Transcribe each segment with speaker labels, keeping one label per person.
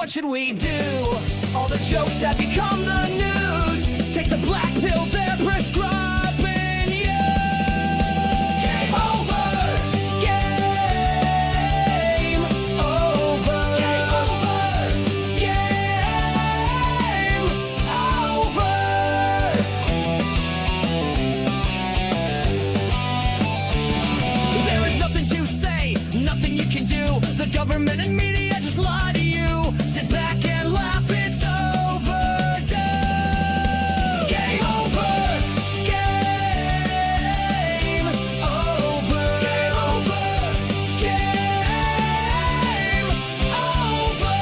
Speaker 1: what should we do? All the jokes have become the news. Take the black pill, they're prescribing you. Game over. Game over. Game over. Game over. There is nothing to say, nothing you can do. The government and media just lie to you. Sit back and laugh, it's overdue. Game over. Game over. Game over. Game over.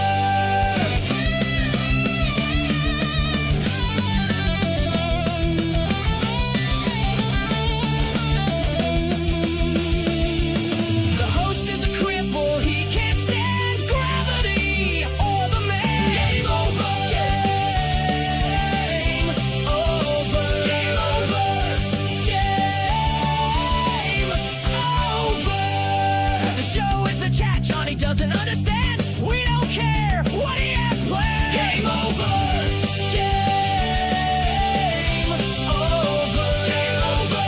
Speaker 1: The host is a cripple, he can't stand gravity or the man. Game over. Game over. Game over. Game over. The show is the chat, Johnny doesn't understand. We don't care what he has planned. Game over. Game over. Game over.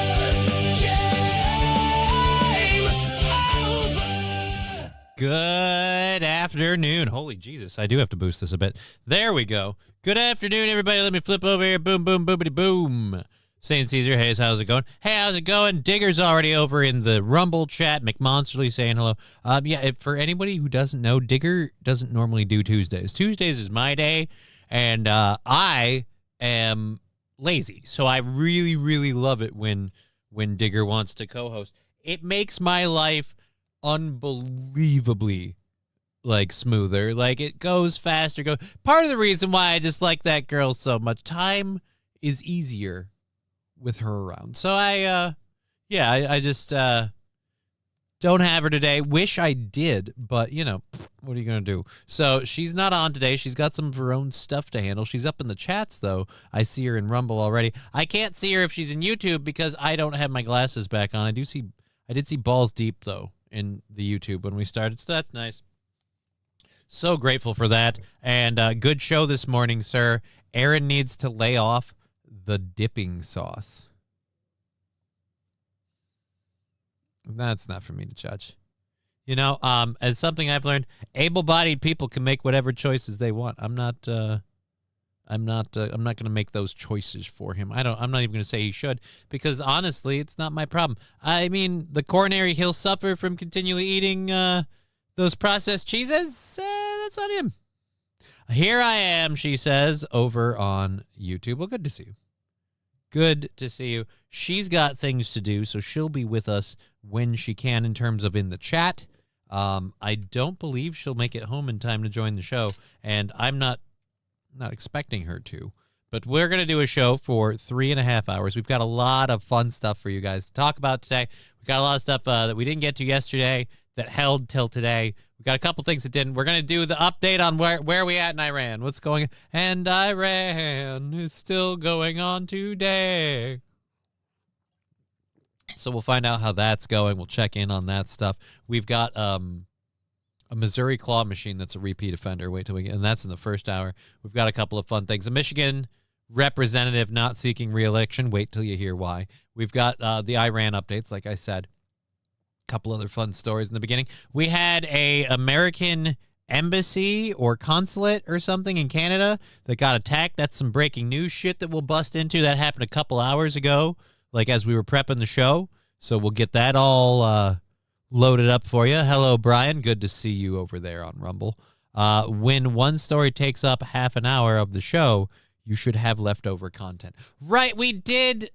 Speaker 1: Game over.
Speaker 2: Good afternoon. Holy Jesus, I do have to boost this a bit. There we go. Good afternoon, everybody. Let me flip over here. Boom, boom, boomity, boom. St. Caesar, hey, how's it going? Hey, how's it going? Digger's already over in the Rumble chat. McMonsterly saying hello. For anybody who doesn't know, Digger doesn't normally do Tuesdays. Tuesdays is my day, and I am lazy. So I really, really love it when Digger wants to co-host. It makes my life unbelievably smoother. It goes faster. Part of the reason why I just like that girl so much. Time is easier with her around. So I just don't have her today. Wish I did, but what are you gonna do? So she's not on today. She's got some of her own stuff to handle. She's up in the chats though. I see her in Rumble already. I can't see her if she's in YouTube because I don't have my glasses back on. I did see balls deep though in the YouTube when we started, so that's nice. So grateful for that. And good show this morning, sir. Aaron needs to lay off the dipping sauce. That's not for me to judge. As something I've learned, able-bodied people can make whatever choices they want. I'm not going to make those choices for him. I'm not even going to say he should, because honestly, it's not my problem. I mean, the coronary, he'll suffer from continually eating those processed cheeses. That's on him. Here I am, she says, over on YouTube. Well, good to see you. Good to see you. She's got things to do, so she'll be with us when she can in terms of in the chat. I don't believe she'll make it home in time to join the show, and I'm not expecting her to. But we're going to do a show for 3.5 hours. We've got a lot of fun stuff for you guys to talk about today. We've got a lot of stuff that we didn't get to yesterday that held till today. We've got a couple things that didn't. We're going to do the update on where we at in Iran. What's going on? And Iran is still going on today. So we'll find out how that's going. We'll check in on that stuff. We've got a Missouri claw machine that's a repeat offender. Wait till we get, and that's in the first hour. We've got a couple of fun things. A Michigan representative not seeking re-election. Wait till you hear why. We've got the Iran updates, like I said. A couple other fun stories in the beginning. We had a American embassy or consulate or something in Canada that got attacked. That's some breaking news shit that we'll bust into. That happened a couple hours ago, as we were prepping the show. So we'll get that all loaded up for you. Hello, Brian. Good to see you over there on Rumble. When one story takes up half an hour of the show, you should have leftover content. Right, we did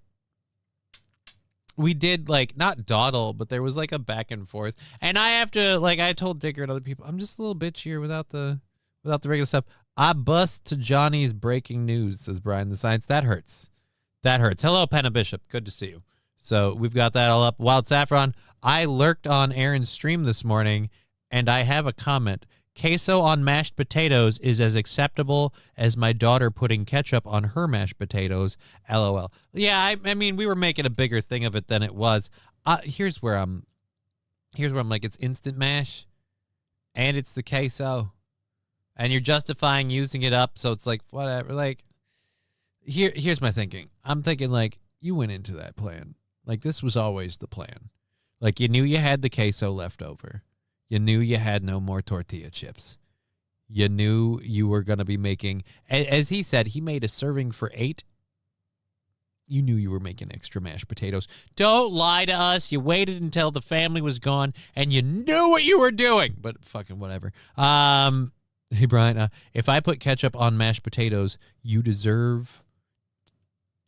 Speaker 2: not dawdle, but there was a back and forth. And I have to, I told Digger and other people, I'm just a little bitchier without the regular stuff. I bust to Johnny's breaking news, says Brian the Science. That hurts. That hurts. Hello, Penna Bishop. Good to see you. So we've got that all up. Wild Saffron, I lurked on Aaron's stream this morning, and I have a comment. Queso on mashed potatoes is as acceptable as my daughter putting ketchup on her mashed potatoes. LOL. Yeah, I mean, we were making a bigger thing of it than it was. Here's where I'm like, it's instant mash, and it's the queso, and you're justifying using it up, so it's like whatever. Like here's my thinking. I'm thinking like you went into that plan. Like this was always the plan. Like you knew you had the queso left over. You knew you had no more tortilla chips. You knew you were going to be making, as he said, he made a serving for 8. You knew you were making extra mashed potatoes. Don't lie to us. You waited until the family was gone, and you knew what you were doing. But fucking whatever. Hey, Brian, if I put ketchup on mashed potatoes, you deserve...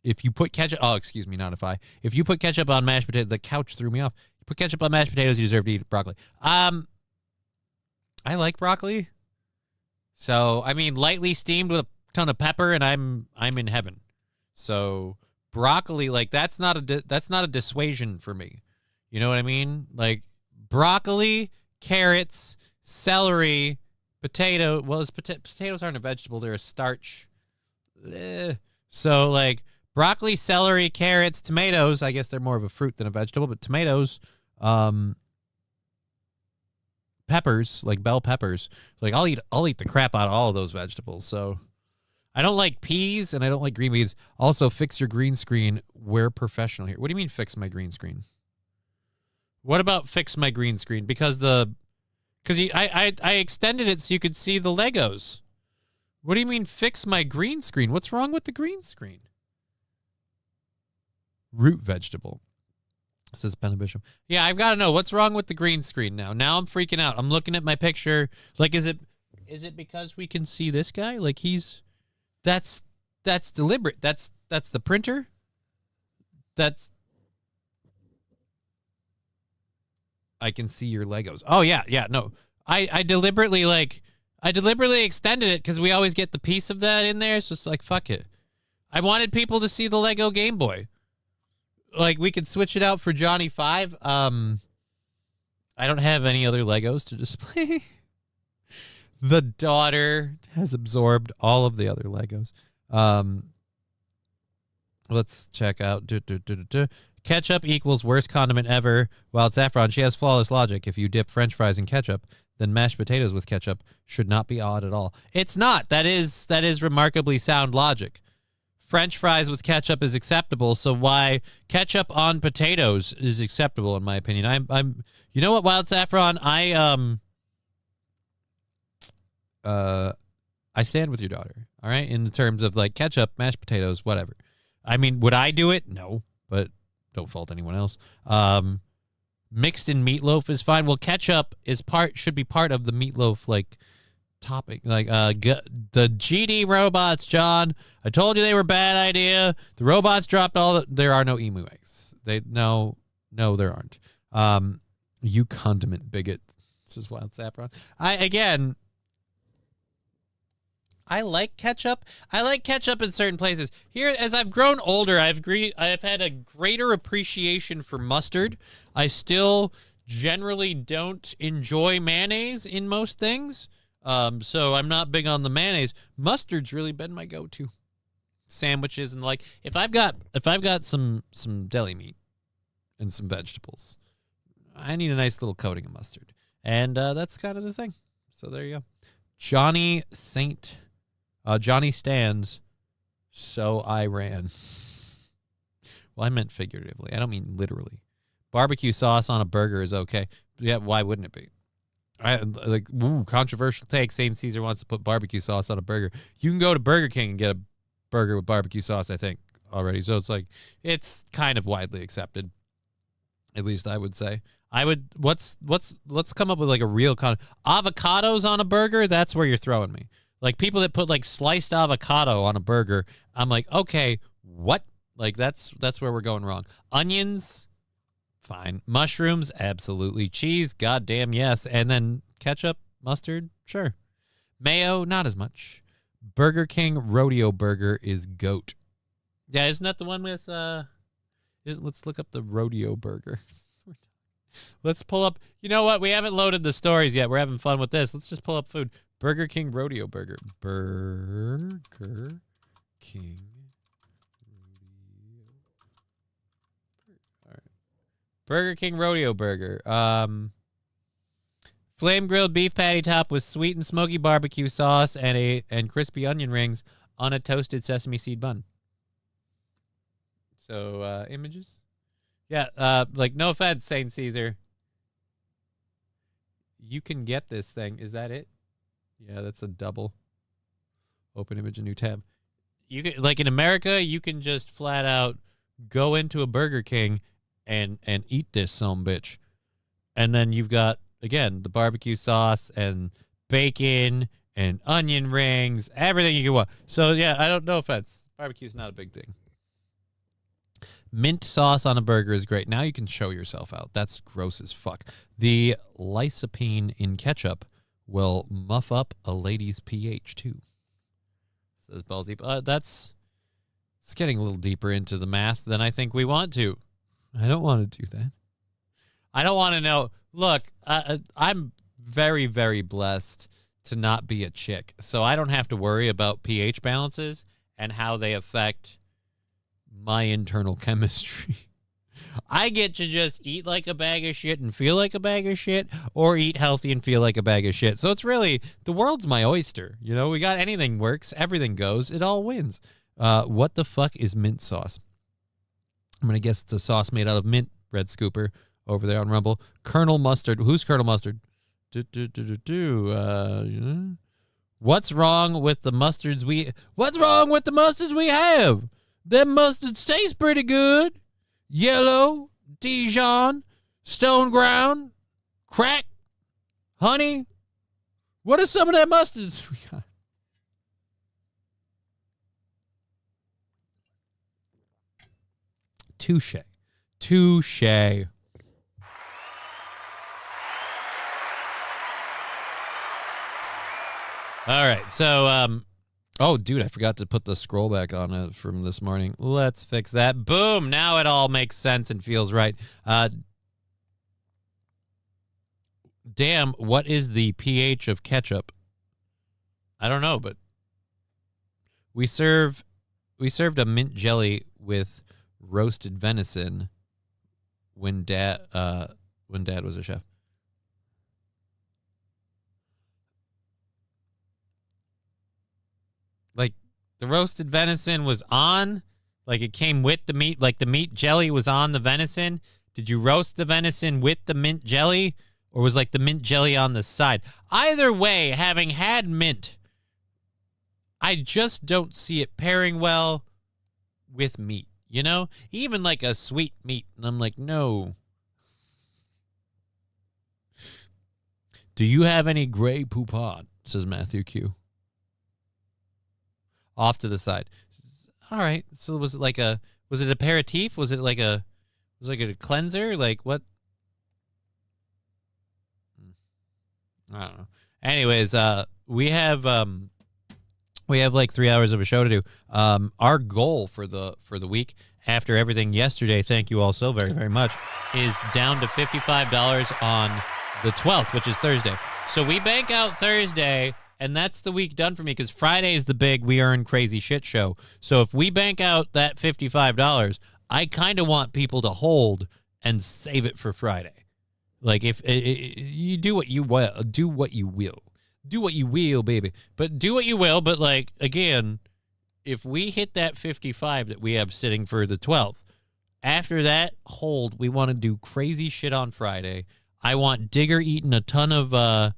Speaker 2: If you put ketchup... Oh, excuse me, not if I. If you put ketchup on mashed potatoes... The couch threw me off. You put ketchup on mashed potatoes, you deserve to eat broccoli. I like broccoli. So, I mean, lightly steamed with a ton of pepper, and I'm in heaven. So, broccoli, like that's not a dissuasion for me. You know what I mean? Like broccoli, carrots, celery, potato. Well, potatoes aren't a vegetable; they're a starch. So, like broccoli, celery, carrots, tomatoes. I guess they're more of a fruit than a vegetable, but tomatoes. Peppers, like bell peppers, like I'll eat the crap out of all of those vegetables. So I don't like peas and I don't like green beans. Also, fix your green screen. We're professional here. What do you mean fix my green screen? What about fix my green screen? Because I extended it so you could see the Legos. What do you mean fix my green screen? What's wrong with the green screen? Root vegetable. Says Penna Bishop. Yeah, I've got to know what's wrong with the green screen now. Now I'm freaking out. I'm looking at my picture. Like, is it because we can see this guy? Like that's deliberate. That's the printer. I can see your Legos. Oh yeah. No. I deliberately extended it because we always get the piece of that in there. It's just like fuck it. I wanted people to see the Lego Game Boy. Like, we could switch it out for Johnny 5. I don't have any other Legos to display. The daughter has absorbed all of the other Legos. Let's check out. Ketchup equals worst condiment ever. While it's Efron, she has flawless logic. If you dip French fries in ketchup, then mashed potatoes with ketchup should not be odd at all. It's not. That is remarkably sound logic. French fries with ketchup is acceptable, so why ketchup on potatoes is acceptable in my opinion. I'm you know what, Wild Saffron, I stand with your daughter, all right, in the terms of like ketchup, mashed potatoes, whatever. I mean, would I do it? No, but don't fault anyone else. Mixed in meatloaf is fine. Well, ketchup should be part of the meatloaf like topic, like the GD robots, John. I told you they were a bad idea. The robots dropped there are no emu eggs. No, there aren't. You condiment bigot, says Wild Saffron. I like ketchup. I like ketchup in certain places. Here, as I've grown older, I've had a greater appreciation for mustard. I still generally don't enjoy mayonnaise in most things. So I'm not big on the mayonnaise. Mustard's really been my go-to. Sandwiches and like if I've got some deli meat and some vegetables, I need a nice little coating of mustard. And that's kind of the thing. So there you go. Johnny stands, so I ran. Well, I meant figuratively. I don't mean literally. Barbecue sauce on a burger is okay. Yeah, why wouldn't it be? Controversial take. St. Caesar wants to put barbecue sauce on a burger. You can go to Burger King and get a burger with barbecue sauce, I think, already. So it's kind of widely accepted. At least I would say. Let's come up with like a real avocados on a burger. That's where you're throwing me. Like people that put like sliced avocado on a burger. I'm like, okay, what? Like that's where we're going wrong. Onions. Fine. Mushrooms, absolutely. Cheese, goddamn yes. And then ketchup, mustard, sure. Mayo, not as much. Burger King Rodeo Burger is GOAT. Yeah, isn't that the one with, let's look up the Rodeo Burger. Let's pull up, you know what? We haven't loaded the stories yet. We're having fun with this. Let's just pull up food. Burger King Rodeo Burger. Burger King. Burger King Rodeo Burger. flame grilled beef patty topped with sweet and smoky barbecue sauce and crispy onion rings on a toasted sesame seed bun. So images, yeah. Like no offense, Saint Caesar. You can get this thing. Is that it? Yeah, that's a double. Open image, a new tab. You can, like in America, you can just flat out go into a Burger King and eat this sumbitch. And then you've got, again, the barbecue sauce and bacon and onion rings, everything you can want. So, yeah, I don't know offense. Barbecue's not a big thing. Mint sauce on a burger is great. Now you can show yourself out. That's gross as fuck. The lycopene in ketchup will muff up a lady's pH too, says Ballsy. It's getting a little deeper into the math than I think we want to. I don't want to do that. I don't want to know. Look, I'm very, very blessed to not be a chick, so I don't have to worry about pH balances and how they affect my internal chemistry. I get to just eat like a bag of shit and feel like a bag of shit, or eat healthy and feel like a bag of shit. So it's really, the world's my oyster. You know, we got anything works, everything goes, it all wins. What the fuck is mint sauce? I'm going to guess it's a sauce made out of mint, Red Scooper, over there on Rumble. Colonel Mustard. Who's Colonel Mustard? What's wrong with the mustards we have? Them mustards taste pretty good. Yellow, Dijon, stone ground, crack, honey. What are some of that mustards we got? Touche. All right, so oh, dude, I forgot to put the scroll back on it from this morning. Let's fix that. Boom! Now it all makes sense and feels right. Damn, what is the pH of ketchup? I don't know, but we served a mint jelly with roasted venison when Dad was a chef. Like, the roasted venison was on, like it came with the meat, like the meat jelly was on the venison. Did you roast the venison with the mint jelly, or was like the mint jelly on the side? Either way, having had mint, I just don't see it pairing well with meat, you know? Even like a sweet meat, and I'm like, no. Do you have any Grey Poupon? Says Matthew Q. Off to the side. All right. So was it aperitif? Was it like a cleanser? Like what? I don't know. Anyways, we have like 3 hours of a show to do. Our goal for the week after everything yesterday, thank you all so very, very much, is down to $55 on the 12th, which is Thursday. So we bank out Thursday. And that's the week done for me, because Friday is the big we earn crazy shit show. So if we bank out that $55, I kind of want people to hold and save it for Friday. Like if you do what you will, baby. But do what you will. But like, again, if we hit that 55 that we have sitting for the 12th, after that hold, we want to do crazy shit on Friday. I want Digger eating a ton of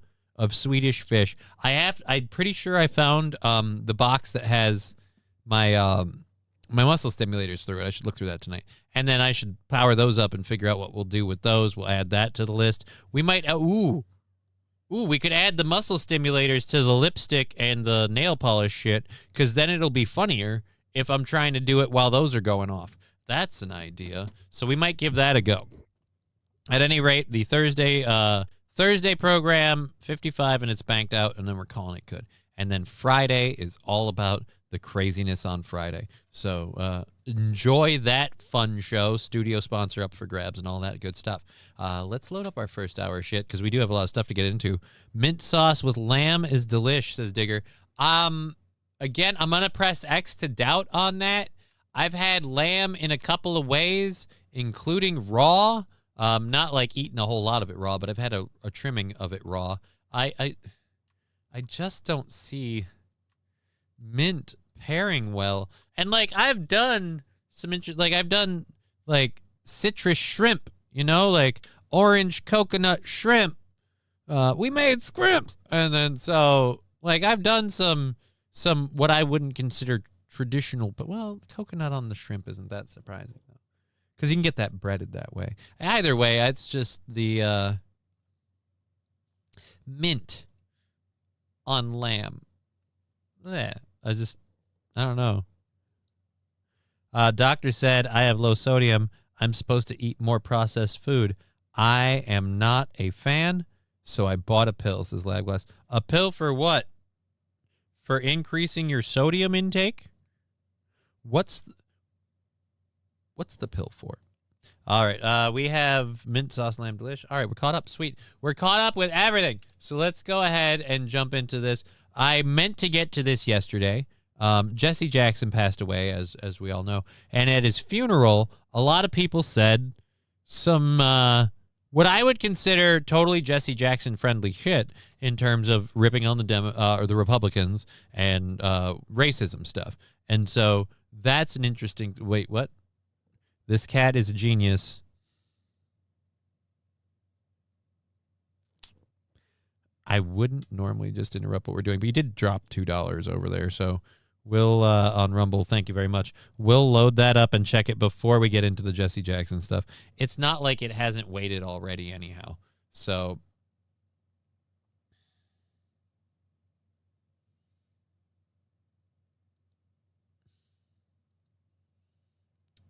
Speaker 2: Swedish fish. I'm pretty sure I found the box that has my my muscle stimulators through it. I should look through that tonight. And then I should power those up and figure out what we'll do with those. We'll add that to the list. We might we could add the muscle stimulators to the lipstick and the nail polish shit, because then it'll be funnier if I'm trying to do it while those are going off. That's an idea. So we might give that a go. At any rate, the Thursday program, 55, and it's banked out, and then we're calling it good. And then Friday is all about the craziness on Friday. So enjoy that fun show. Studio sponsor up for grabs and all that good stuff. Let's load up our first hour shit, because we do have a lot of stuff to get into. Mint sauce with lamb is delish, says Digger. Again, I'm going to press X to doubt on that. I've had lamb in a couple of ways, including raw. Not like eating a whole lot of it raw, but I've had a trimming of it raw. I just don't see mint pairing well. And like I've done I've done like citrus shrimp, like orange coconut shrimp. We made scrimps, and then so like I've done some what I wouldn't consider traditional, but well, coconut on the shrimp isn't that surprising though, because you can get that breaded that way. Either way, it's just the mint on lamb. Yeah, I don't know. Doctor said I have low sodium. I'm supposed to eat more processed food. I am not a fan, so I bought a pill, says Labglass. A pill for what? For increasing your sodium intake? What's the pill for? All right, we have mint sauce lamb delish. All right, we're caught up. Sweet. We're caught up with everything. So let's go ahead and jump into this. I meant to get to this yesterday. Jesse Jackson passed away, as we all know. And at his funeral, a lot of people said some what I would consider totally Jesse Jackson friendly shit in terms of ripping on the Republicans and racism stuff. And so that's an interesting. Wait, what? This cat is a genius. I wouldn't normally just interrupt what we're doing, but you did drop $2 over there, so we'll on Rumble. Thank you very much. We'll load that up and check it before we get into the Jesse Jackson stuff. It's not like it hasn't waited already, anyhow. So.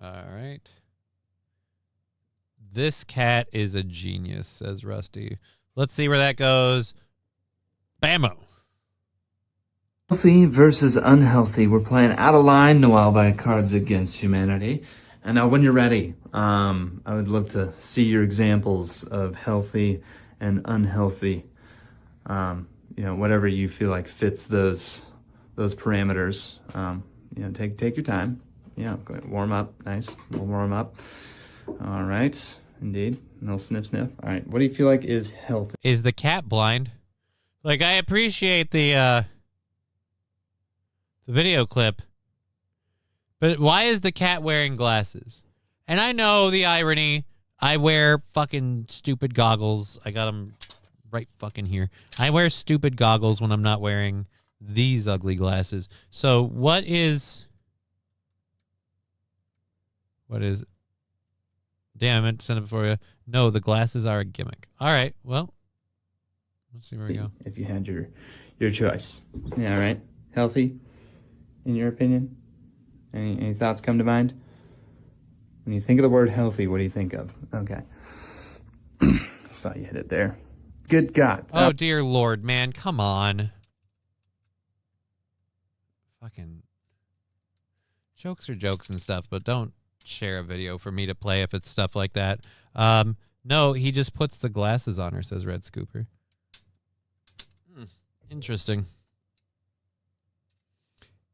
Speaker 2: All right. This cat is a genius, says Rusty. Let's see where that goes. Bammo.
Speaker 3: Healthy versus unhealthy. We're playing Out of Line Noel by Cards Against Humanity. And now when you're ready, I would love to see your examples of healthy and unhealthy. Whatever you feel like fits those parameters. Take your time. Yeah, go ahead. Warm up. Nice. We'll warm up. All right. Indeed. A little sniff, sniff. All right. What do you feel like is healthy?
Speaker 2: Is the cat blind? Like, I appreciate the video clip, but why is the cat wearing glasses? And I know the irony. I wear fucking stupid goggles. I got them right fucking here. I wear stupid goggles when I'm not wearing these ugly glasses. So what is... Damn, I meant to send it before you. No, the glasses are a gimmick. All right, well, let's see where we go.
Speaker 3: If you had your choice. Yeah, all right. Healthy, in your opinion? Any thoughts come to mind? When you think of the word healthy, what do you think of? Okay. Saw you hit it there. Good God.
Speaker 2: Oh, dear Lord, man. Come on. Fucking jokes are jokes and stuff, but don't share a video for me to play if it's stuff like that. No, he just puts the glasses on her, says Red Scooper. Interesting.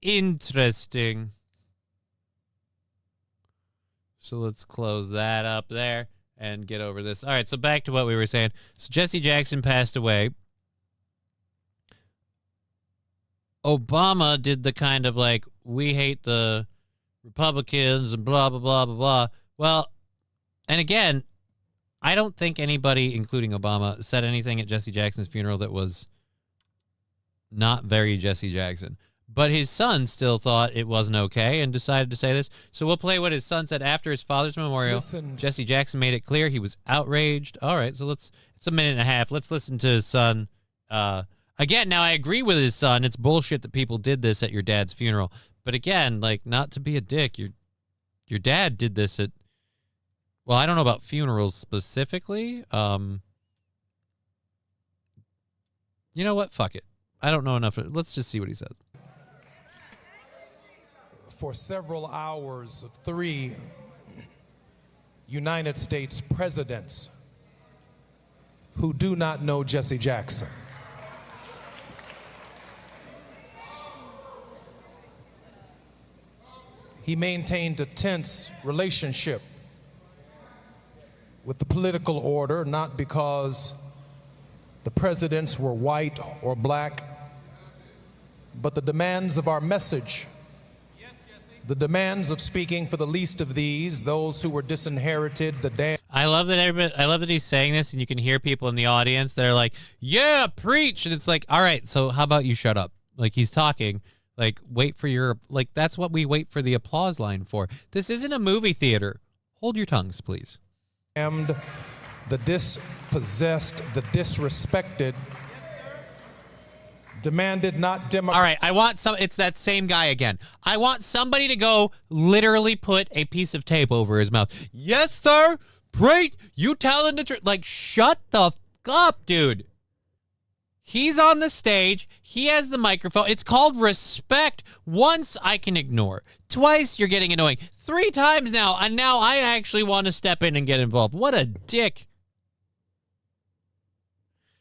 Speaker 2: Interesting. So let's close that up there and get over this. All right, so back to what we were saying. So Jesse Jackson passed away. Obama did the kind of like, we hate the Republicans and blah, blah, blah, blah, blah. Well, and again, I don't think anybody, including Obama, said anything at Jesse Jackson's funeral that was not very Jesse Jackson. But his son still thought it wasn't okay and decided to say this. So we'll play what his son said after his father's memorial.
Speaker 4: Listen.
Speaker 2: Jesse Jackson made it clear he was outraged. All right, so it's a minute and a half. Let's listen to his son. Again, now I agree with his son. It's bullshit that people did this at your dad's funeral. But again, like, not to be a dick, your dad did this at, well, I don't know about funerals specifically. You know what? Fuck it. I don't know enough. Let's just see what he says.
Speaker 4: For several hours of 3 United States presidents who do not know Jesse Jackson. He maintained a tense relationship with the political order, not because the presidents were white or black, but the demands of our message, the demands of speaking for the least of these, those who were disinherited,
Speaker 2: I love that he's saying this, and you can hear people in the audience that are like, "Yeah, preach!" And it's like, all right, so how about you shut up? Like, he's talking. Like, wait for your, like, that's what we wait for the applause line for. This isn't a movie theater. Hold your tongues, please.
Speaker 4: damned, the dispossessed, the disrespected, demanded not
Speaker 2: All right, I want it's that same guy again. I want somebody to go literally put a piece of tape over his mouth. Yes, sir. Preach. You telling the truth. Like, shut the f up, dude. He's on the stage. He has the microphone. It's called respect. Once I can ignore. Twice you're getting annoying. 3 times now, and now I actually want to step in and get involved. What a dick.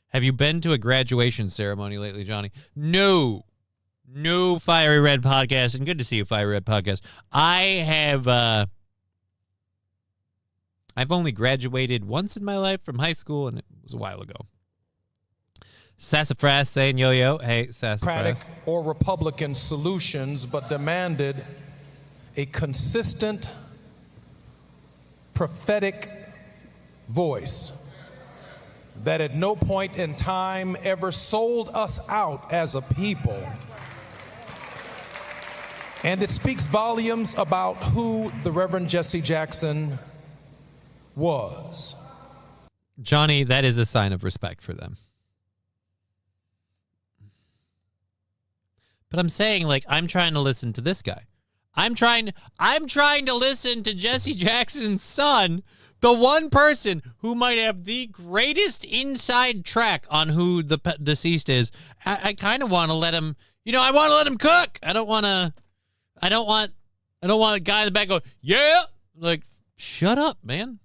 Speaker 2: Have you been to a graduation ceremony lately, Johnny? No. No, Fiery Red Podcast. And good to see you, Fiery Red Podcast. I have, I've only graduated once in my life from high school, and it was a while ago. Sassafras saying yo-yo. Hey, Sassafras.
Speaker 4: or Republican solutions, but demanded a consistent prophetic voice that at no point in time ever sold us out as a people. And it speaks volumes about who the Reverend Jesse Jackson was.
Speaker 2: Johnny, that is a sign of respect for them. But I'm saying, like, I'm trying to listen to this guy. I'm trying to listen to Jesse Jackson's son, the one person who might have the greatest inside track on who the deceased is. I kind of want to let him, I want to let him cook. I don't want a guy in the back going, yeah, like, shut up, man.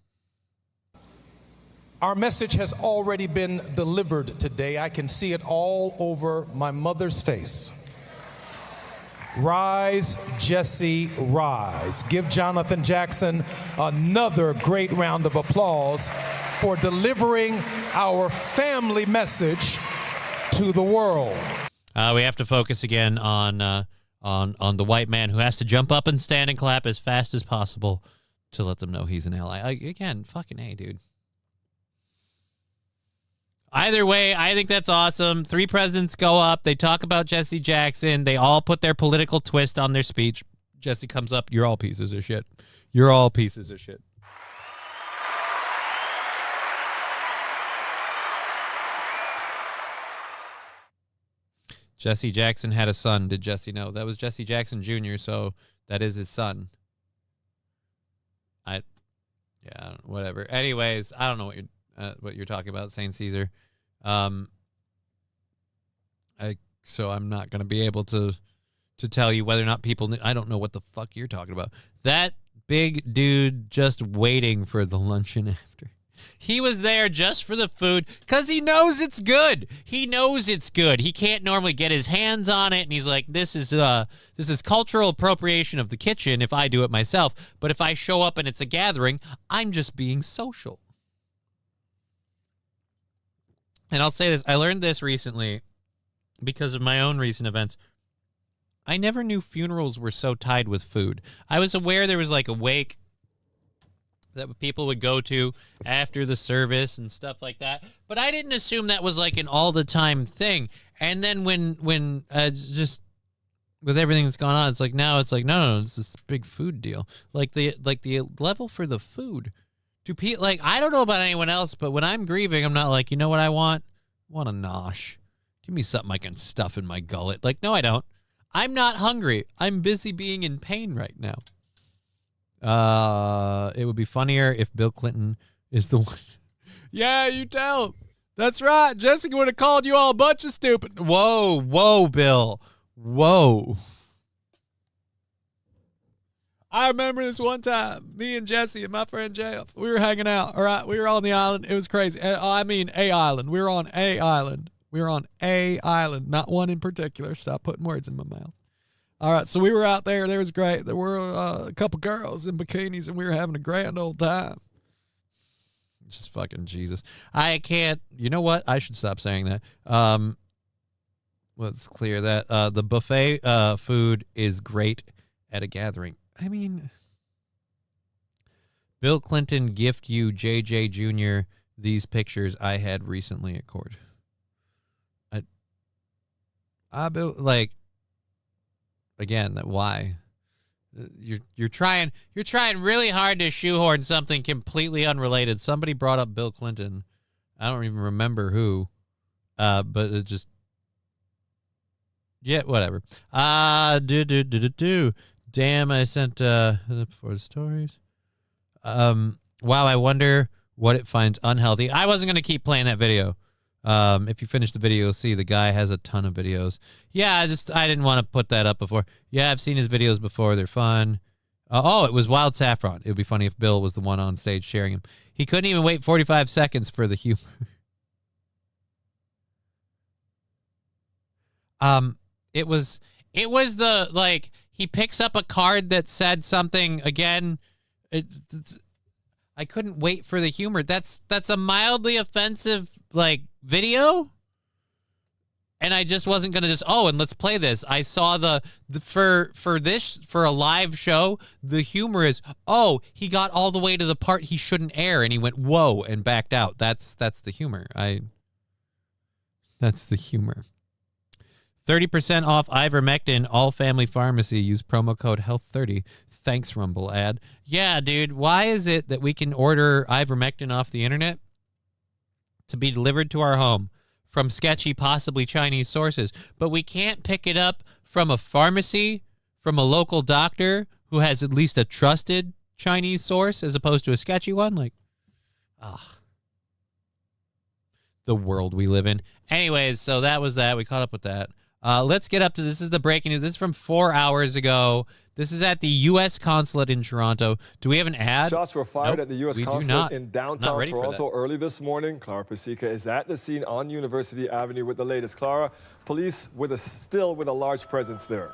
Speaker 4: Our message has already been delivered today. I can see it all over my mother's face. Rise, Jesse, rise. Give Jonathan Jackson another great round of applause for delivering our family message to the world.
Speaker 2: We have to focus again on the white man who has to jump up and stand and clap as fast as possible to let them know he's an ally. Again, fucking A, dude. Either way, I think that's awesome. 3 presidents go up. They talk about Jesse Jackson. They all put their political twist on their speech. Jesse comes up. You're all pieces of shit. You're all pieces of shit. Jesse Jackson had a son. Did Jesse know? That was Jesse Jackson Jr., so that is his son. Yeah, whatever. Anyways, I don't know what you're talking about, Saint Caesar. So I'm not going to be able to tell you whether or not people I don't know what the fuck you're talking about. That big dude just waiting for the luncheon after. He was there just for the food because he knows it's good. He knows it's good. He can't normally get his hands on it, and he's like, this is cultural appropriation of the kitchen if I do it myself. But if I show up and it's a gathering, I'm just being social. And I'll say this, I learned this recently because of my own recent events. I never knew funerals were so tied with food. I was aware there was like a wake that people would go to after the service and stuff like that, but I didn't assume that was like an all the time thing. And then when just with everything that's gone on, it's like now it's like no, it's this big food deal. Like the level for the food. Like, I don't know about anyone else, but when I'm grieving, I'm not like, you know what I want? I want a nosh. Give me something I can stuff in my gullet. Like, no, I don't. I'm not hungry. I'm busy being in pain right now. It would be funnier if Bill Clinton is the one. Yeah, you tell. That's right. Jessica would have called you all a bunch of stupid. Whoa, Bill. Whoa. I remember this one time, me and Jesse and my friend Jeff, we were hanging out, all right? We were on the island. It was crazy. I mean, a island. We were on a island. We were on a island, not one in particular. Stop putting words in my mouth. All right, so we were out there. It was great. There were a couple girls in bikinis, and we were having a grand old time. Just fucking Jesus. I can't. You know what? I should stop saying that. Let's clear that. The buffet food is great at a gathering. I mean, Bill Clinton gift you JJ Jr. these pictures I had recently at court. Like, again, that why? You're trying really hard to shoehorn something completely unrelated. Somebody brought up Bill Clinton. I don't even remember who. But it just, yeah, whatever. Damn, I sent before the stories. Wow, I wonder what it finds unhealthy. I wasn't gonna keep playing that video. If you finish the video, you'll see the guy has a ton of videos. Yeah, I didn't want to put that up before. Yeah, I've seen his videos before. They're fun. It was Wild Saffron. It would be funny if Bill was the one on stage sharing him. He couldn't even wait 45 seconds for the humor. It was the, like, he picks up a card that said something again. I couldn't wait for the humor. That's a mildly offensive, like, video. And I just wasn't gonna and let's play this. I saw for a live show, the humor is, he got all the way to the part he shouldn't air and he went whoa and backed out. That's the humor. That's the humor. 30% off ivermectin, all family pharmacy. Use promo code health30. Thanks, Rumble ad. Yeah, dude, why is it that we can order ivermectin off the internet to be delivered to our home from sketchy, possibly Chinese sources, but we can't pick it up from a pharmacy, from a local doctor who has at least a trusted Chinese source as opposed to a sketchy one? Like, the world we live in. Anyways, so that was that. We caught up with that. Let's get up to this. Is the breaking news. This is from 4 hours ago. This is at the U.S. consulate in Toronto. Do we have an ad?
Speaker 5: Shots were fired at the U.S.
Speaker 2: we
Speaker 5: consulate in downtown Toronto
Speaker 2: that.
Speaker 5: early this morning. Clara Pasica is at the scene on University Avenue with the latest. Clara, police still with a large presence there.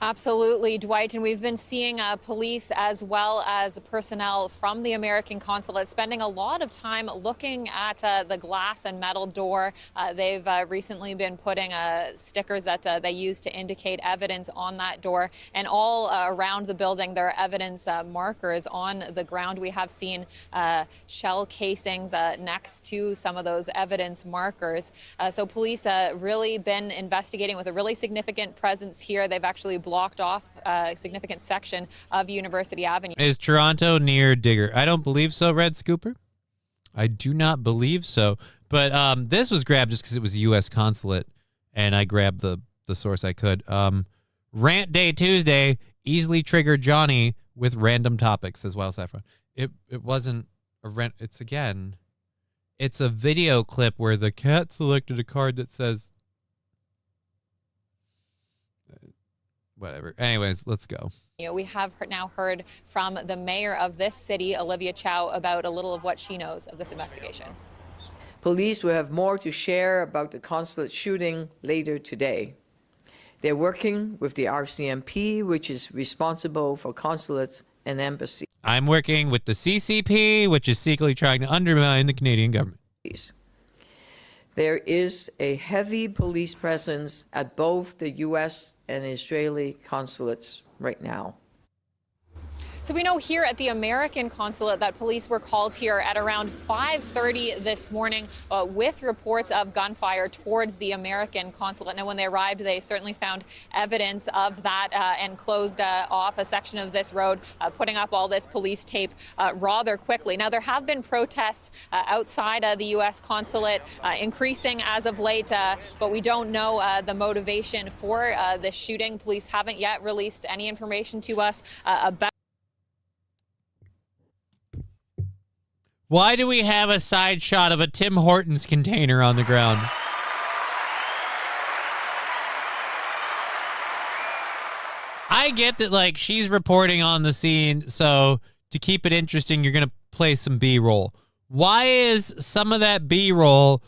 Speaker 6: Absolutely, Dwight, and we've been seeing police as well as personnel from the American consulate spending a lot of time looking at the glass and metal door. They've recently been putting stickers that they use to indicate evidence on that door, and all around the building there are evidence markers on the ground. We have seen shell casings next to some of those evidence markers. So police really been investigating with a really significant presence here. They've actually blocked off a significant section of University Avenue.
Speaker 2: Is Toronto near Digger? I don't believe so, Red Scooper. I do not believe so. But this was grabbed just because it was a U.S. consulate, and I grabbed the source I could. Rant Day Tuesday, easily triggered Johnny with random topics, says Wild Saffron. It wasn't a rant. It's a video clip where the cat selected a card that says, whatever. Anyways, let's go.
Speaker 6: We have now heard from the mayor of this city, Olivia Chow, about a little of what she knows of this investigation.
Speaker 7: Police will have more to share about the consulate shooting later today. They're working with the RCMP, which is responsible for consulates and embassies.
Speaker 2: I'm working with the CCP, which is secretly trying to undermine the Canadian government.
Speaker 7: There is a heavy police presence at both the U.S. and Israeli consulates right now.
Speaker 6: So we know here at the American consulate that police were called here at around 5:30 this morning with reports of gunfire towards the American consulate. Now, when they arrived, they certainly found evidence of that and closed off a section of this road, putting up all this police tape rather quickly. Now, there have been protests outside the U.S. consulate, increasing as of late, but we don't know the motivation for this shooting. Police haven't yet released any information to us about.
Speaker 2: Why do we have a side shot of a Tim Hortons container on the ground? I get that, like, she's reporting on the scene, so to keep it interesting, you're going to play some B-roll. Why is some of that B-roll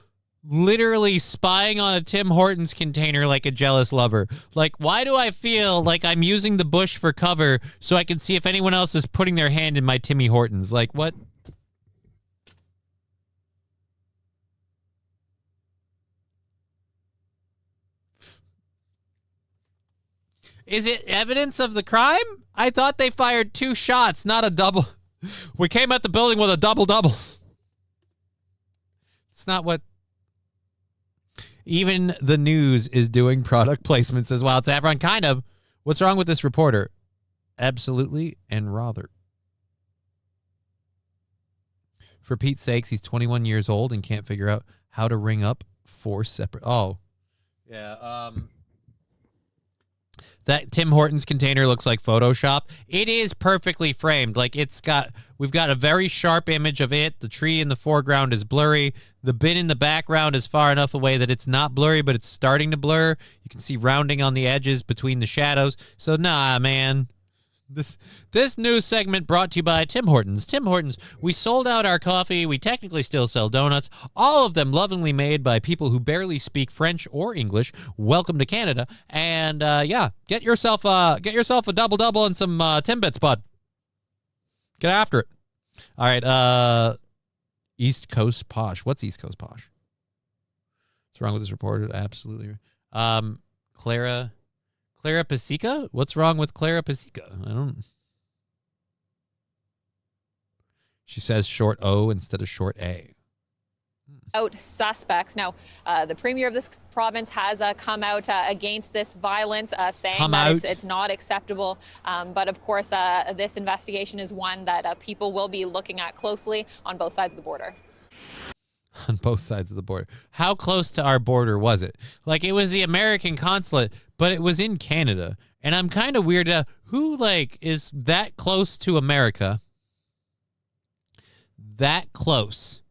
Speaker 2: literally spying on a Tim Hortons container like a jealous lover? Like, why do I feel like I'm using the bush for cover so I can see if anyone else is putting their hand in my Timmy Hortons? Like, what? Is it evidence of the crime? I thought they fired 2 shots, not a double. We came at the building with a double-double. It's not what... Even the news is doing product placements as well. It's everyone kind of. What's wrong with this reporter? Absolutely and rather. For Pete's sakes, he's 21 years old and can't figure out how to ring up 4 separate... Oh. Yeah, that Tim Hortons container looks like Photoshop. It is perfectly framed. Like we've got a very sharp image of it. The tree in the foreground is blurry. The bin in the background is far enough away that it's not blurry, but it's starting to blur. You can see rounding on the edges between the shadows. So nah, man. This news segment brought to you by Tim Hortons. Tim Hortons, we sold out our coffee. We technically still sell donuts. All of them lovingly made by people who barely speak French or English. Welcome to Canada. And yeah, get yourself a double-double and some Timbits, bud. Get after it. All right, East Coast Posh. What's East Coast Posh? What's wrong with this reporter? Absolutely. Clara Pasica? What's wrong with Clara Pasica? I don't... She says short O instead of short A.
Speaker 6: Out suspects. Now, the premier of this province has come out against this violence, saying that it's not acceptable. But of course, this investigation is one that people will be looking at closely on both sides of the border.
Speaker 2: On both sides of the border. How close to our border was it? Like, it was the American consulate, but it was in Canada. And I'm kind of weirded out. Who, like, is that close to America? That close.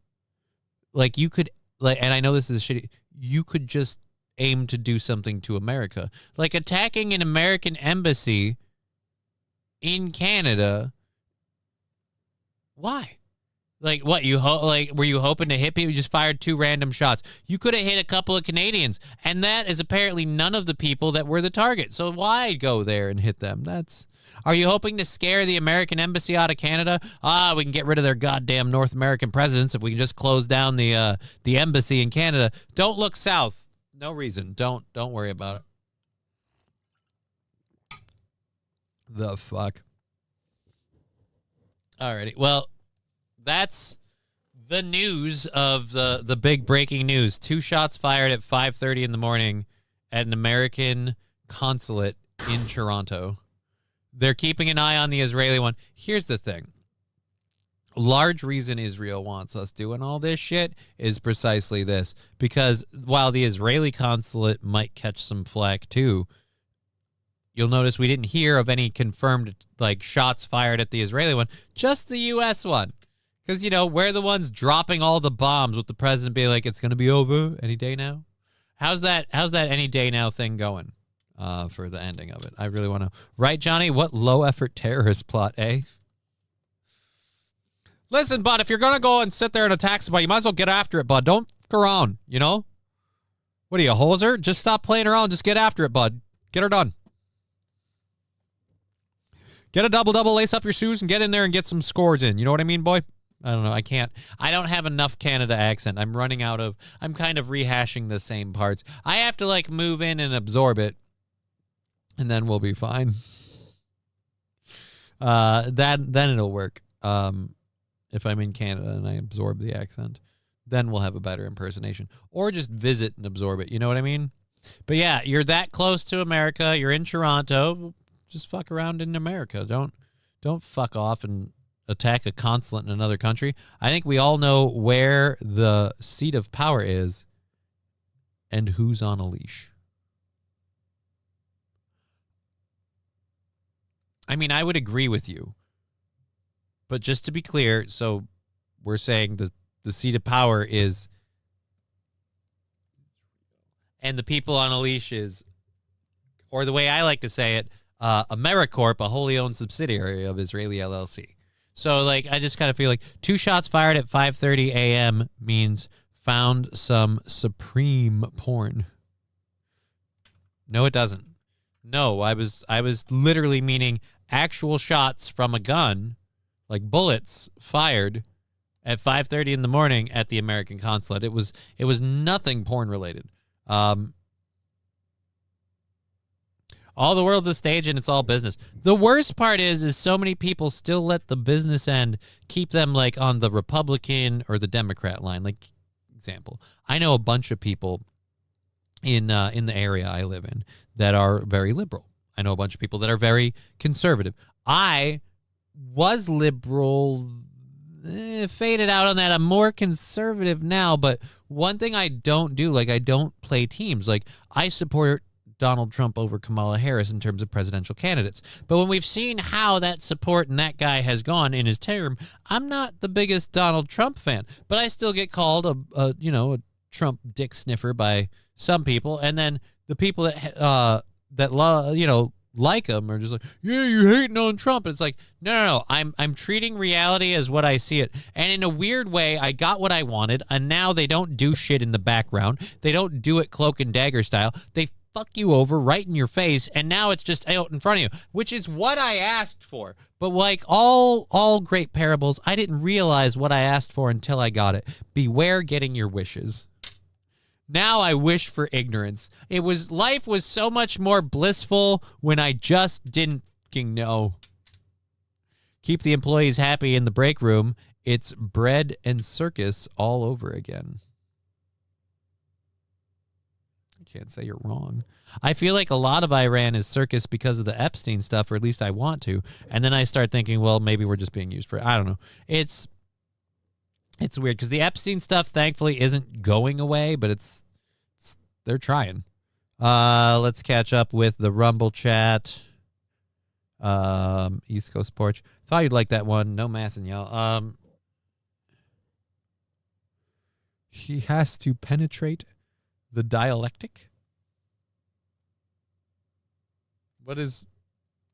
Speaker 2: Like, you could, like, and I know this is shitty, you could just aim to do something to America. Like, attacking an American embassy in Canada. Why? Like, what, were you hoping to hit people? You just fired 2 random shots. You could have hit a couple of Canadians, and that is apparently none of the people that were the target. So why go there and hit them? Are you hoping to scare the American embassy out of Canada? We can get rid of their goddamn North American presidents if we can just close down the embassy in Canada. Don't look south. No reason. Don't worry about it. The fuck. Alrighty. Well, that's the news of the big breaking news. 2 shots fired at 5:30 in the morning at an American consulate in Toronto. They're keeping an eye on the Israeli one. Here's the thing. Large reason Israel wants us doing all this shit is precisely this. Because while the Israeli consulate might catch some flack too, you'll notice we didn't hear of any confirmed like shots fired at the Israeli one, just the U.S. one. Because, you know, we're the ones dropping all the bombs with the president being like, it's going to be over any day now. How's that any day now thing going for the ending of it? I really want to. Right, Johnny? What low-effort terrorist plot, eh? Listen, bud, if you're going to go and sit there and attack somebody, you might as well get after it, bud. Don't fuck around, you know? What are you, a hoser? Just stop playing around. Just get after it, bud. Get her done. Get a double-double, lace up your shoes, and get in there and get some scores in. You know what I mean, boy? I don't know. I can't. I don't have enough Canada accent. I'm running out of. I'm kind of rehashing the same parts. I have to like move in and absorb it, and then we'll be fine. Then it'll work. If I'm in Canada and I absorb the accent, then we'll have a better impersonation, or just visit and absorb it. You know what I mean? But yeah, you're that close to America. You're in Toronto. Just fuck around in America. Don't fuck off and attack a consulate in another country. I think we all know where the seat of power is and who's on a leash. I mean, I would agree with you. But just to be clear, so we're saying the seat of power is, and the people on a leash is, or the way I like to say it, AmeriCorp, a wholly owned subsidiary of Israeli LLC. So, like, I just kind of feel like 2 shots fired at 5:30 a.m. means found some supreme porn. No, it doesn't. No, I was literally meaning actual shots from a gun, like bullets fired at 5:30 in the morning at the American consulate. It was nothing porn related. All the world's a stage and it's all business. The worst part is so many people still let the business end keep them like on the Republican or the Democrat line. Like, example, I know a bunch of people in the area I live in that are very liberal. I know a bunch of people that are very conservative. I was liberal, faded out on that. I'm more conservative now, but one thing I don't do, like I don't play teams. Like I support Donald Trump over Kamala Harris in terms of presidential candidates. But when we've seen how that support and that guy has gone in his term, I'm not the biggest Donald Trump fan, but I still get called a Trump dick sniffer by some people, and then the people that like him are just like, yeah, you're hating on Trump. And it's like, no. I'm treating reality as what I see it. And in a weird way, I got what I wanted, and now they don't do shit in the background. They don't do it cloak and dagger style. They fuck you over right in your face, and now it's just out in front of you, which is what I asked for. But like all great parables, I didn't realize what I asked for until I got it. Beware getting your wishes. Now I wish for ignorance. Life was so much more blissful when I just didn't fucking know. Keep the employees happy in the break room. It's bread and circus all over again. I can't say you're wrong. I feel like a lot of Iran is circus because of the Epstein stuff, or at least I want to. And then I start thinking, well, maybe we're just being used for it. I don't know. It's weird because the Epstein stuff, thankfully, isn't going away, but they're trying. Let's catch up with the Rumble chat. East Coast Porch. Thought you'd like that one. No massing, y'all. He has to penetrate the dialectic.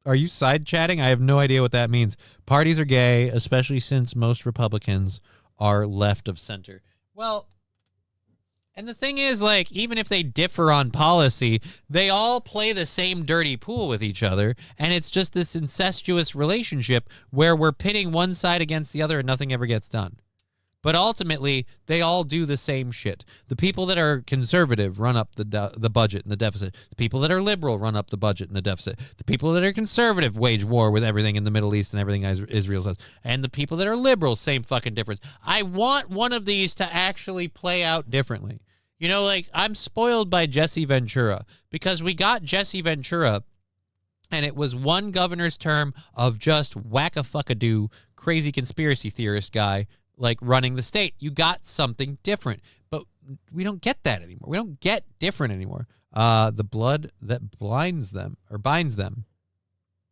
Speaker 2: Are you side chatting? I have no idea what that means. Parties are gay, especially since most Republicans are left of center. Well, and the thing is, like, even if they differ on policy, they all play the same dirty pool with each other, and it's just this incestuous relationship where we're pitting one side against the other and nothing ever gets done. But ultimately, they all do the same shit. The people that are conservative run up the budget and the deficit. The people that are liberal run up the budget and the deficit. The people that are conservative wage war with everything in the Middle East and everything Israel says. And the people that are liberal, same fucking difference. I want one of these to actually play out differently. You know, like, I'm spoiled by Jesse Ventura because we got Jesse Ventura, and it was one governor's term of just whack-a-fuck-a-do, crazy conspiracy theorist guy, like, running the state. You got something different, but we don't get that anymore. We don't get different anymore. The blood that binds them,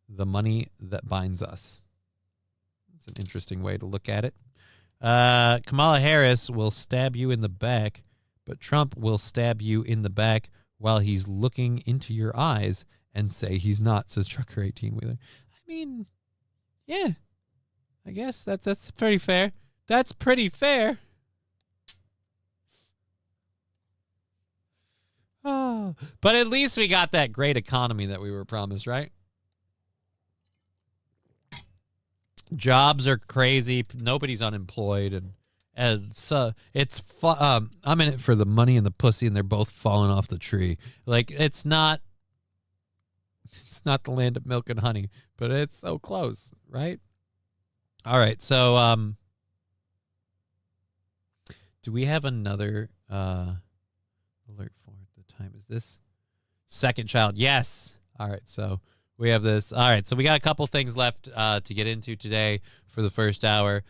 Speaker 2: the money that binds us. It's an interesting way to look at it. Kamala Harris will stab you in the back, but Trump will stab you in the back while he's looking into your eyes and say he's not, says Trucker 18-wheeler. I mean, yeah, I guess that's pretty fair. That's pretty fair. Oh, but at least we got that great economy that we were promised, right? Jobs are crazy. Nobody's unemployed, and it's I'm in it for the money and the pussy, and they're both falling off the tree. Like, it's not the land of milk and honey, but it's so close, right? All right, so do we have another alert for the time? Is this second child? Yes. All right, so we have this. All right, so we got a couple things left to get into today for the first hour.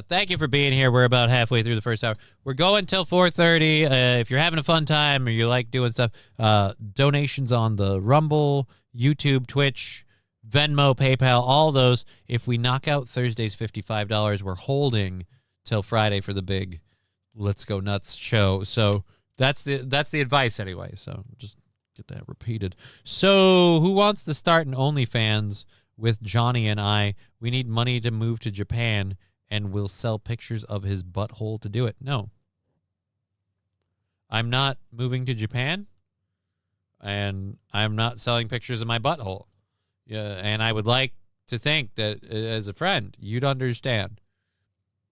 Speaker 2: Thank you for being here. We're about halfway through the first hour. We're going till 4:30. If you're having a fun time or you like doing stuff, donations on the Rumble, YouTube, Twitch, Venmo, PayPal, all those. If we knock out Thursday's $55, we're holding till Friday for the big Let's Go Nuts show. So that's the advice anyway. So just get that repeated. So who wants to start an OnlyFans with Johnny and I? We need money to move to Japan, and we'll sell pictures of his butthole to do it. No. I'm not moving to Japan, and I'm not selling pictures of my butthole. Yeah, and I would like to think that as a friend, you'd understand.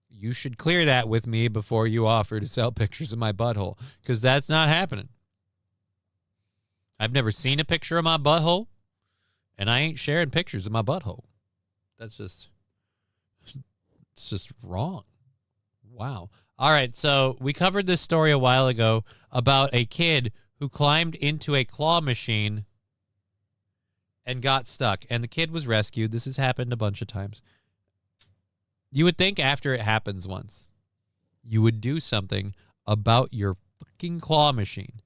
Speaker 2: You should clear that with me before you offer to sell pictures of my butthole, because that's not happening. I've never seen a picture of my butthole. And I ain't sharing pictures of my butthole. It's just wrong. Wow. All right, so we covered this story a while ago about a kid who climbed into a claw machine and got stuck. And the kid was rescued. This has happened a bunch of times. You would think after it happens once, you would do something about your fucking claw machine.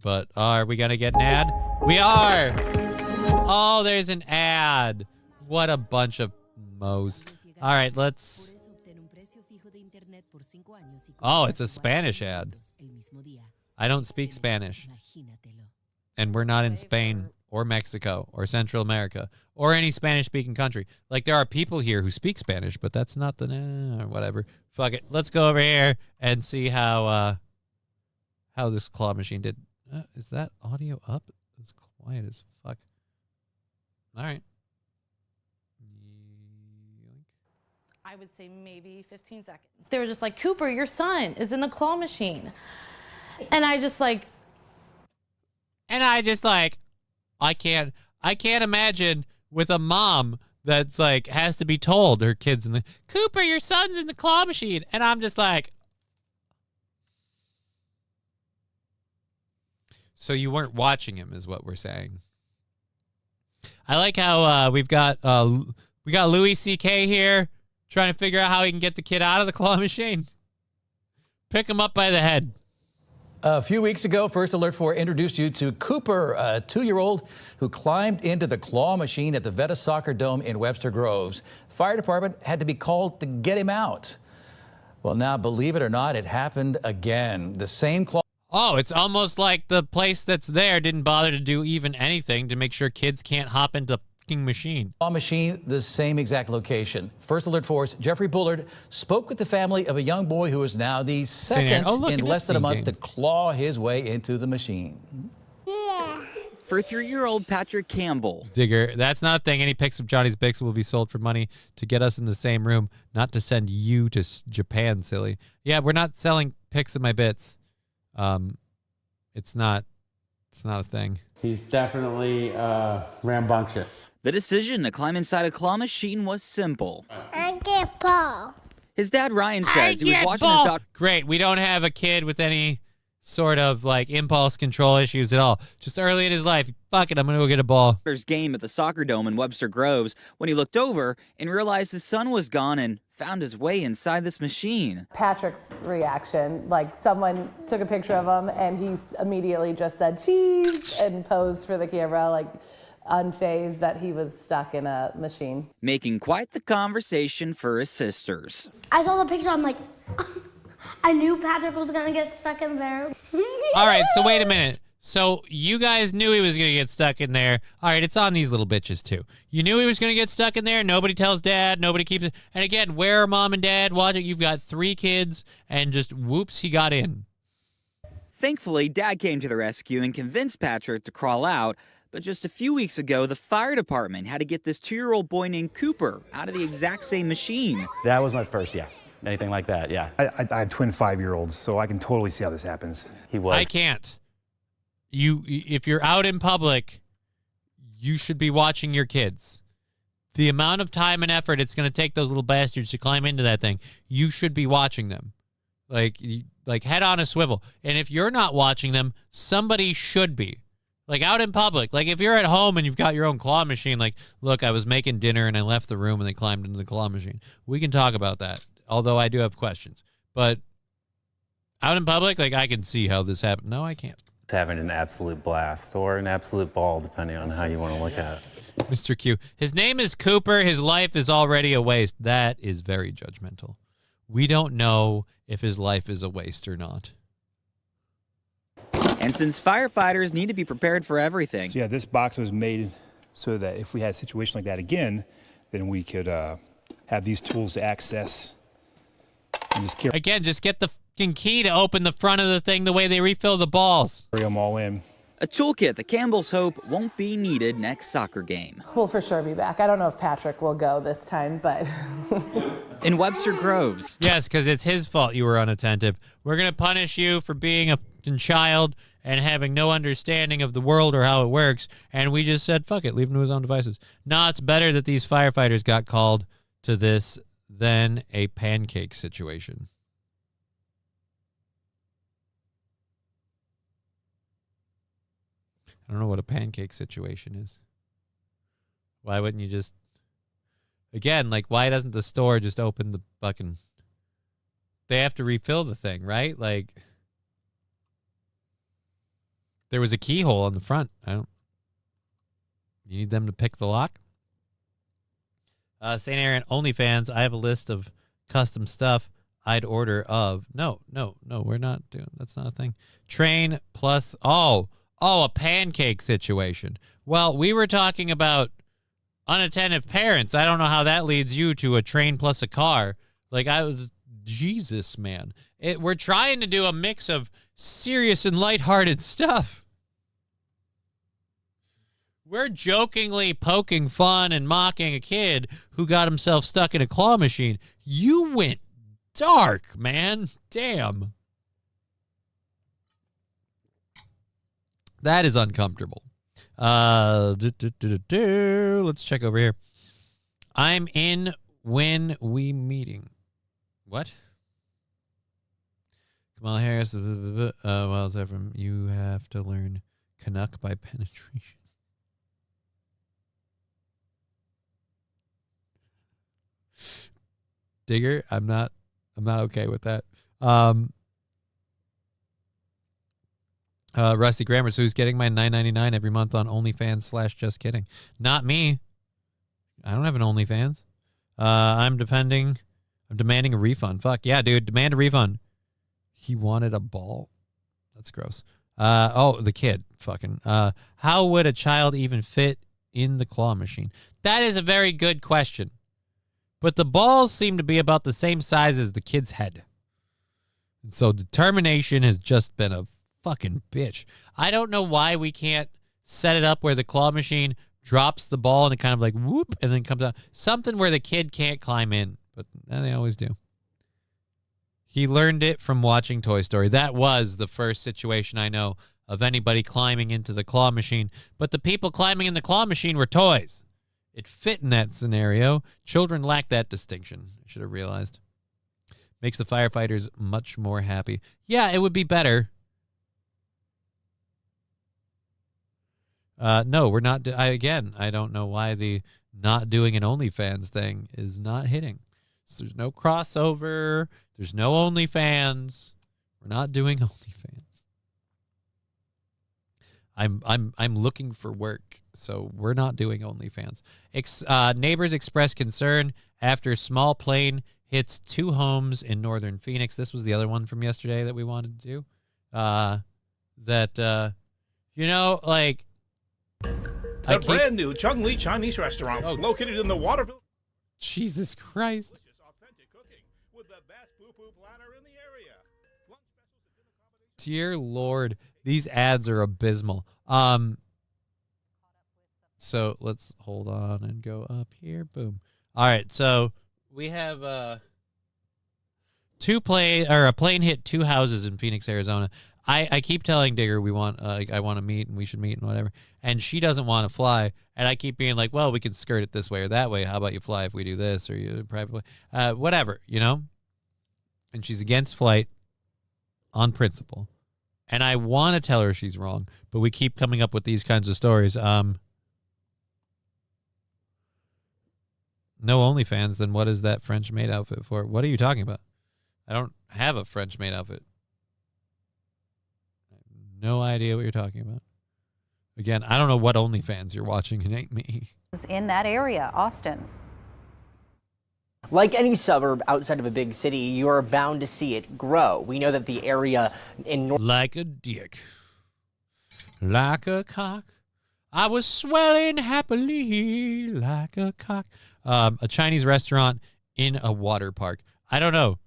Speaker 2: But are we going to get an ad? We are. Oh, there's an ad. What a bunch of mo's. All right, let's. Oh, it's a Spanish ad. I don't speak Spanish. And we're not in Spain or Mexico or Central America or any Spanish-speaking country. Like, there are people here who speak Spanish, but that's not the whatever. Fuck it. Let's go over here and see how this claw machine did. Is that audio up? It's quiet as fuck. All right.
Speaker 8: I would say maybe 15 seconds. They were just like, Cooper, your son is in the claw machine. And I just like,
Speaker 2: I can't imagine with a mom that's like, has to be told her kid's in the, Cooper, your son's in the claw machine. And I'm just like, so you weren't watching him is what we're saying. I like how we got Louis C.K. here trying to figure out how he can get the kid out of the claw machine. Pick him up by the head.
Speaker 9: A few weeks ago, First Alert 4 introduced you to Cooper, a 2-year-old who climbed into the claw machine at the Veta Soccer Dome in Webster Groves. Fire department had to be called to get him out. Well, now, believe it or not, it happened again. The same claw.
Speaker 2: Oh, it's almost like the place that's there didn't bother to do even anything to make sure kids can't hop into the fucking machine.
Speaker 9: Claw machine, the same exact location. First Alert 4's Jeffrey Bullard spoke with the family of a young boy who is now the second in less than a month to claw his way into the machine.
Speaker 10: For 3-year-old Patrick Campbell.
Speaker 2: Digger, that's not a thing. Any pics of Johnny's Bix will be sold for money to get us in the same room, not to send you to Japan, silly. Yeah, we're not selling pics of my bits. It's not a thing.
Speaker 11: He's definitely rambunctious.
Speaker 10: The decision to climb inside a claw machine was simple.
Speaker 12: I get ball.
Speaker 10: His dad Ryan says he was watching his daughter.
Speaker 2: Great, we don't have a kid with any sort of like impulse control issues at all. Just early in his life, fuck it, I'm gonna go get a ball.
Speaker 10: Game at the soccer dome in Webster Groves when he looked over and realized his son was gone and found his way inside this machine.
Speaker 13: Patrick's reaction, like someone took a picture of him and he immediately just said cheese and posed for the camera, like unfazed that he was stuck in a machine.
Speaker 10: Making quite the conversation for his sisters.
Speaker 12: I saw the picture, I'm like, I knew Patrick was gonna get stuck in there.
Speaker 2: All right, so wait a minute. So you guys knew he was going to get stuck in there. All right, it's on these little bitches too. You knew he was going to get stuck in there. Nobody tells dad. Nobody keeps it. And again, where are mom and dad watching? You've got 3 kids and just whoops, he got in.
Speaker 10: Thankfully, dad came to the rescue and convinced Patrick to crawl out. But just a few weeks ago, the fire department had to get this 2-year-old boy named Cooper out of the exact same machine.
Speaker 11: That was my first, anything like that, yeah. I have twin 5-year-olds, so I can totally see how this happens. He was.
Speaker 2: I can't. If you're out in public, you should be watching your kids. The amount of time and effort it's going to take those little bastards to climb into that thing, you should be watching them. Like head on a swivel. And if you're not watching them, somebody should be. Like out in public. Like if you're at home and you've got your own claw machine, like, look, I was making dinner and I left the room and they climbed into the claw machine. We can talk about that, although I do have questions. But out in public, like I can see how this happened. No, I can't.
Speaker 11: Having an absolute blast or an absolute ball, depending on how you want to look at it.
Speaker 2: Mr. Q. His name is Cooper. His life is already a waste. That is very judgmental. We don't know if his life is a waste or not.
Speaker 10: And since firefighters need to be prepared for everything.
Speaker 11: So yeah, this box was made so that if we had a situation like that again, then we could have these tools to access. And just carry
Speaker 2: Again, just get the key to open the front of the thing the way they refill the balls.
Speaker 11: them all in.
Speaker 10: A toolkit that Campbell's hope won't be needed next soccer game.
Speaker 13: We'll for sure be back. I don't know if Patrick will go this time, but...
Speaker 10: In Webster Groves.
Speaker 2: Yes, because it's his fault you were unattentive. We're going to punish you for being a unsuspecting child and having no understanding of the world or how it works, and we just said, fuck it, leave him to his own devices. No, it's better that these firefighters got called to this than a pancake situation. I don't know what a pancake situation is. Why wouldn't you just... Again, like, why doesn't the store just open the fucking... They have to refill the thing, right? Like... There was a keyhole on the front. You need them to pick the lock? St. Aaron, OnlyFans. I have a list of custom stuff I'd order of. No, we're not doing. That's not a thing. Train plus. Oh, a pancake situation. Well, we were talking about unattentive parents. I don't know how that leads you to a train plus a car. Like Jesus, man. We're trying to do a mix of serious and lighthearted stuff. We're jokingly poking fun and mocking a kid who got himself stuck in a claw machine. You went dark, man. Damn. That is uncomfortable. Let's check over here. I'm in when we meeting. What? Kamala Harris. Well, it's from you have to learn Canuck by penetration. Digger, I'm not okay with that. Rusty Grammar, so who's getting my $9.99 every month on OnlyFans / just kidding? Not me. I don't have an OnlyFans. I'm demanding a refund. Fuck yeah, dude, demand a refund. He wanted a ball. That's gross. The kid. Fucking. How would a child even fit in the claw machine? That is a very good question. But the balls seem to be about the same size as the kid's head. And so determination has just been a fucking bitch. I don't know why we can't set it up where the claw machine drops the ball and it kind of like whoop and then comes out. Something where the kid can't climb in. But they always do. He learned it from watching Toy Story. That was the first situation I know of anybody climbing into the claw machine. But the people climbing in the claw machine were toys. It fit in that scenario. Children lack that distinction. I should have realized. Makes the firefighters much more happy. Yeah, it would be better. No, we're not. I don't know why the not doing an OnlyFans thing is not hitting. So there's no crossover. There's no OnlyFans. We're not doing OnlyFans. I'm looking for work, so we're not doing OnlyFans. Neighbors express concern after small plane hits 2 homes in northern Phoenix. This was the other one from yesterday that we wanted to do.
Speaker 14: A brand new Chung Lee Chinese restaurant located in the Waterville.
Speaker 2: Jesus Christ.
Speaker 14: Authentic cooking with the best poo-poo platter in the area.
Speaker 2: Dear Lord, these ads are abysmal. So let's hold on and go up here. Boom. All right, so we have a plane hit 2 houses in Phoenix, Arizona. I keep telling Digger I want to meet and we should meet and whatever, and she doesn't want to fly, and I keep being like, well, we can skirt it this way or that way. How about you fly if we do this, or you privately, whatever, And she's against flight on principle, and I want to tell her she's wrong, but we keep coming up with these kinds of stories. No OnlyFans, then what is that French maid outfit for? What are you talking about? I don't have a French maid outfit. No idea what you're talking about. Again, I don't know what OnlyFans you're watching. It ain't me.
Speaker 15: In that area, Austin.
Speaker 16: Like any suburb outside of a big city, you are bound to see it grow. We know that the area in
Speaker 2: like a dick, like a cock, I was swelling happily like a cock. A Chinese restaurant in a water park. I don't know.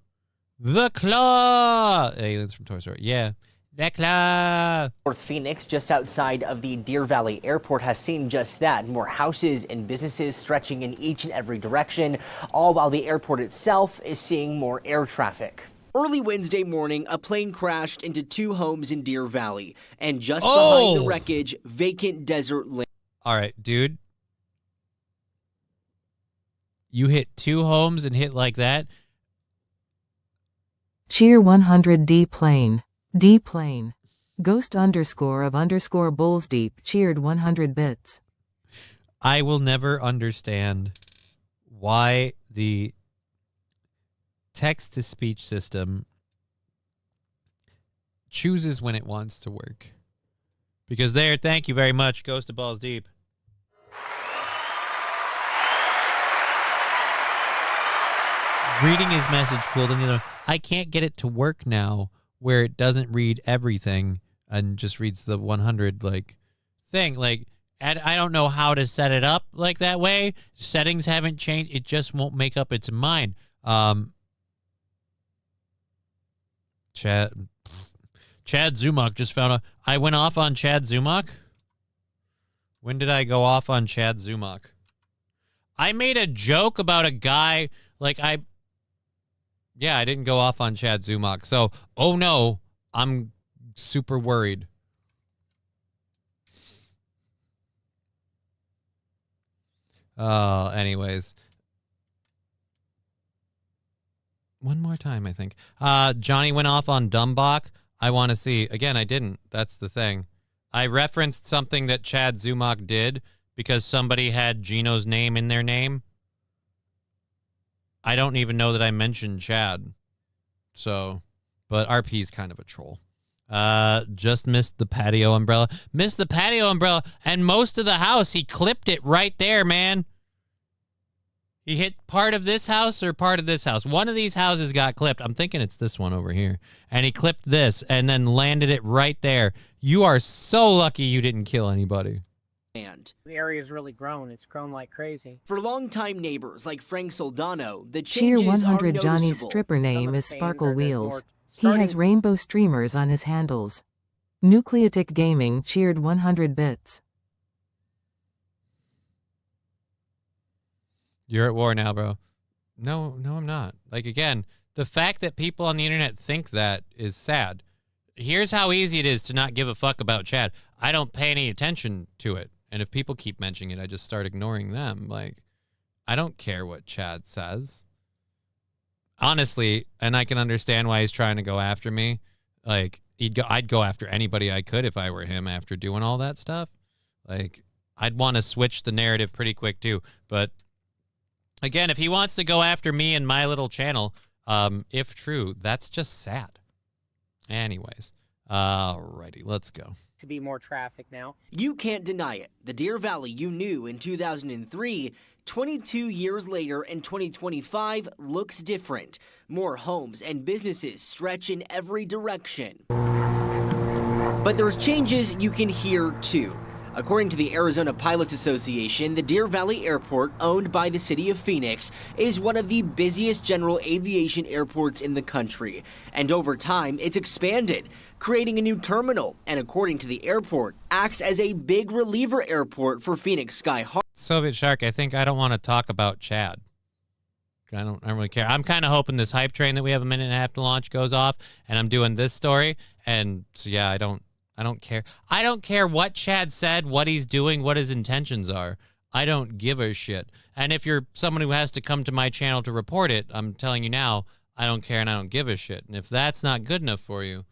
Speaker 2: The Claw. Aliens from Toy Story. Yeah. The Claw.
Speaker 16: North Phoenix, just outside of the Deer Valley Airport, has seen just that. More houses and businesses stretching in each and every direction, all while the airport itself is seeing more air traffic. Early Wednesday morning, a plane crashed into 2 homes in Deer Valley, and just behind the wreckage, vacant desert land.
Speaker 2: All right, dude. You hit 2 homes and hit like that?
Speaker 17: Cheer 100 D plane. D plane. Ghost _ Bulls Deep cheered 100 bits.
Speaker 2: I will never understand why the text-to-speech system chooses when it wants to work. Because there, thank you very much, Ghost of Balls Deep. Reading his message cool, then I can't get it to work now where it doesn't read everything and just reads the 100 thing. And I don't know how to set it up like that way. Settings haven't changed. It just won't make up its mind. Chad Zumach just found out. I went off on Chad Zumach? When did I go off on Chad Zumach? I made a joke about a guy, I didn't go off on Chad Zumach. So, oh no, I'm super worried. Anyways. One more time, I think. Johnny went off on Dumbach. I want to see. Again, I didn't. That's the thing. I referenced something that Chad Zumach did because somebody had Gino's name in their name. I don't even know that I mentioned Chad. So, but RP's kind of a troll. Just missed the patio umbrella. Missed the patio umbrella and most of the house. He clipped it right there, man. He hit part of this house or part of this house. One of these houses got clipped. I'm thinking it's this one over here. And he clipped this and then landed it right there. You are so lucky you didn't kill anybody.
Speaker 16: The
Speaker 18: area's really grown. It's grown like crazy.
Speaker 16: For longtime neighbors like Frank Soldano, the
Speaker 17: Cheer
Speaker 16: changes
Speaker 17: 100
Speaker 16: are
Speaker 17: Johnny's
Speaker 16: noticeable.
Speaker 17: stripper name is Sparkle Wheels. He has rainbow streamers on his handles. Nucleotic Gaming cheered 100 bits.
Speaker 2: You're at war now, bro. No, I'm not. Again, the fact that people on the internet think that is sad. Here's how easy it is to not give a fuck about Chad. I don't pay any attention to it. And if people keep mentioning it, I just start ignoring them. I don't care what Chad says. Honestly, and I can understand why he's trying to go after me. I'd go after anybody I could if I were him after doing all that stuff. I'd want to switch the narrative pretty quick too. But again, if he wants to go after me and my little channel, if true, that's just sad. Anyways, alrighty, let's go.
Speaker 18: To be more traffic now.
Speaker 16: You can't deny it. The Deer Valley you knew in 2003, 22 years later in 2025 looks different. More homes and businesses stretch in every direction. But there's changes you can hear too. According to the Arizona Pilots Association, the Deer Valley Airport, owned by the city of Phoenix, is one of the busiest general aviation airports in the country. And over time, it's expanded, creating a new terminal, and according to the airport, acts as a big reliever airport for Phoenix Sky Harbor.
Speaker 2: Soviet Shark, I think I don't want to talk about Chad. I don't really care. I'm kind of hoping this hype train that we have a minute and a half to launch goes off, and I'm doing this story. And so, yeah, I don't care. I don't care what Chad said, what he's doing, what his intentions are. I don't give a shit. And if you're someone who has to come to my channel to report it, I'm telling you now, I don't care and I don't give a shit. And if that's not good enough for you,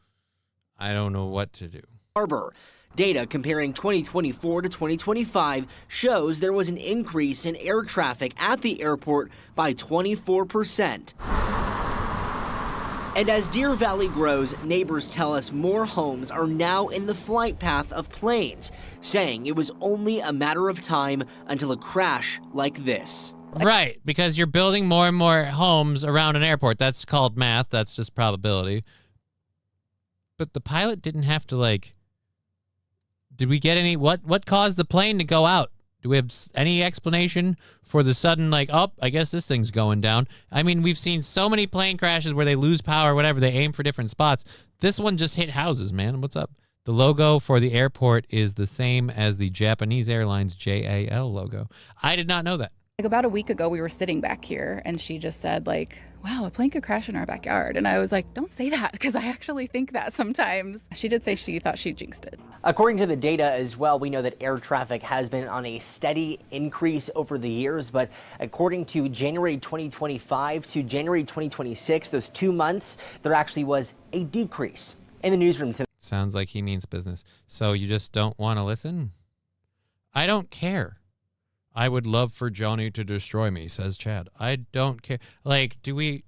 Speaker 2: I don't know what to do.
Speaker 16: Harbor. Data comparing 2024 to 2025 shows there was an increase in air traffic at the airport by 24%. And as Deer Valley grows, neighbors tell us more homes are now in the flight path of planes, saying it was only a matter of time until a crash like this.
Speaker 2: Right, because you're building more and more homes around an airport. That's called math. That's just probability. But the pilot didn't have to, did we get any, what caused the plane to go out? Do we have any explanation for the sudden, oh, I guess this thing's going down? I mean, we've seen so many plane crashes where they lose power or whatever. They aim for different spots. This one just hit houses, man. What's up? The logo for the airport is the same as the Japanese Airlines JAL logo. I did not know that.
Speaker 19: Like about a week ago, we were sitting back here and she just said like, wow, a plane could crash in our backyard. And I was like, don't say that, because I actually think that sometimes. She did say she thought she jinxed it.
Speaker 16: According to the data as well, we know that air traffic has been on a steady increase over the years. But according to January 2025 to January 2026, those 2 months, there actually was a decrease. In the newsroom.
Speaker 2: Sounds like he means business. So you just don't want to listen? I don't care. I would love for Johnny to destroy me, says Chad. I don't care. Like, do we...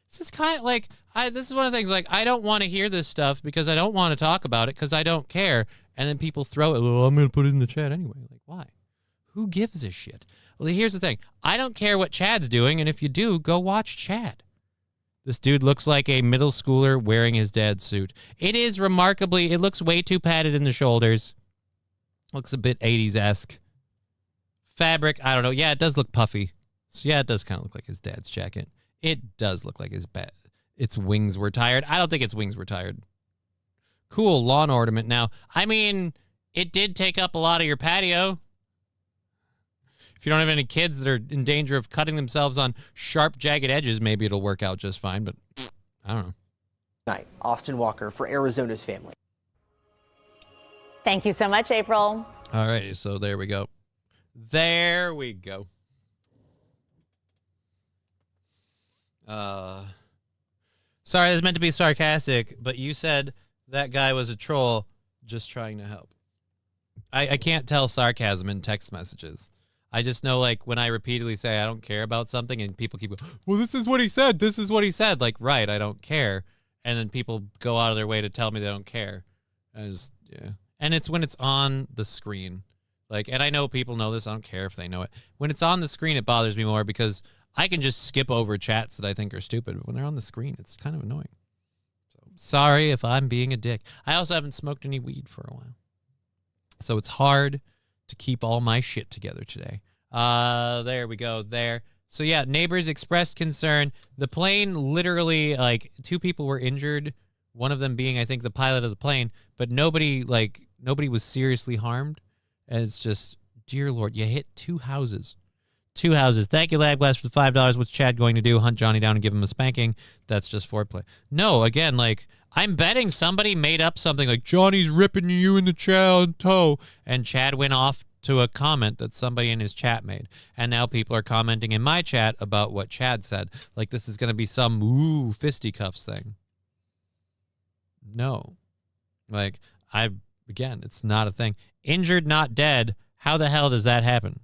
Speaker 2: This is kind of like... this is one of the things, like, I don't want to hear this stuff because I don't want to talk about it because I don't care. And then people throw it, well, I'm going to put it in the chat anyway. Like, why? Who gives a shit? Well, here's the thing. I don't care what Chad's doing, and if you do, go watch Chad. This dude looks like a middle schooler wearing his dad's suit. It is remarkably... It looks way too padded in the shoulders. Looks a bit 80s-esque. Fabric, I don't know. Yeah, it does look puffy. So yeah, it does kind of look like his dad's jacket. It does look like its wings were tired. I don't think its wings were tired. Cool lawn ornament now. I mean, it did take up a lot of your patio. If you don't have any kids that are in danger of cutting themselves on sharp, jagged edges, maybe it'll work out just fine, but I don't know.
Speaker 16: Night, Austin Walker for Arizona's Family.
Speaker 20: Thank you so much, April.
Speaker 2: All right, so there we go. There we go. Sorry, this is meant to be sarcastic, but you said that guy was a troll just trying to help. I can't tell sarcasm in text messages. I just know, like, when I repeatedly say I don't care about something and people keep going, well, this is what he said. This is what he said. Like, right, I don't care. And then people go out of their way to tell me they don't care. Yeah. And it's when it's on the screen. Like, and I know people know this. I don't care if they know it. When it's on the screen, it bothers me more because I can just skip over chats that I think are stupid. But when they're on the screen, it's kind of annoying. So sorry if I'm being a dick. I also haven't smoked any weed for a while. So it's hard to keep all my shit together today. There we go. There. So yeah, neighbors expressed concern. The plane literally, like, 2 people were injured. One of them being, I think, the pilot of the plane. But nobody was seriously harmed. And it's just, dear Lord, you hit 2 houses. 2 houses. Thank you, Labglass, for the $5. What's Chad going to do? Hunt Johnny down and give him a spanking? That's just foreplay. No, again, like, I'm betting somebody made up something like, Johnny's ripping you in the chow and toe. And Chad went off to a comment that somebody in his chat made. And now people are commenting in my chat about what Chad said. Like, this is going to be some, ooh, fisticuffs thing. No. Like, again, it's not a thing. Injured, not dead. How the hell does that happen?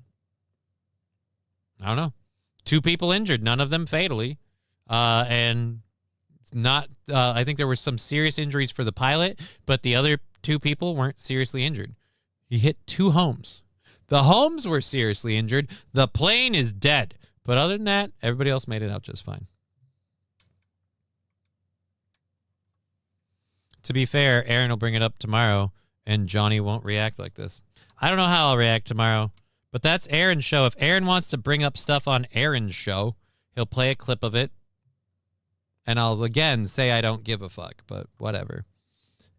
Speaker 2: I don't know. 2 people injured, none of them fatally. And it's not, I think there were some serious injuries for the pilot, but the other 2 people weren't seriously injured. He hit 2 homes. The homes were seriously injured. The plane is dead. But other than that, everybody else made it out just fine. To be fair, Aaron will bring it up tomorrow, and Johnny won't react like this. I don't know how I'll react tomorrow, but that's Aaron's show. If Aaron wants to bring up stuff on Aaron's show, he'll play a clip of it, and I'll again say I don't give a fuck, but whatever.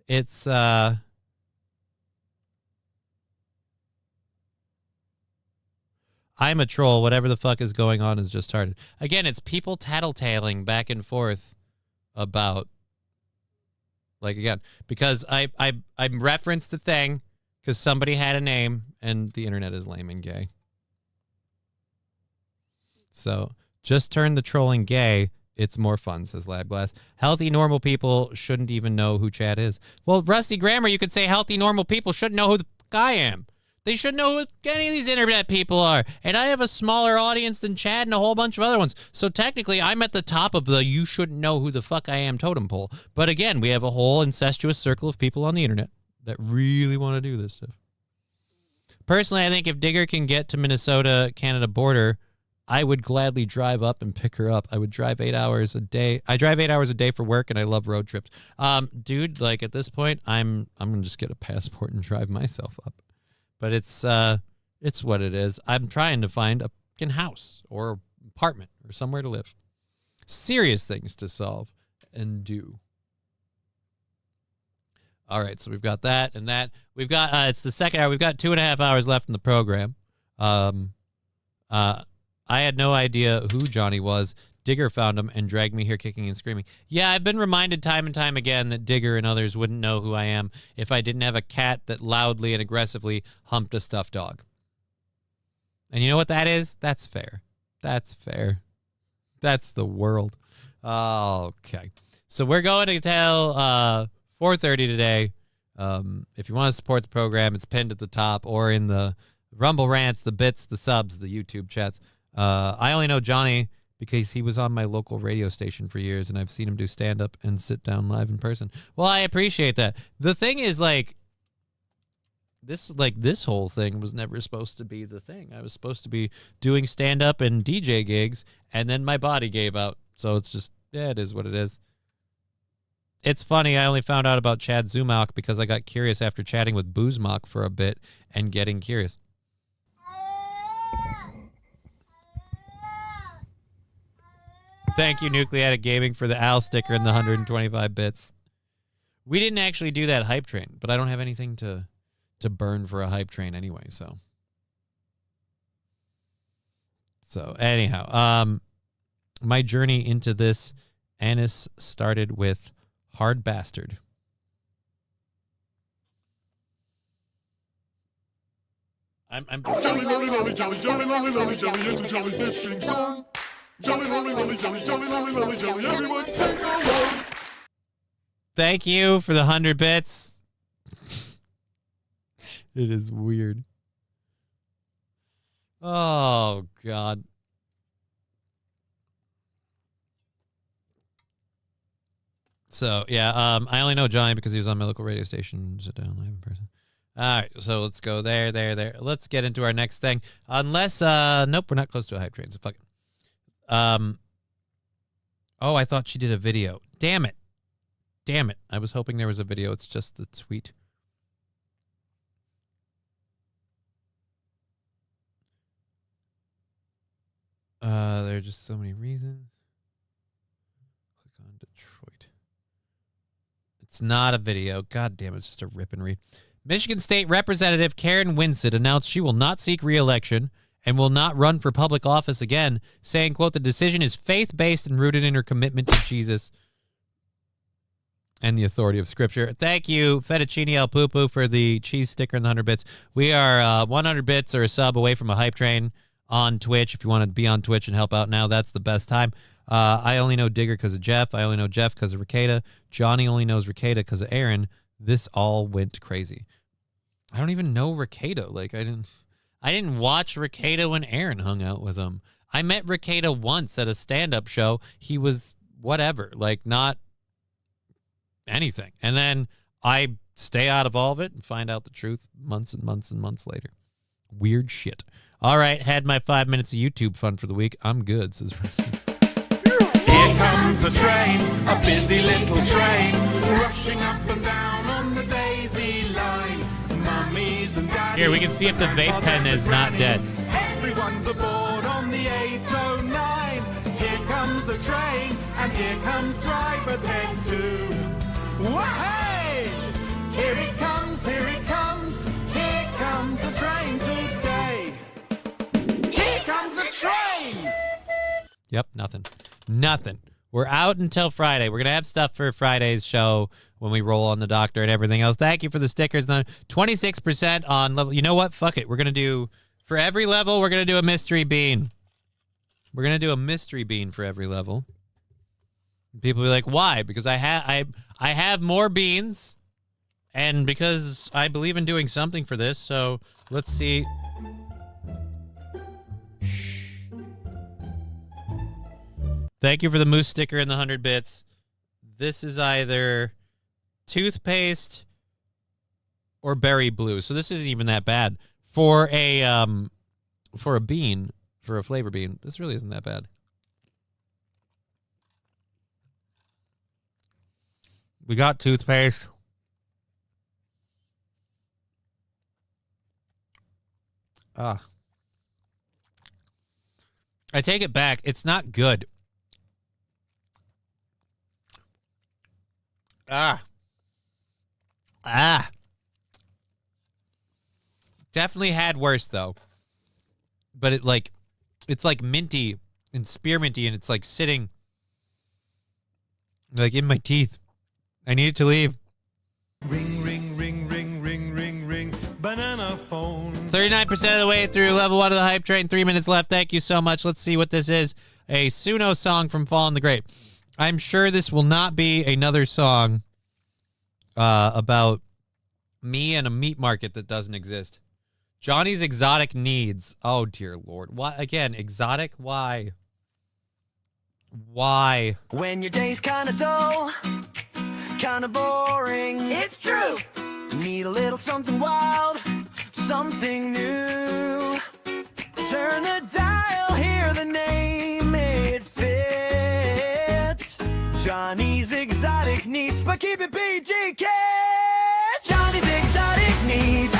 Speaker 2: It's, I'm a troll. Whatever the fuck is going on has just started. Again, it's people tattletaling back and forth about, like, again, because I referenced the thing because somebody had a name and the internet is lame and gay. So just turn the trolling gay. It's more fun, says Labglass. Healthy, normal people shouldn't even know who Chad is. Well, Rusty Grammar, you could say healthy, normal people shouldn't know who the fuck I am. They shouldn't know who any of these internet people are. And I have a smaller audience than Chad and a whole bunch of other ones. So technically, I'm at the top of the you shouldn't know who the fuck I am totem pole. But again, we have a whole incestuous circle of people on the internet that really want to do this stuff. Personally, I think if Digger can get to Minnesota-Canada border, I would gladly drive up and pick her up. I would drive 8 hours a day. I drive 8 hours a day for work, and I love road trips. Dude, like, at this point, I'm going to just get a passport and drive myself up. But it's what it is. I'm trying to find a fucking house or apartment or somewhere to live. Serious things to solve and do. All right, so we've got that and that. We've got, it's the second hour. We've got 2.5 hours left in the program. I had no idea who Johnny was. Digger found him and dragged me here kicking and screaming. Yeah, I've been reminded time and time again that Digger and others wouldn't know who I am if I didn't have a cat that loudly and aggressively humped a stuffed dog. And you know what that is? That's fair. That's fair. That's the world. Okay. So we're going to tell 4:30 today. If you want to support the program, it's pinned at the top or in the Rumble rants, the bits, the subs, the YouTube chats. I only know Johnny because he was on my local radio station for years, and I've seen him do stand-up and sit down live in person. Well, I appreciate that. The thing is, this whole thing was never supposed to be the thing. I was supposed to be doing stand-up and DJ gigs, and then my body gave out. So it's just, yeah, it is what it is. It's funny, I only found out about Chad Zumach because I got curious after chatting with Boozmock for a bit and getting curious. Thank you, Nucleatic Gaming, for the Al sticker and the 125 bits. We didn't actually do that hype train, but I don't have anything to burn for a hype train anyway, so. So, anyhow, my journey into this anise started with Hard Bastard. I'm
Speaker 20: Jolly lolly lolly jolly jolly lolly lolly jolly, it's a jolly fishing song. Jolly lolly lolly jolly jolly lolly lolly jolly, everyone sing along.
Speaker 2: Thank you for the 100 bits. It is weird. Oh, God. So, yeah, I only know Johnny because he was on my local radio station. Sit down live in person. All right, so let's go there. Let's get into our next thing. Unless, nope, we're not close to a hype train, so fuck it. Oh, I thought she did a video. Damn it. I was hoping there was a video. It's just the tweet. There are just so many reasons. Click on Detroit. It's not a video. God damn it, it's just a rip and read. Michigan State Representative Karen Winsett announced she will not seek re-election and will not run for public office again, saying, quote, the decision is faith-based and rooted in her commitment to Jesus and the authority of Scripture. Thank you, Fettuccine El Poo-Poo, for the cheese sticker and the 100 bits. We are 100 bits or a sub away from a hype train on Twitch. If you want to be on Twitch and help out now, that's the best time. I only know Digger because of Jeff. I only know Jeff because of Ricada. Johnny only knows Ricada because of Aaron. This all went crazy. I don't even know Ricada. I didn't watch Ricada when Aaron hung out with him. I met Ricada once at a stand-up show. He was whatever, not anything. And then I stay out of all of it and find out the truth months and months and months later. Weird shit. All right, had my 5 minutes of YouTube fun for the week. I'm good, says Rusty.
Speaker 20: Here comes a train, a busy little train, rushing up and down on the daisy line. Mummies and daddies.
Speaker 2: Here, we can see if the vape pen is not dead.
Speaker 20: Everyone's aboard on the 809. Here comes the train, and here comes driver Ted too. Wah-hey! Here it comes, here it comes. Here comes the train today. Here comes the train!
Speaker 2: Yep, nothing. We're out until Friday. We're going to have stuff for Friday's show when we roll on the doctor and everything else. Thank you for the stickers. 26% on level. You know what? Fuck it. We're going to do, for every level, we're going to do a mystery bean. We're going to do a mystery bean for every level. People be like, why? Because I have more beans, and because I believe in doing something for this. So let's see. Thank you for the moose sticker and the 100 bits. This is either toothpaste or berry blue. So this isn't even that bad. For a bean, for a flavor bean, this really isn't that bad. We got toothpaste. I take it back. It's not good. Definitely had worse, though. But it, It's like minty and spearminty, and it's like sitting like in my teeth. I need it to leave.
Speaker 20: Ring, ring, ring, ring, ring, ring, ring. Banana phone.
Speaker 2: 39% of the way through level 1 of the hype train. 3 minutes left. Thank you so much. Let's see what this is. A Suno song from Fall in the Grape. I'm sure this will not be another song about me and a meat market that doesn't exist. Johnny's Exotic Needs. Oh, dear Lord. Why? Again, exotic? Why? Why?
Speaker 1: When your day's kinda dull, kinda boring, it's true. Need a little something wild, something new. Turn the dial, hear the name, it fits. Johnny's Exotic Needs, but keep it PG, kids. Johnny's Exotic Needs,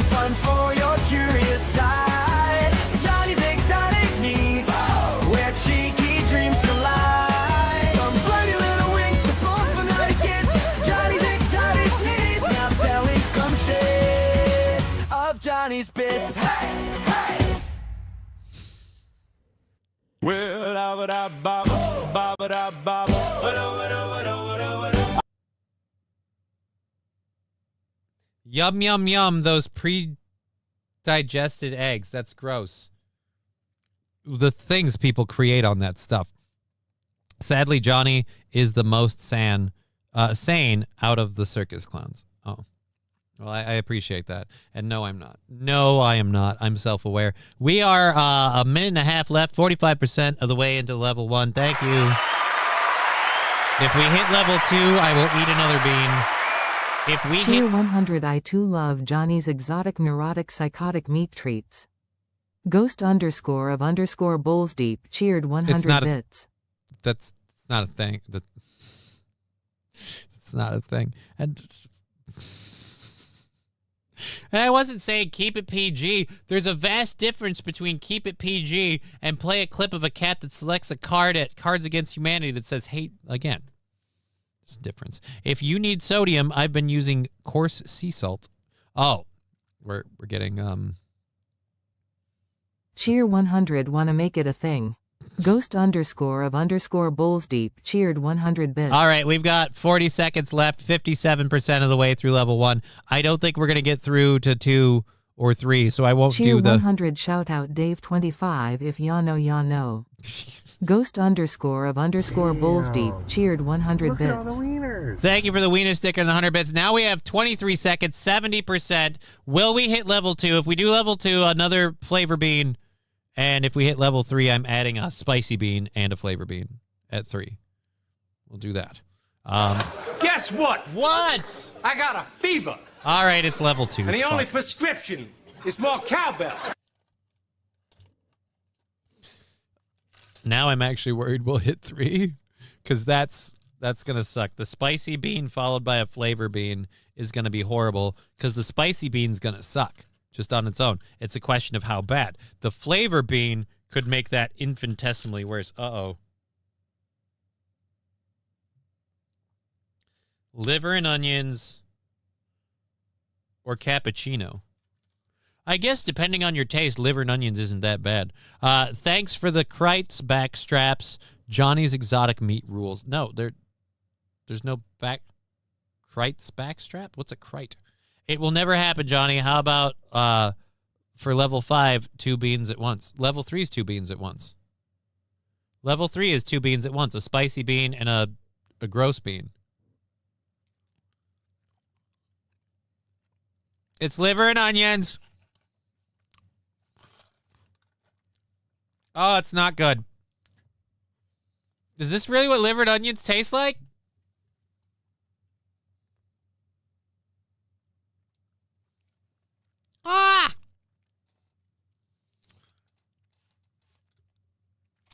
Speaker 1: fun for your curious side. Johnny's Exotic Needs, where cheeky dreams collide. Some flirty little winks to pull for nice kids. Johnny's Exotic Needs, now selling some shades of Johnny's bits.
Speaker 20: Well,
Speaker 2: Yum, yum, yum. Those pre-digested eggs. That's gross. The things people create on that stuff. Sadly, Johnny is the most sane out of the circus clowns. Oh. Well, I appreciate that. And no, I'm not. No, I am not. I'm self-aware. We are a minute and a half left, 45% of the way into level 1. Thank you. If we hit level 2, I will eat another bean. If we
Speaker 17: Cheer
Speaker 2: hit
Speaker 17: 100. I too love Johnny's exotic neurotic psychotic meat treats. Ghost underscore of underscore bowls deep cheered 100 bits.
Speaker 2: That's not a thing. It's not a thing. And I wasn't saying keep it PG. There's a vast difference between keep it PG and play a clip of a cat that selects a card at Cards Against Humanity that says hate again. There's a difference. If you need sodium, I've been using coarse sea salt. Oh, we're getting
Speaker 17: Cheer 100. Wanna make it a thing. Ghost underscore of underscore bowls deep cheered 100 bits.
Speaker 2: All right, we've got 40 seconds left, 57% of the way through level 1. I don't think we're going to get through to 2 or 3, so I won't
Speaker 17: Cheer
Speaker 2: do the
Speaker 17: 100. Shout out Dave 25 if ya know ya know. Ghost underscore of underscore bowls deep cheered 100 bits.
Speaker 2: Thank you for the wiener sticker and the 100 bits. Now we have 23 seconds, 70%. Will we hit level 2? If we do level 2, another flavor bean. And if we hit level 3, I'm adding a spicy bean and a flavor bean at 3. We'll do that.
Speaker 20: Guess what?
Speaker 2: What?
Speaker 20: I got a fever.
Speaker 2: All right, it's level 2.
Speaker 20: And the
Speaker 2: Fuck.
Speaker 20: only prescription is more cowbell.
Speaker 2: Now I'm actually worried we'll hit 3 because that's going to suck. The spicy bean followed by a flavor bean is going to be horrible because the spicy bean's going to suck just on its own. It's a question of how bad. The flavor bean could make that infinitesimally worse. Uh-oh. Liver and onions or cappuccino. I guess depending on your taste, liver and onions isn't that bad. Thanks for the Kreitz back straps. Johnny's Exotic Meat rules. No, there's no Kreitz backstrap? What's a Kreit? It will never happen, Johnny. How about for level 5, 2 beans at once? Level 3 is 2 beans at once. Level 3 is 2 beans at once. A spicy bean and a gross bean. It's liver and onions. Oh, it's not good. Is this really what liver and onions taste like? Ah!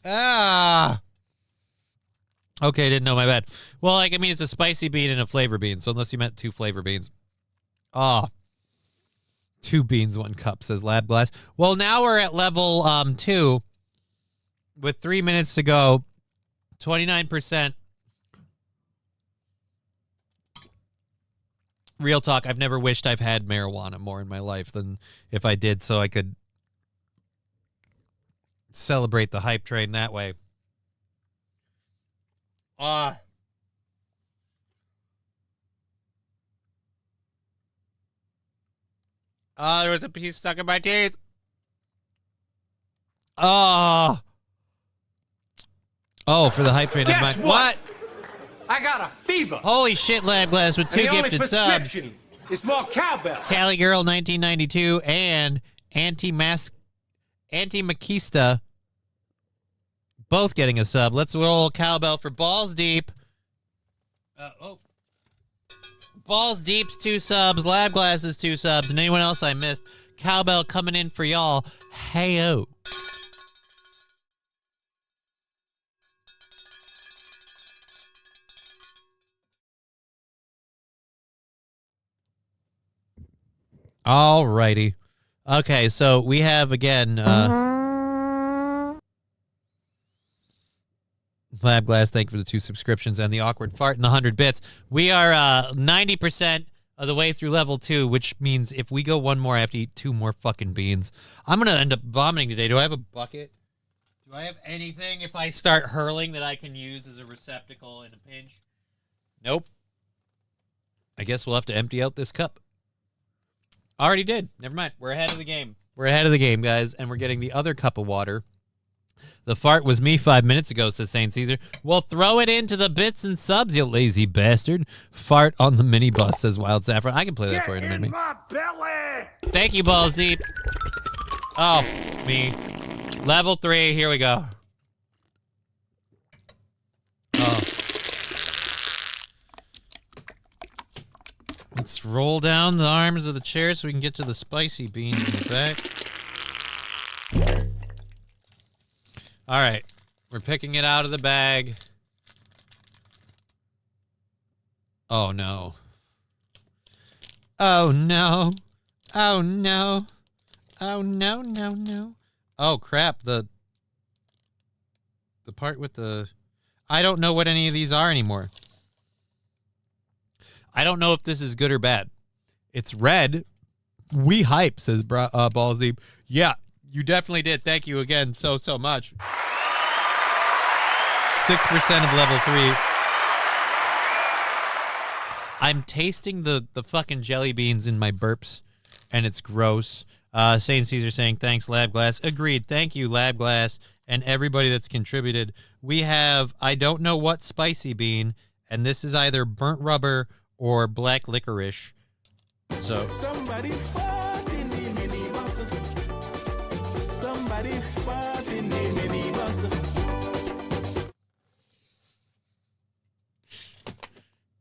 Speaker 2: Ah! Okay, didn't know, my bad. Well, like, I mean, it's a spicy bean and a flavor bean, so unless you meant 2 flavor beans. Oh. 2 beans, 1 cup, says Lab Glass. Well, now we're at level 2 with 3 minutes to go. 29%. Real talk, I've never wished I've had marijuana more in my life than if I did, so I could celebrate the hype train that way. There was a piece stuck in my teeth. Oh, for the hype train.
Speaker 20: Guess what? I got a fever.
Speaker 2: Holy shit, Lab Glass with 2
Speaker 20: And the only
Speaker 2: gifted subs.
Speaker 20: prescription is more cowbell.
Speaker 2: Cali Girl 1992 and Anti-Makista both getting a sub. Let's roll cowbell for Balls Deep. Balls Deep's 2 subs. Lab Glass's 2 subs. And anyone else I missed. Cowbell coming in for y'all. Hey-o. All righty. Okay, so we have, again, Lab Glass, thank you for the 2 subscriptions and the awkward fart and the 100 bits. We are 90% of the way through level 2, which means if we go one more, I have to eat 2 more fucking beans. I'm going to end up vomiting today. Do I have a bucket? Do I have anything if I start hurling that I can use as a receptacle in a pinch? Nope. I guess we'll have to empty out this cup. Already did. Never mind. We're ahead of the game. We're ahead of the game, guys, and we're getting the other cup of water. The fart was me 5 minutes ago, says St. Caesar. Well, throw it into the bits and subs, you lazy bastard. Fart on the minibus, says Wild Saffron. I can play that for you in a minute.
Speaker 20: My belly.
Speaker 2: Thank you, Balls Deep. Oh, me. Level 3, here we go. Oh. Let's roll down the arms of the chair so we can get to the spicy beans in the back. All right. We're picking it out of the bag. Oh, no. Oh, no. Oh, no. Oh, no, no, no. Oh, crap. The part with the... I don't know what any of these are anymore. I don't know if this is good or bad. It's red. We hype, says Balls Deep. Yeah, you definitely did. Thank you again so much. 6% of level 3. I'm tasting the fucking jelly beans in my burps, and it's gross. St. Caesar saying, thanks, Lab Glass. Agreed. Thank you, Lab Glass, and everybody that's contributed. We have, I don't know what spicy bean, and this is either burnt rubber or black licorice. So
Speaker 20: Somebody fought in the minibus. Somebody fought in the minibus.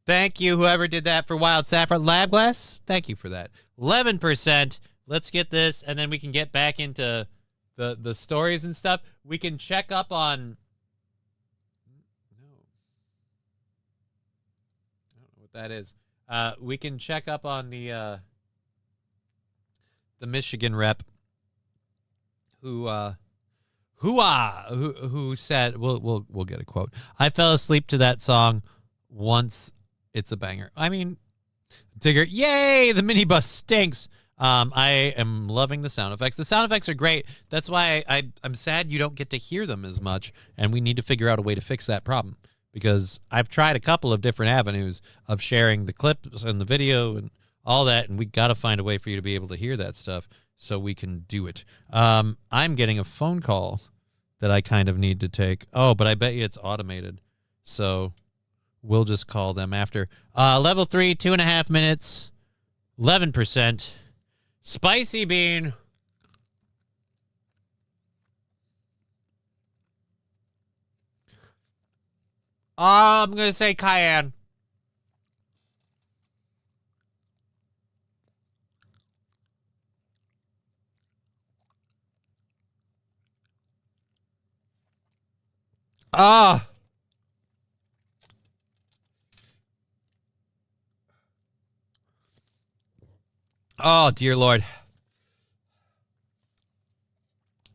Speaker 2: thank you, whoever did that for Wild Saffron. Lab Glass, thank you for that. 11%. Let's get this, and then we can get back into the stories and stuff. We can check up on... That is. We can check up on the Michigan rep who said we'll get a quote. I fell asleep to that song once. It's a banger. I mean, Digger, yay! The minibus stinks. I am loving the sound effects. The sound effects are great. That's why I'm sad you don't get to hear them as much, and we need to figure out a way to fix that problem. Because I've tried a couple of different avenues of sharing the clips and the video and all that, and we got to find a way for you to be able to hear that stuff so we can do it. I'm getting a phone call that I kind of need to take. Oh, but I bet you it's automated. So we'll just call them after. Level 3, 2.5 minutes, 11%. Spicy bean. I'm going to say cayenne. Oh, dear Lord.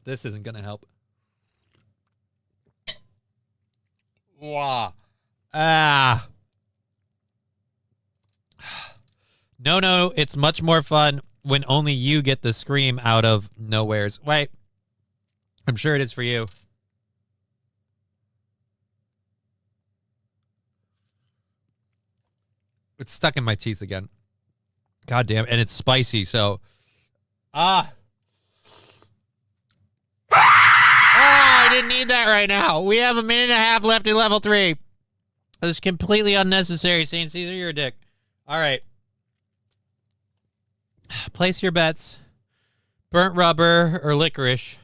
Speaker 2: This isn't going to help. Wow. No, it's much more fun when only you get the scream out of nowheres. Wait. I'm sure it is for you. It's stuck in my teeth again. God damn. And it's spicy, so. I didn't need that right now. We have a minute and a half left in level 3. This is completely unnecessary, St. Caesar. You're a dick. All right. Place your bets. Burnt rubber or licorice.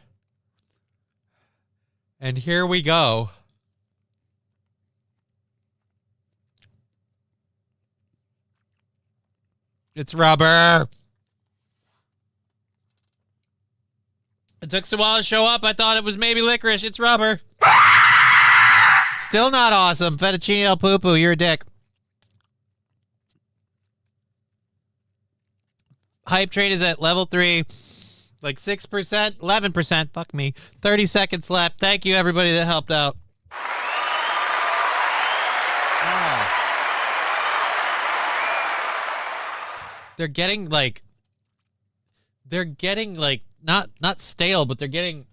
Speaker 2: And here we go. It's rubber. It took so while to show up. I thought it was maybe licorice. It's rubber. Still not awesome. Fettuccine El Poo-Poo, you're a dick. Hype train is at level 3. Like 6%, 11%. Fuck me. 30 seconds left. Thank you, everybody that helped out. They're getting like not stale, but they're getting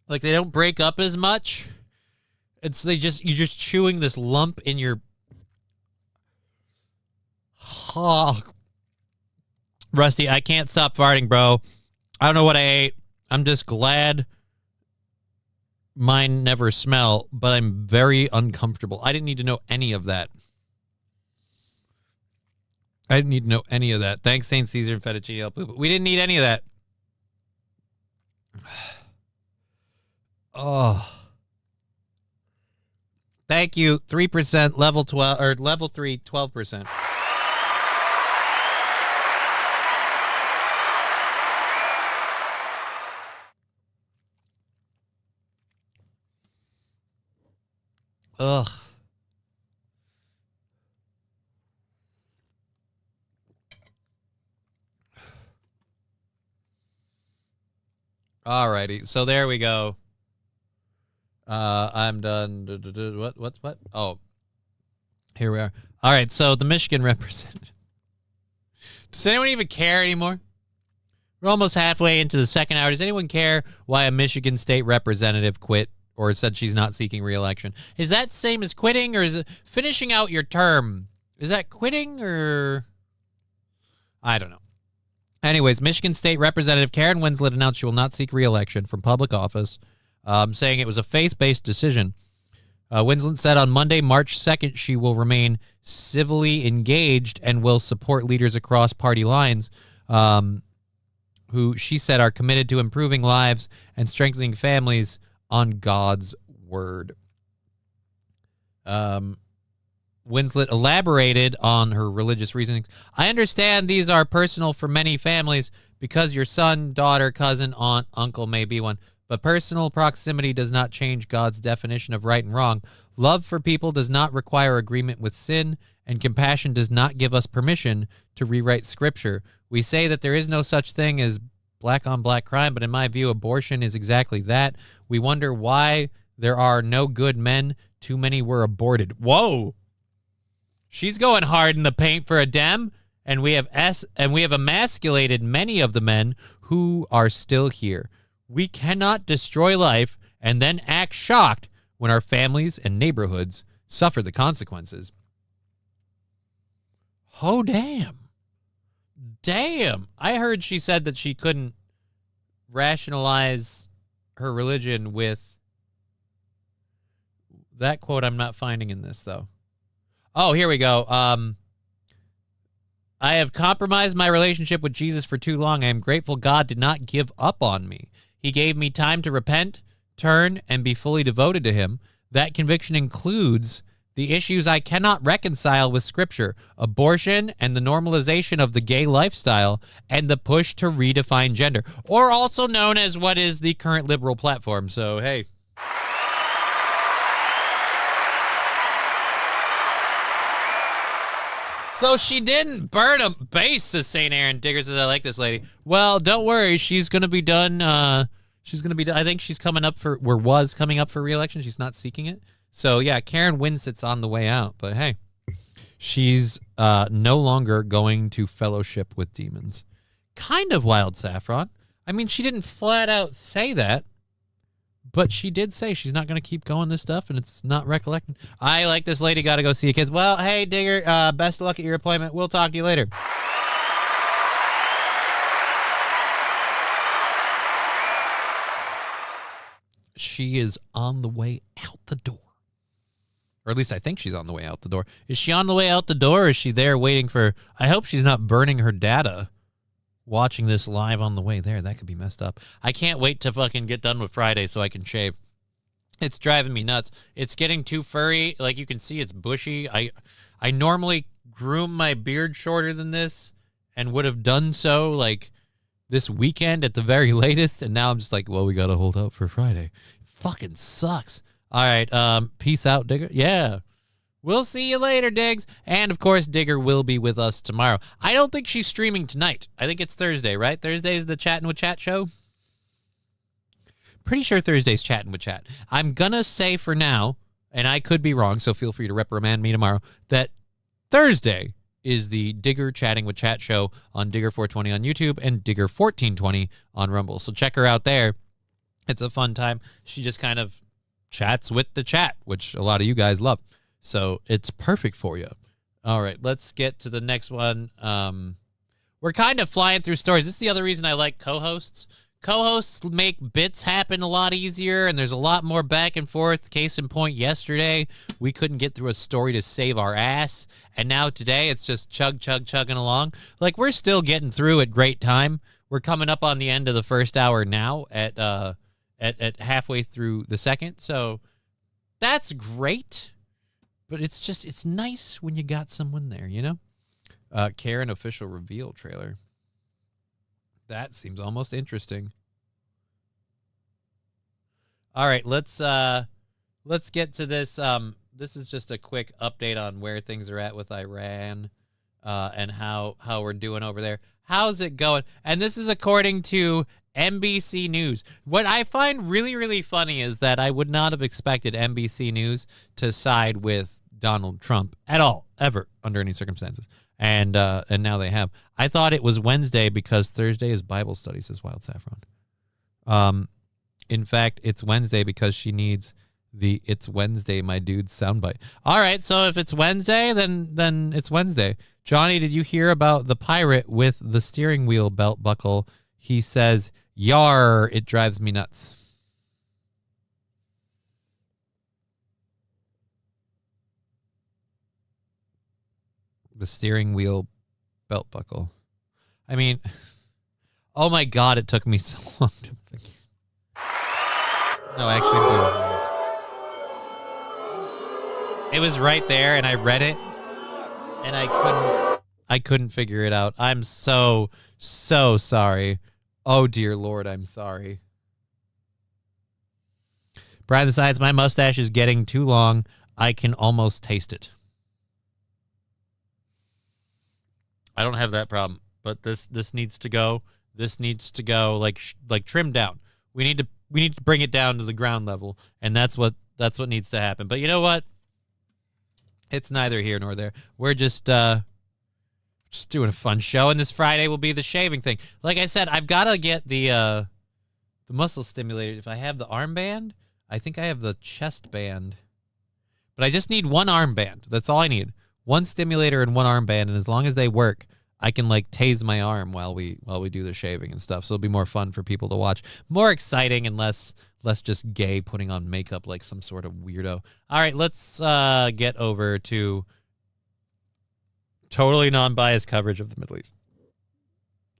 Speaker 2: like they don't break up as much. It's you're just chewing this lump in your Rusty, I can't stop farting, bro. I don't know what I ate. I'm just glad mine never smell, but I'm very uncomfortable. I didn't need to know any of that. I didn't need to know any of that. Thanks, St. Caesar and Fettuccine El Poo-Poo. We didn't need any of that. Oh. Thank you. 3%, level 12 or level 3, 12%. Ugh. Alrighty, so there we go. I'm done. What? Oh, here we are. All right, so the Michigan representative. Does anyone even care anymore? We're almost halfway into the second hour. Does anyone care why a Michigan state representative quit or said she's not seeking re-election? Is that same as quitting, or is it finishing out your term? Is that quitting, or I don't know. Anyways, Michigan State Representative Karen Winslet announced she will not seek re-election from public office, saying it was a faith-based decision. Winslet said on Monday, March 2nd, she will remain civilly engaged and will support leaders across party lines who she said are committed to improving lives and strengthening families on God's word. Winslet elaborated on her religious reasonings. I understand these are personal for many families because your son, daughter, cousin, aunt, uncle may be one. But personal proximity does not change God's definition of right and wrong. Love for people does not require agreement with sin, and compassion does not give us permission to rewrite Scripture. We say that there is no such thing as black-on-black crime, but in my view, abortion is exactly that. We wonder why there are no good men. Too many were aborted. Whoa! She's going hard in the paint for a Dem, and we have emasculated many of the men who are still here. We cannot destroy life and then act shocked when our families and neighborhoods suffer the consequences. Oh, damn. Damn. I heard she said that she couldn't rationalize her religion with that quote. I'm not finding in this, though. Oh, here we go. I have compromised my relationship with Jesus for too long. I am grateful God did not give up on me. He gave me time to repent, turn, and be fully devoted to him. That conviction includes the issues I cannot reconcile with Scripture, abortion and the normalization of the gay lifestyle, and the push to redefine gender, or also known as what is the current liberal platform. So, hey. So she didn't burn a base, says St. Aaron Diggers, as I like this lady. Well, don't worry. She's going to be done. She's going to be done. I think she's coming up for, or was coming up for re-election. She's not seeking it. So, yeah, Karen Winslet's on the way out. But, hey, she's no longer going to fellowship with demons. Kind of wild, Saffron. I mean, she didn't flat out say that, but she did say she's not going to keep going this stuff, and it's not recollecting. I, like this lady, got to go see you kids. Well, hey, Digger, best of luck at your appointment. We'll talk to you later. She is on the way out the door. Or at least I think she's on the way out the door. Is she on the way out the door, or is she there waiting for... I hope she's not burning her data watching this live on the way there. That could be messed up. I can't wait to fucking get done with Friday so I can shave. It's driving me nuts. It's getting too furry. Like, you can see it's bushy. I normally groom my beard shorter than this and would have done so, like, this weekend at the very latest, and now I'm just like, well, we got to hold out for Friday. Fucking sucks. All right, peace out, Digger. Yeah. We'll see you later, Diggs. And, of course, Digger will be with us tomorrow. I don't think she's streaming tonight. I think it's Thursday, right? Thursday's the Chatting with Chat show? Pretty sure Thursday's Chatting with Chat. I'm going to say for now, and I could be wrong, so feel free to reprimand me tomorrow, that Thursday is the Digger Chatting with Chat show on Digger 420 on YouTube and Digger 1420 on Rumble. So check her out there. It's a fun time. She just kind of chats with the chat, which a lot of you guys love. So it's perfect for you. All right, let's get to the next one. We're kind of flying through stories. This is the other reason I like co-hosts. Co-hosts make bits happen a lot easier, and there's a lot more back and forth. Case in point, yesterday, we couldn't get through a story to save our ass, and now today it's just chugging along. Like, we're still getting through at great time. We're coming up on the end of the first hour now at halfway through the second, so that's great. But it's nice when you got someone there, you know? Karen official reveal trailer. That seems almost interesting. All right, let's get to this. This is just a quick update on where things are at with Iran and how we're doing over there. How's it going? And this is according to NBC News. What I find really, really funny is that I would not have expected NBC News to side with Donald Trump at all, ever, under any circumstances. And now they have. I thought it was Wednesday because Thursday is Bible study, says Wild Saffron. In fact, it's Wednesday because she needs the "It's Wednesday, my dude" soundbite. All right, so if it's Wednesday, then it's Wednesday. Johnny, did you hear about the pirate with the steering wheel belt buckle? He says, "Yar, it drives me nuts." The steering wheel belt buckle. I mean, oh my God, it took me so long to figure. No, actually, it was right there, and I read it, and I couldn't figure it out. I'm so sorry. Oh dear Lord, I'm sorry. Brian, besides, my mustache is getting too long. I can almost taste it. I don't have that problem, but this needs to go. This needs to go like trimmed down. We need to bring it down to the ground level, and that's what needs to happen. But you know what? It's neither here nor there. We're just doing a fun show, and this Friday will be the shaving thing. Like I said, I've got to get the muscle stimulator. If I have the armband, I think I have the chest band, but I just need one armband. That's all I need. One stimulator and one armband, and as long as they work, I can like tase my arm while we do the shaving and stuff. So it'll be more fun for people to watch, more exciting, and less just gay putting on makeup like some sort of weirdo. All right, let's get over to totally non-biased coverage of the Middle East.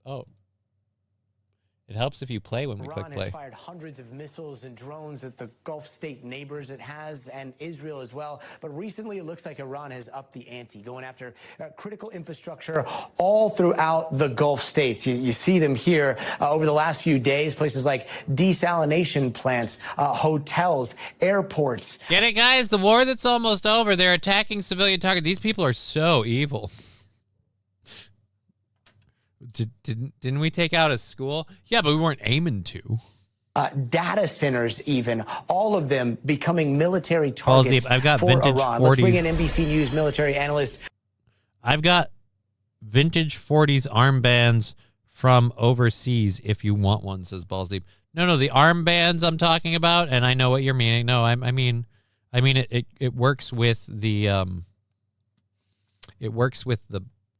Speaker 2: Oh. It helps if you play when we click play.
Speaker 21: Iran has fired hundreds of missiles and drones at the Gulf state neighbors it has, and Israel as well. But recently, it looks like Iran has upped the ante, going after critical infrastructure all throughout the Gulf states. You see them here over the last few days, places like desalination plants, hotels, airports.
Speaker 2: Get it, guys? The war that's almost over. They're attacking civilian targets. These people are so evil. Didn't we take out a school? Yeah, but we weren't aiming to.
Speaker 21: Data centers, even, all of them becoming military targets
Speaker 2: I've got
Speaker 21: for
Speaker 2: vintage
Speaker 21: Iran.
Speaker 2: 40s.
Speaker 21: Let's bring in NBC News military analyst.
Speaker 2: I've got vintage 40s armbands from overseas if you want one, says Balls Deep. No, the armbands I'm talking about, and I know what you're meaning. No, I mean it works with the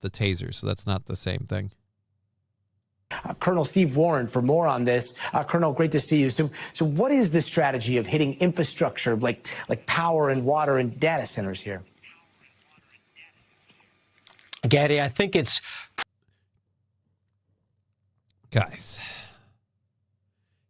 Speaker 2: taser, so that's not the same thing.
Speaker 21: Colonel Steve Warren for more on this. Colonel, great to see you. So what is the strategy of hitting infrastructure like power and water and data centers here?
Speaker 3: Gaddy, I think it's...
Speaker 2: Guys,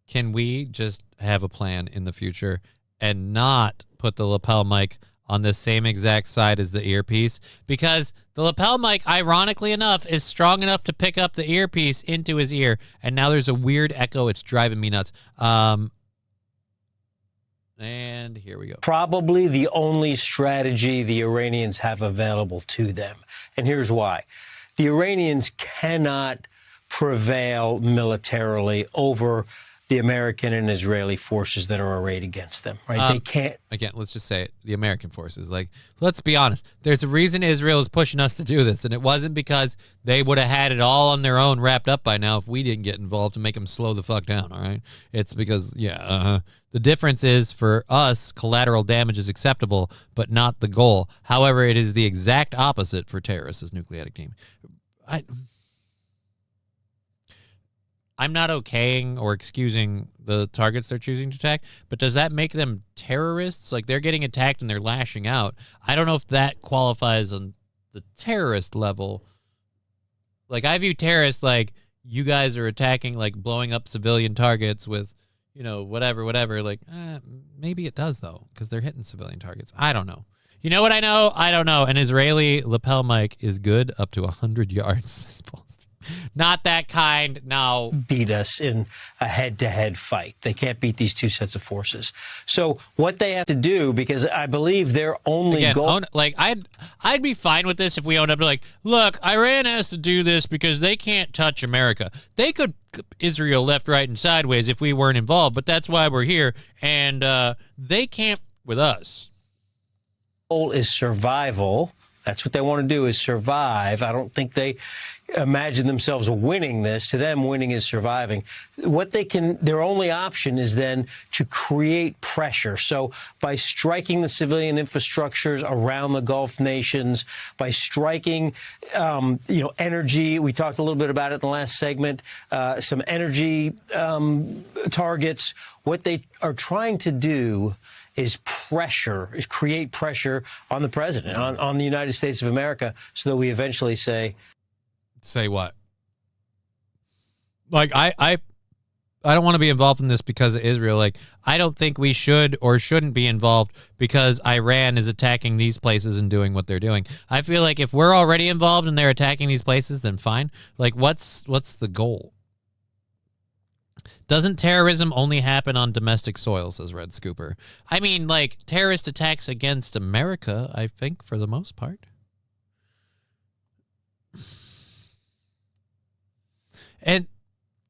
Speaker 2: can we just have a plan in the future and not put the lapel mic on the same exact side as the earpiece? Because the lapel mic, ironically enough, is strong enough to pick up the earpiece into his ear, and now there's a weird echo. It's driving me nuts. And here we go.
Speaker 3: Probably the only strategy the Iranians have available to them. And here's why. The Iranians cannot prevail militarily over the American and Israeli forces that are arrayed against them, right? They can't.
Speaker 2: Again, let's just say it, the American forces. Like, let's be honest. There's a reason Israel is pushing us to do this, and it wasn't because they would have had it all on their own wrapped up by now if we didn't get involved to make them slow the fuck down, all right? It's because, the difference is for us, collateral damage is acceptable, but not the goal. However, it is the exact opposite for terrorists as nuclear team. I'm not okaying or excusing the targets they're choosing to attack, but does that make them terrorists? Like, they're getting attacked and they're lashing out. I don't know if that qualifies on the terrorist level. Like, I view terrorists like, you guys are attacking, like, blowing up civilian targets with, whatever. Like, maybe it does, though, because they're hitting civilian targets. I don't know. You know what I know? I don't know. An Israeli lapel mic is good up to 100 yards. Not that kind, no.
Speaker 3: Beat us in a head-to-head fight. They can't beat these two sets of forces. So what they have to do, because I believe their only goal...
Speaker 2: I'd be fine with this if we owned up to, like, look, Iran has to do this because they can't touch America. They could Israel left, right, and sideways if we weren't involved, but that's why we're here, and they can't with us.
Speaker 3: Goal is survival. That's what they want to do, is survive. I don't think they imagine themselves winning this. To them, winning is surviving. Their only option is then to create pressure. So by striking the civilian infrastructures around the Gulf nations, by striking, energy, we talked a little bit about it in the last segment, some energy targets. What they are trying to do is create pressure on the president, on the United States of America, so that we eventually say
Speaker 2: what? Like, I don't want to be involved in this because of Israel. Like, I don't think we should or shouldn't be involved because Iran is attacking these places and doing what they're doing. I feel like if we're already involved and they're attacking these places, then fine. Like, what's the goal? Doesn't terrorism only happen on domestic soil, says Red Scooper. I mean, like, terrorist attacks against America, I think, for the most part. And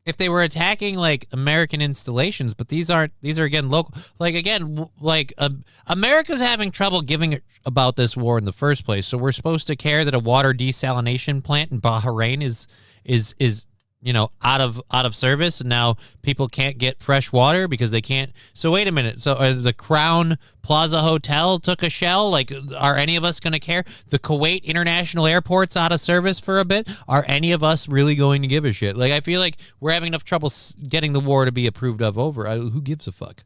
Speaker 2: if they were attacking, like, American installations, but these are again local, America's having trouble giving about this war in the first place. So we're supposed to care that a water desalination plant in Bahrain is out of service, and now people can't get fresh water because they can't. So wait a minute. So the Crown Plaza Hotel took a shell. Like, are any of us going to care? The Kuwait International Airport's out of service for a bit. Are any of us really going to give a shit? Like, I feel like we're having enough trouble getting the war to be approved of over. Who gives a fuck?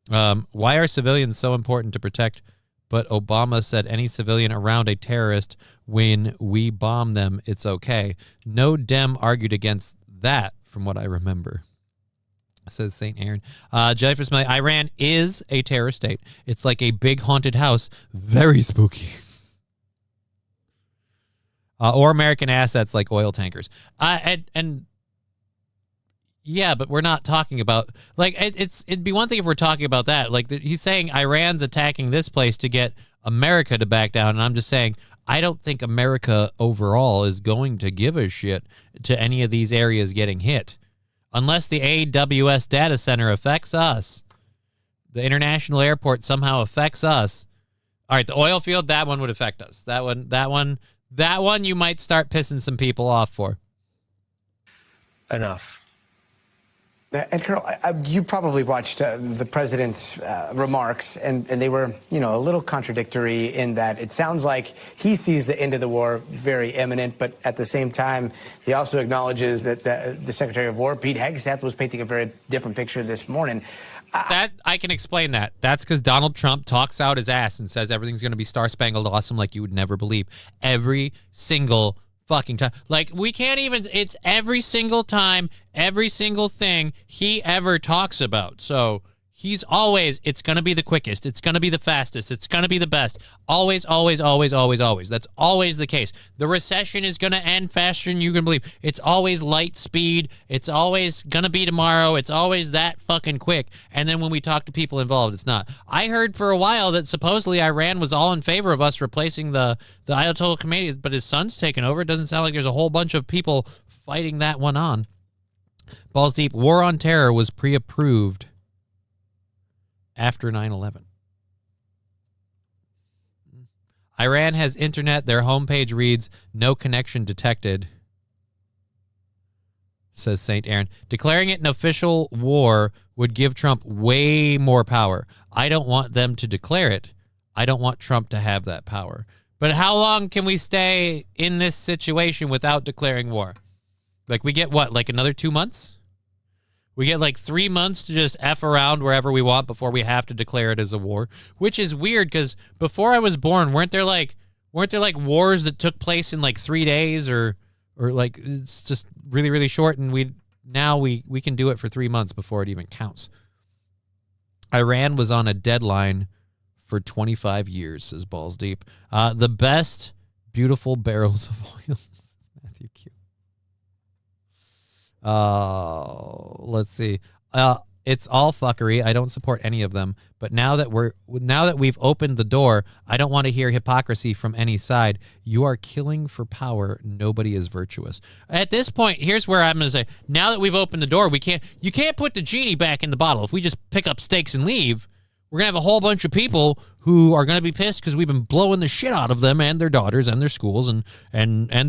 Speaker 2: Why are civilians so important to protect? But Obama said any civilian around a terrorist, when we bomb them, it's okay. No Dem argued against that, from what I remember, says St. Aaron. Jellyfish Smelly, Iran is a terrorist state. It's like a big haunted house. Very spooky. Or American assets like oil tankers. Yeah, but we're not talking about, like, it'd be one thing if we're talking about that. Like, he's saying Iran's attacking this place to get America to back down, and I'm just saying I don't think America overall is going to give a shit to any of these areas getting hit. Unless the AWS data center affects us. The international airport somehow affects us. All right, the oil field, that one would affect us. That one you might start pissing some people off for.
Speaker 3: enough.
Speaker 21: And Colonel, you probably watched the president's remarks, and they were, a little contradictory in that it sounds like he sees the end of the war very imminent, but at the same time, he also acknowledges that the Secretary of War, Pete Hegseth, was painting a very different picture this morning.
Speaker 2: That I can explain that. That's because Donald Trump talks out his ass and says everything's going to be star-spangled awesome like you would never believe. Every single fucking time. Like, we can't even, it's every single time, every single thing he ever talks about. So he's always, it's going to be the quickest. It's going to be the fastest. It's going to be the best. Always, always, always, always, always. That's always the case. The recession is going to end faster than you can believe. It's always light speed. It's always going to be tomorrow. It's always that fucking quick. And then when we talk to people involved, it's not. I heard for a while that supposedly Iran was all in favor of us replacing the Ayatollah Khomeini, but his son's taken over. It doesn't sound like there's a whole bunch of people fighting that one on. Balls Deep, War on Terror was pre-approved after 9/11. Iran has internet. Their homepage reads, "No connection detected," says St. Aaron. Declaring it an official war would give Trump way more power. I don't want them to declare it. I don't want Trump to have that power. But how long can we stay in this situation without declaring war? Like, we get what, like another 2 months? We get like 3 months to just F around wherever we want before we have to declare it as a war, which is weird because before I was born, weren't there like wars that took place in like 3 days or like it's just really, really short, and we can do it for 3 months before it even counts. Iran was on a deadline for 25 years, says Balls Deep. The best beautiful barrels of oil. Matthew Q. Let's see. It's all fuckery. I don't support any of them. But now that we've opened the door, I don't want to hear hypocrisy from any side. You are killing for power. Nobody is virtuous. At this point, here's where I'm going to say, now that we've opened the door, you can't put the genie back in the bottle. If we just pick up stakes and leave, we're going to have a whole bunch of people who are going to be pissed because we've been blowing the shit out of them and their daughters and their schools and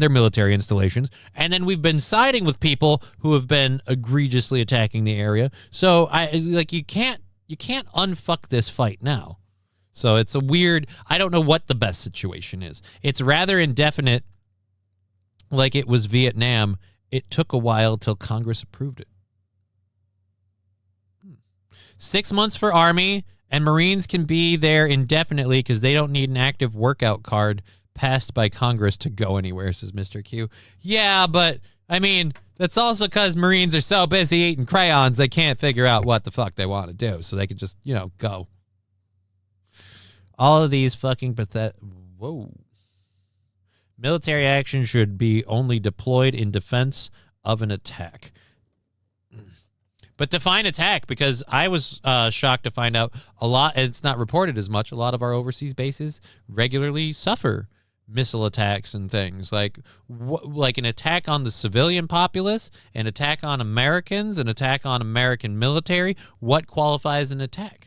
Speaker 2: their military installations. And then we've been siding with people who have been egregiously attacking the area. So you can't unfuck this fight now. So it's a weird, I don't know what the best situation is. It's rather indefinite, like it was Vietnam. It took a while till Congress approved it. 6 months for Army. And Marines can be there indefinitely because they don't need an active workout card passed by Congress to go anywhere, says Mr. Q. Yeah, but, I mean, that's also because Marines are so busy eating crayons they can't figure out what the fuck they want to do. So they can just, go. All of these fucking pathetic... Whoa. Military action should be only deployed in defense of an attack. But define attack, because I was shocked to find out it's not reported as much, a lot of our overseas bases regularly suffer missile attacks and things. Like an attack on the civilian populace, an attack on Americans, an attack on American military. What qualifies an attack?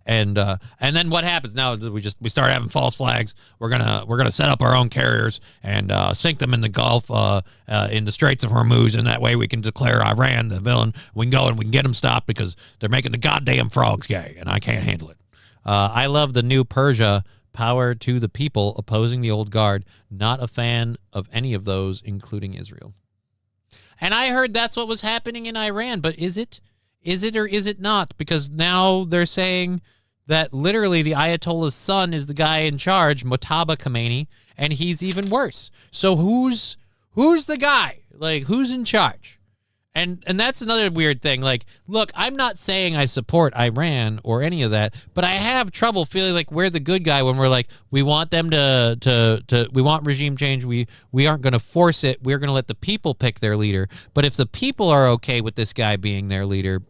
Speaker 2: And then what happens now? We start having false flags. We're gonna set up our own carriers and sink them in the Gulf, in the Straits of Hormuz, and that way we can declare Iran the villain. We can go and we can get them stopped because they're making the goddamn frogs gay, and I can't handle it. I love the new Persia. Power to the people opposing the old guard. Not a fan of any of those, including Israel. And I heard that's what was happening in Iran, but is it? Is it or is it not? Because now they're saying that literally the Ayatollah's son is the guy in charge, Mojtaba Khomeini, and he's even worse. So who's the guy? Like, who's in charge? And that's another weird thing. Like, look, I'm not saying I support Iran or any of that, but I have trouble feeling like we're the good guy when we're like, we want them we want regime change. We aren't going to force it. We're going to let the people pick their leader. But if the people are okay with this guy being their leader,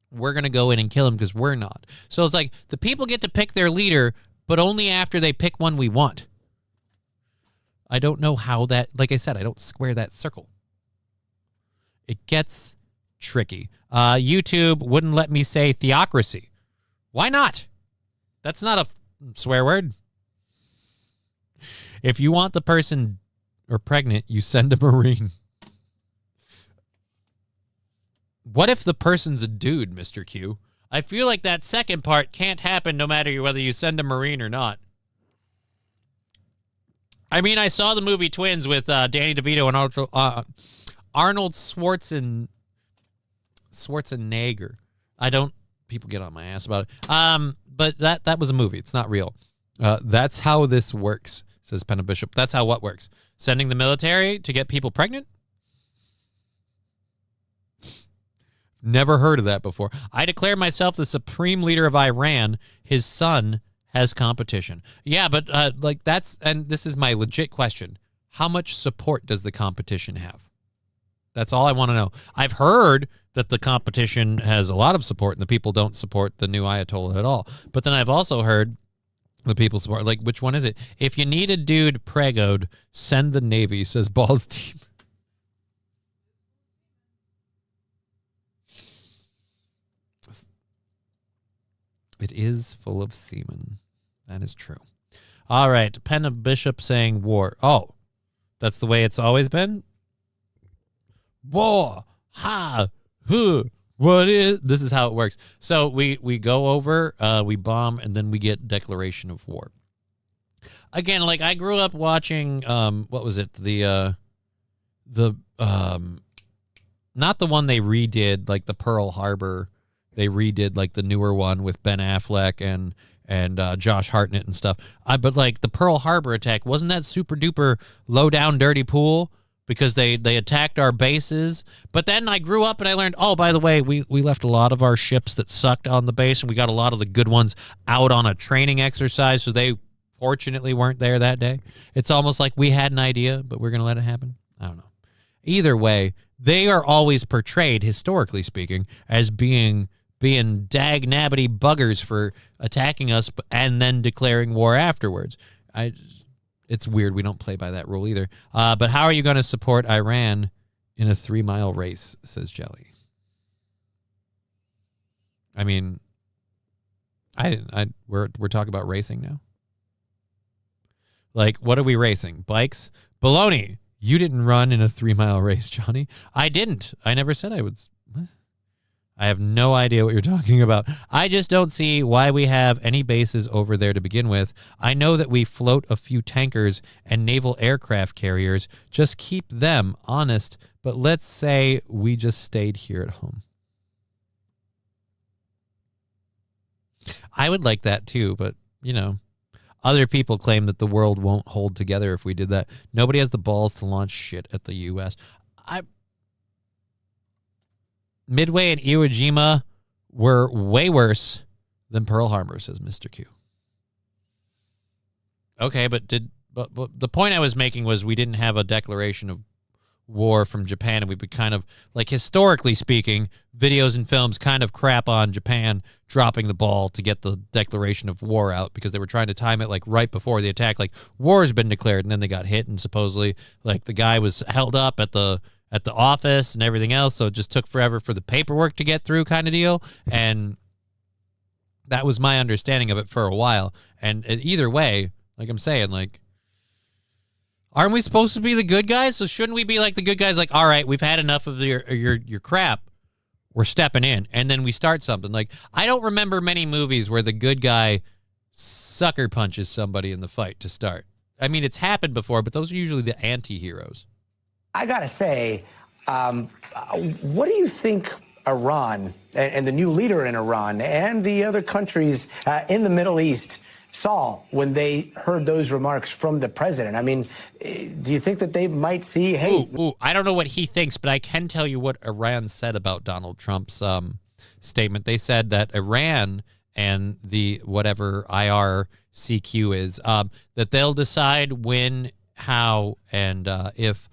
Speaker 2: we're going to go in and kill him because we're not. So it's like the people get to pick their leader, but only after they pick one we want. I don't know how that, like I said, I don't square that circle. It gets tricky. YouTube wouldn't let me say theocracy. Why not? That's not a swear word. If you want the person or pregnant, you send a Marine. What if the person's a dude, Mr. Q? I feel like that second part can't happen no matter whether you send a Marine or not. I mean, I saw the movie Twins with Danny DeVito and Arnold Schwarzenegger. People get on my ass about it. But that was a movie. It's not real. That's how this works, says Penna Bishop. That's how what works? Sending the military to get people pregnant? Never heard of that before. I declare myself the supreme leader of Iran. His son has competition. Yeah, but like that's, and this is my legit question. How much support does the competition have? That's all I want to know. I've heard that the competition has a lot of support and the people don't support the new Ayatollah at all. But then I've also heard the people support, like, which one is it? If you need a dude pregoed, send the Navy, says Balls Team. It is full of semen. That is true. All right. Penna Bishop saying war. Oh, that's the way it's always been? War. Ha. Huh. What is? This is how it works. So we go over, we bomb, and then we get declaration of war. Again, like I grew up watching, what was it? Not the one they redid, like the Pearl Harbor. They redid like the newer one with Ben Affleck and Josh Hartnett and stuff. But like the Pearl Harbor attack, wasn't that super duper low down dirty pool? Because they attacked our bases. But then I grew up and I learned, oh, by the way, we left a lot of our ships that sucked on the base, and we got a lot of the good ones out on a training exercise, so they fortunately weren't there that day. It's almost like we had an idea, but we're going to let it happen. I don't know. Either way, they are always portrayed, historically speaking, as being dag-nabbity buggers for attacking us and then declaring war afterwards. It's weird. We don't play by that rule either. But how are you going to support Iran in a 3-mile race, says Jelly. I mean, we're talking about racing now. Like, what are we racing? Bikes? Baloney. You didn't run in a 3-mile race, Johnny. I didn't. I never said I would. What? I have no idea what you're talking about. I just don't see why we have any bases over there to begin with. I know that we float a few tankers and naval aircraft carriers. Just keep them honest. But let's say we just stayed here at home. I would like that too, but, you know, other people claim that the world won't hold together if we did that. Nobody has the balls to launch shit at the U.S. Midway and Iwo Jima were way worse than Pearl Harbor, says Mr. Q. Okay, but the point I was making was we didn't have a declaration of war from Japan, and we would kind of, like, historically speaking, videos and films kind of crap on Japan dropping the ball to get the declaration of war out because they were trying to time it like right before the attack, like war has been declared, and then they got hit, and supposedly like the guy was held up at the office and everything else, so it just took forever for the paperwork to get through, kind of deal. And that was my understanding of it for a while. And either way, like I'm saying, like, aren't we supposed to be the good guys? So shouldn't we be like the good guys? Like, all right, we've had enough of your crap. We're stepping in, and then we start something. Like, I don't remember many movies where the good guy sucker punches somebody in the fight to start. I mean, it's happened before, but those are usually the anti-heroes.
Speaker 21: I gotta say, what do you think Iran and the new leader in Iran and the other countries in the Middle East saw when they heard those remarks from the president? I mean, do you think that they might see, hey...
Speaker 2: Ooh, I don't know what he thinks, but I can tell you what Iran said about Donald Trump's statement. They said that Iran and the whatever IRCQ is, that they'll decide when, how, and if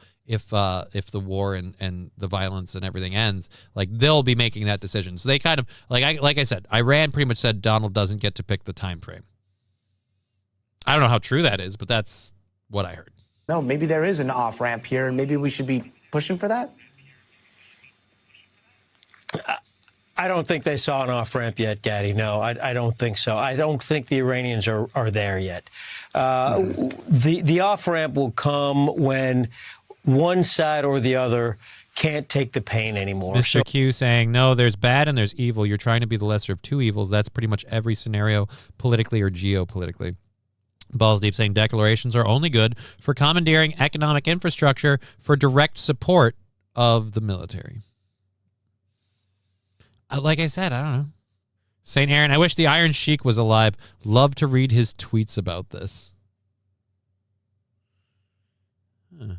Speaker 2: the war and the violence and everything ends, like, they'll be making that decision. So they kind of, like I said, Iran pretty much said Donald doesn't get to pick the time frame. I don't know how true that is, but that's what I heard.
Speaker 21: No, maybe there is an off-ramp here, and maybe we should be pushing for that?
Speaker 3: I don't think they saw an off-ramp yet, Gaddy. No, I don't think so. I don't think the Iranians are there yet. The off-ramp will come when one side or the other can't take the pain ananymore.
Speaker 2: Mr. Q saying, no, there's bad and there's evil. You're trying to be the lesser of two evils. That's pretty much every scenario, politically or geopolitically. Balls Deep saying declarations are only good for commandeering economic infrastructure for direct support of the military. Like I said, I don't know. St. Aaron, I wish the Iron Sheik was alive. Love to read his tweets about this. Huh.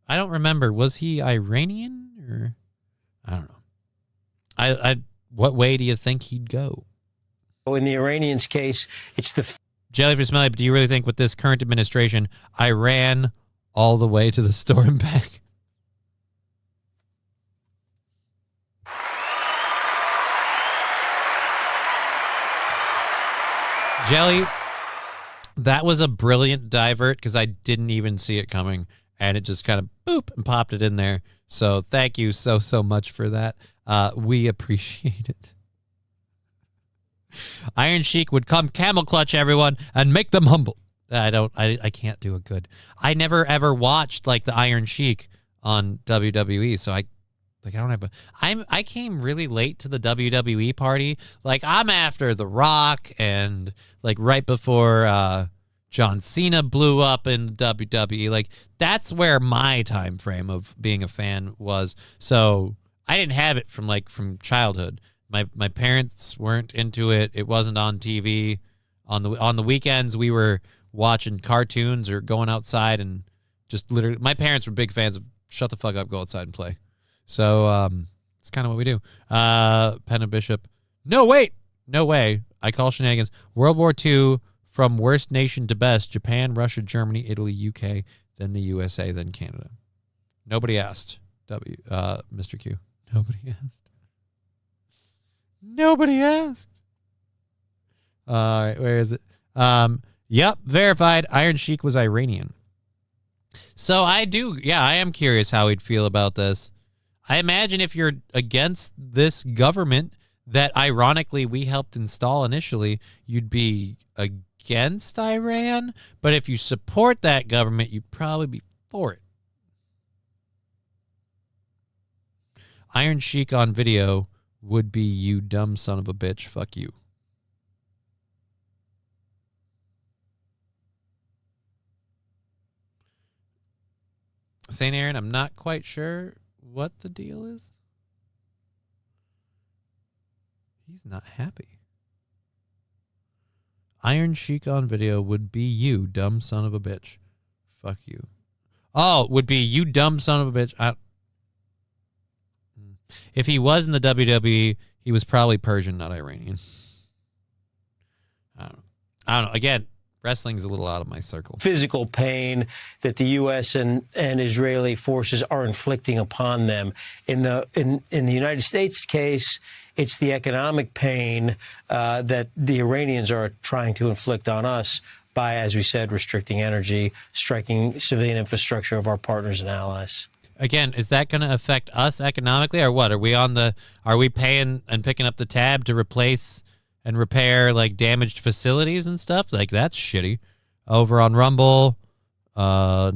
Speaker 2: I don't remember. Was he Iranian or I don't know. I what way do you think he'd go?
Speaker 3: In the Iranians' case, it's the
Speaker 2: Jellyfish Smelly, do you really think with this current administration, Iran all the way to the store and back? Jelly, that was a brilliant divert because I didn't even see it coming, and it just kind of boop and popped it in there. So thank you so much for that. We appreciate it. Iron Sheik would come camel clutch everyone and make them humble. I can't do it good. I never ever watched like the Iron Sheik on WWE, so I don't have I came really late to the WWE party. Like I'm after The Rock and like right before John Cena blew up in WWE. Like that's where my time frame of being a fan was. So I didn't have it from childhood. My parents weren't into it. It wasn't on TV. On the weekends we were watching cartoons or going outside and just literally my parents were big fans of shut the fuck up, go outside and play. So it's kind of what we do. Penna Bishop. No, wait. No way. I call shenanigans. World War II from worst nation to best. Japan, Russia, Germany, Italy, UK, then the USA, then Canada. Nobody asked. Mr. Q. Nobody asked. Nobody asked. All right, where is it? Yep, verified. Iron Sheik was Iranian. So I am curious how he'd feel about this. I imagine if you're against this government that ironically we helped install initially, you'd be against Iran. But if you support that government, you'd probably be for it. Iron Sheik on video would be you dumb son of a bitch. Fuck you. St. Aaron, I'm not quite sure what the deal is. He's not happy. Iron Sheik on video would be you, dumb son of a bitch. Fuck you. Oh, would be you, dumb son of a bitch. If he was in the WWE, he was probably Persian, not Iranian. I don't know. Again, wrestling's a little out of my circle.
Speaker 3: Physical pain that the U.S. and Israeli forces are inflicting upon them. In the United States case, it's the economic pain that the Iranians are trying to inflict on us by, as we said, restricting energy, striking civilian infrastructure of our partners and allies.
Speaker 2: Again, is that going to affect us economically or what? Are we paying and picking up the tab to replace and repair like damaged facilities and stuff? Like that's shitty. Over on Rumble, like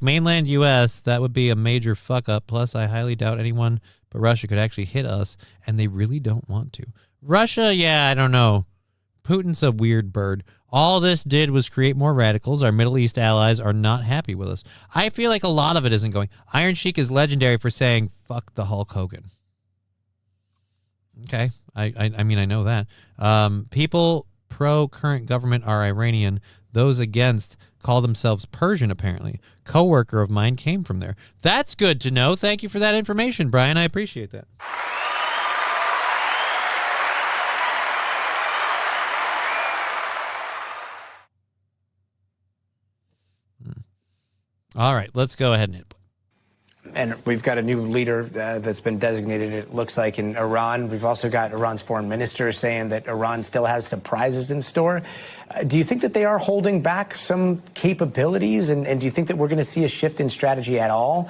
Speaker 2: mainland US, that would be a major fuck up. Plus, I highly doubt anyone but Russia could actually hit us, and they really don't want to. Russia, yeah, I don't know. Putin's a weird bird. All this did was create more radicals. Our Middle East allies are not happy with us. I feel like a lot of it isn't going. Iron Sheik is legendary for saying, fuck the Hulk Hogan. Okay. I mean, I know that. People pro-current government are Iranian. Those against call themselves Persian, apparently. Coworker of mine came from there. That's good to know. Thank you for that information, Brian. I appreciate that. All right, let's go ahead and hit.
Speaker 21: And we've got a new leader that's been designated, it looks like, in Iran. We've also got Iran's foreign minister saying that Iran still has surprises in store. Do you think that they are holding back some capabilities? And do you think that we're going to see a shift in strategy at all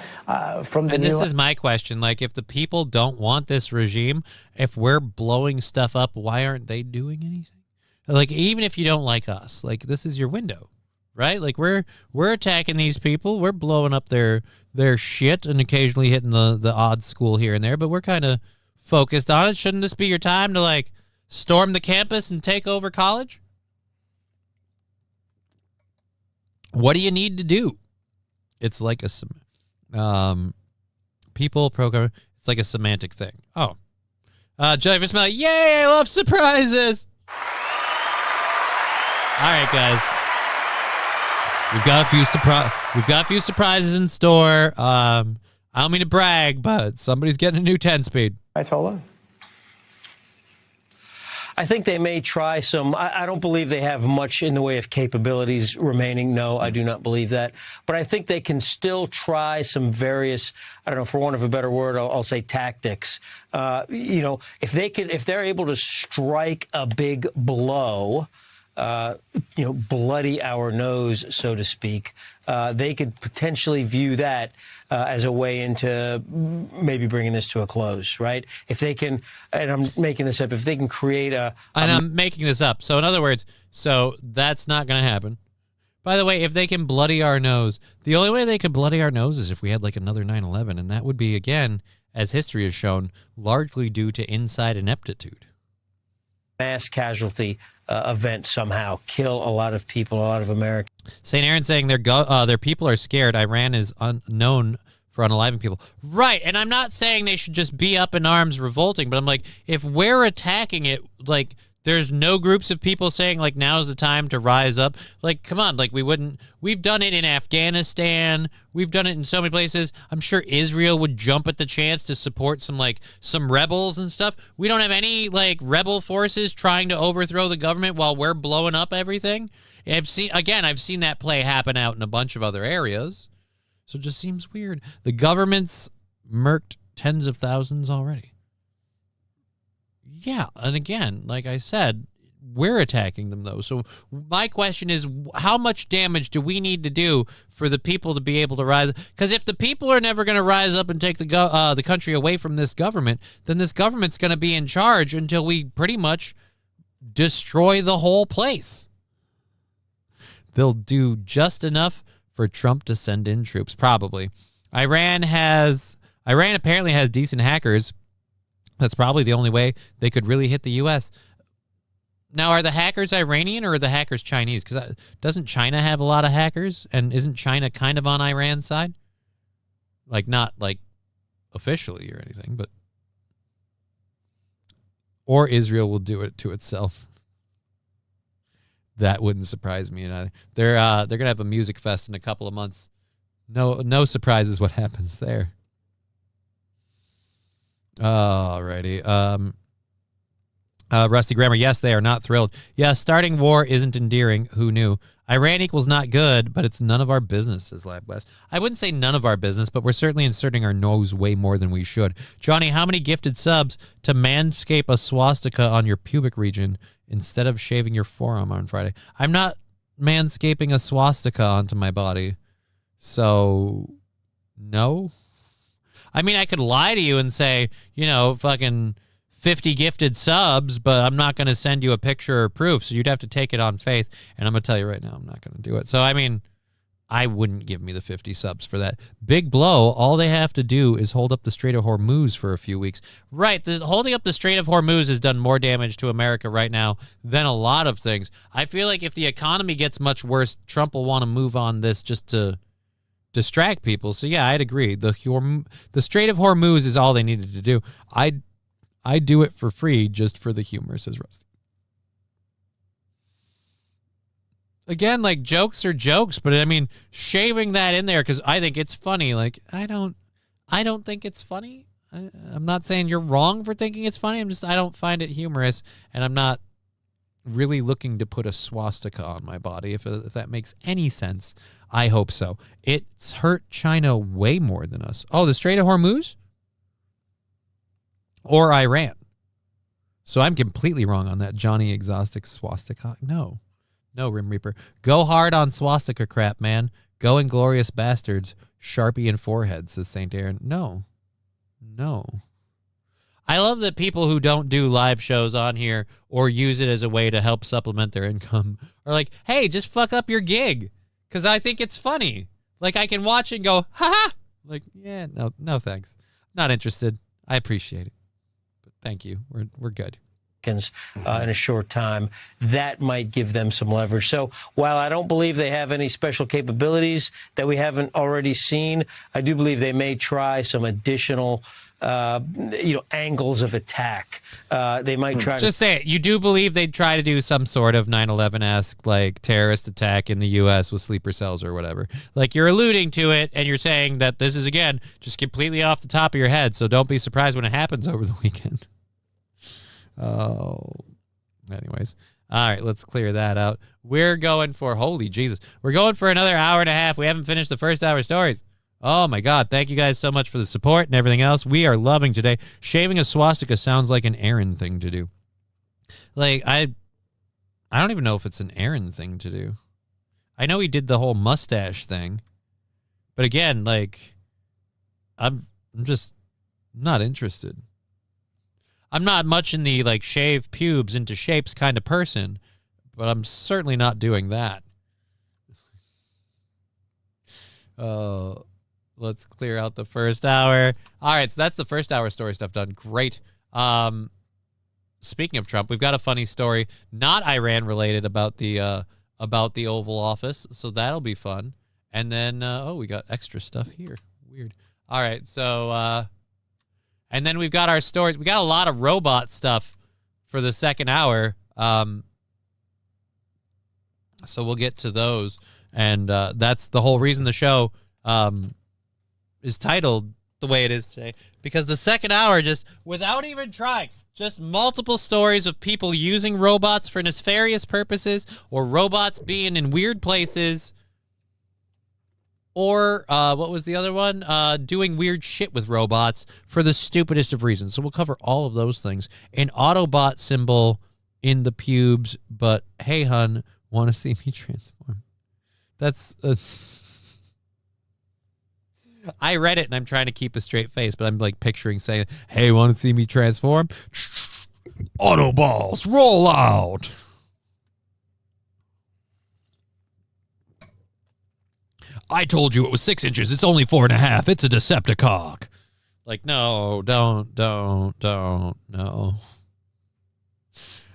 Speaker 21: from the
Speaker 2: And this is my question. Like, if the people don't want this regime, if we're blowing stuff up, why aren't they doing anything? Like, even if you don't like us, like, this is your window. Right? Like we're attacking these people. We're blowing up their their shit and occasionally hitting the odd school here and there, but we're kind of focused on it. Shouldn't this be your time to, like, storm the campus and take over college? What do you need to do? It's like people program. It's like a semantic thing. Oh, Jellyfish Smiley, yay! I love surprises. All right, guys, we've got a few surprises in store. I don't mean to brag, but somebody's getting a new 10-speed.
Speaker 21: Ayatollah?
Speaker 3: I think they may try some. I don't believe they have much in the way of capabilities remaining. No, I do not believe that. But I think they can still try some various, I don't know, for want of a better word, I'll say tactics. If they're able to strike a big blow, bloody our nose, so to speak, they could potentially view that as a way into maybe bringing this to a close, right? If they can, and I'm making this up, if they can create
Speaker 2: I'm making this up. So in other words, that's not going to happen. By the way, if they can bloody our nose, the only way they could bloody our nose is if we had like another 9/11, and that would be, again, as history has shown, largely due to inside ineptitude.
Speaker 3: Mass casualty event somehow, kill a lot of people, a lot of Americans.
Speaker 2: St. Aaron saying their people are scared. Iran is unknown for unaliving people. Right, and I'm not saying they should just be up in arms revolting, but I'm like, if we're attacking it, like, there's no groups of people saying, like, now's the time to rise up. Like, come on, like, we've done it in Afghanistan. We've done it in so many places. I'm sure Israel would jump at the chance to support some rebels and stuff. We don't have any, like, rebel forces trying to overthrow the government while we're blowing up everything. I've seen that play happen out in a bunch of other areas. So it just seems weird. The government's murked tens of thousands already. Yeah, and again, like I said, we're attacking them, though. So my question is, how much damage do we need to do for the people to be able to rise? Because if the people are never going to rise up and take the country away from this government, then this government's going to be in charge until we pretty much destroy the whole place. They'll do just enough for Trump to send in troops, probably. Iran apparently has decent hackers. That's probably the only way they could really hit the U.S. Now, are the hackers Iranian or are the hackers Chinese? Because doesn't China have a lot of hackers? And isn't China kind of on Iran's side? Like, not like officially or anything, but... Or Israel will do it to itself. That wouldn't surprise me. They're going to have a music fest in a couple of months. No surprises what happens there. Alrighty. Rusty Grammar, yes, they are not thrilled. Yeah, starting war isn't endearing. Who knew? Iran equals not good, but it's none of our business, says Lab West. I wouldn't say none of our business, but we're certainly inserting our nose way more than we should. Johnny, how many gifted subs to manscape a swastika on your pubic region instead of shaving your forearm on Friday? I'm not manscaping a swastika onto my body, so no. I mean, I could lie to you and say, fucking 50 gifted subs, but I'm not going to send you a picture or proof, so you'd have to take it on faith, and I'm going to tell you right now, I'm not going to do it. So, I mean, I wouldn't give me the 50 subs for that. Big blow, all they have to do is hold up the Strait of Hormuz for a few weeks. Right, holding up the Strait of Hormuz has done more damage to America right now than a lot of things. I feel like if the economy gets much worse, Trump will want to move on this just to distract people. So yeah, I'd agree. The Strait of Hormuz is all they needed to do. I'd do it for free just for the humor, says Rusty. Again, like, jokes are jokes, but I mean, shaving that in there because I think it's funny. Like, I don't think it's funny. I'm not saying you're wrong for thinking it's funny. I don't find it humorous, and I'm not really looking to put a swastika on my body. If that makes any sense. I hope so. It's hurt China way more than us. Oh, the Strait of Hormuz? Or Iran? So I'm completely wrong on that Johnny Exotic swastika. No, Rim Reaper. Go hard on swastika crap, man. Go Inglorious Bastards. Sharpie and forehead, says St. Aaron. No. I love that people who don't do live shows on here or use it as a way to help supplement their income are like, hey, just fuck up your gig. Because I think it's funny. Like, I can watch and go, ha-ha, Like, yeah, no, thanks. Not interested. I appreciate it, but thank you. We're good.
Speaker 3: In a short time, that might give them some leverage. So while I don't believe they have any special capabilities that we haven't already seen, I do believe they may try some additional, angles of attack. They might try.
Speaker 2: Just say it. You do believe they'd try to do some sort of 9/11-esque like terrorist attack in the U.S. with sleeper cells or whatever. Like you're alluding to it, and you're saying that this is again just completely off the top of your head. So don't be surprised when it happens over the weekend. Oh, anyways. All right, let's clear that out. We're going for, holy Jesus, we're going for another hour and a half. We haven't finished the first hour stories. Oh, my God. Thank you guys so much for the support and everything else. We are loving today. Shaving a swastika sounds like an Aaron thing to do. Like, I don't even know if it's an Aaron thing to do. I know he did the whole mustache thing. But again, like, I'm just not interested. I'm not much in the, like, shave pubes into shapes kind of person, but I'm certainly not doing that. Let's clear out the first hour. All right, so that's the first hour story stuff done. Great. Speaking of Trump, we've got a funny story, not Iran-related, about the Oval Office, so that'll be fun. And then, we got extra stuff here. Weird. All right, so... and then we've got our stories. We got a lot of robot stuff for the second hour. So we'll get to those. And that's the whole reason the show is titled the way it is today. Because the second hour, just without even trying, just multiple stories of people using robots for nefarious purposes or robots being in weird places. Or, what was the other one? Doing weird shit with robots for the stupidest of reasons. So we'll cover all of those things. An Autobot symbol in the pubes, but hey, hun, want to see me transform? That's I read it, and I'm trying to keep a straight face, but I'm, like, picturing saying, hey, want to see me transform? Autoballs, roll out! I told you it was 6 inches. It's only 4.5. It's a Decepticon. Like, no, don't, no.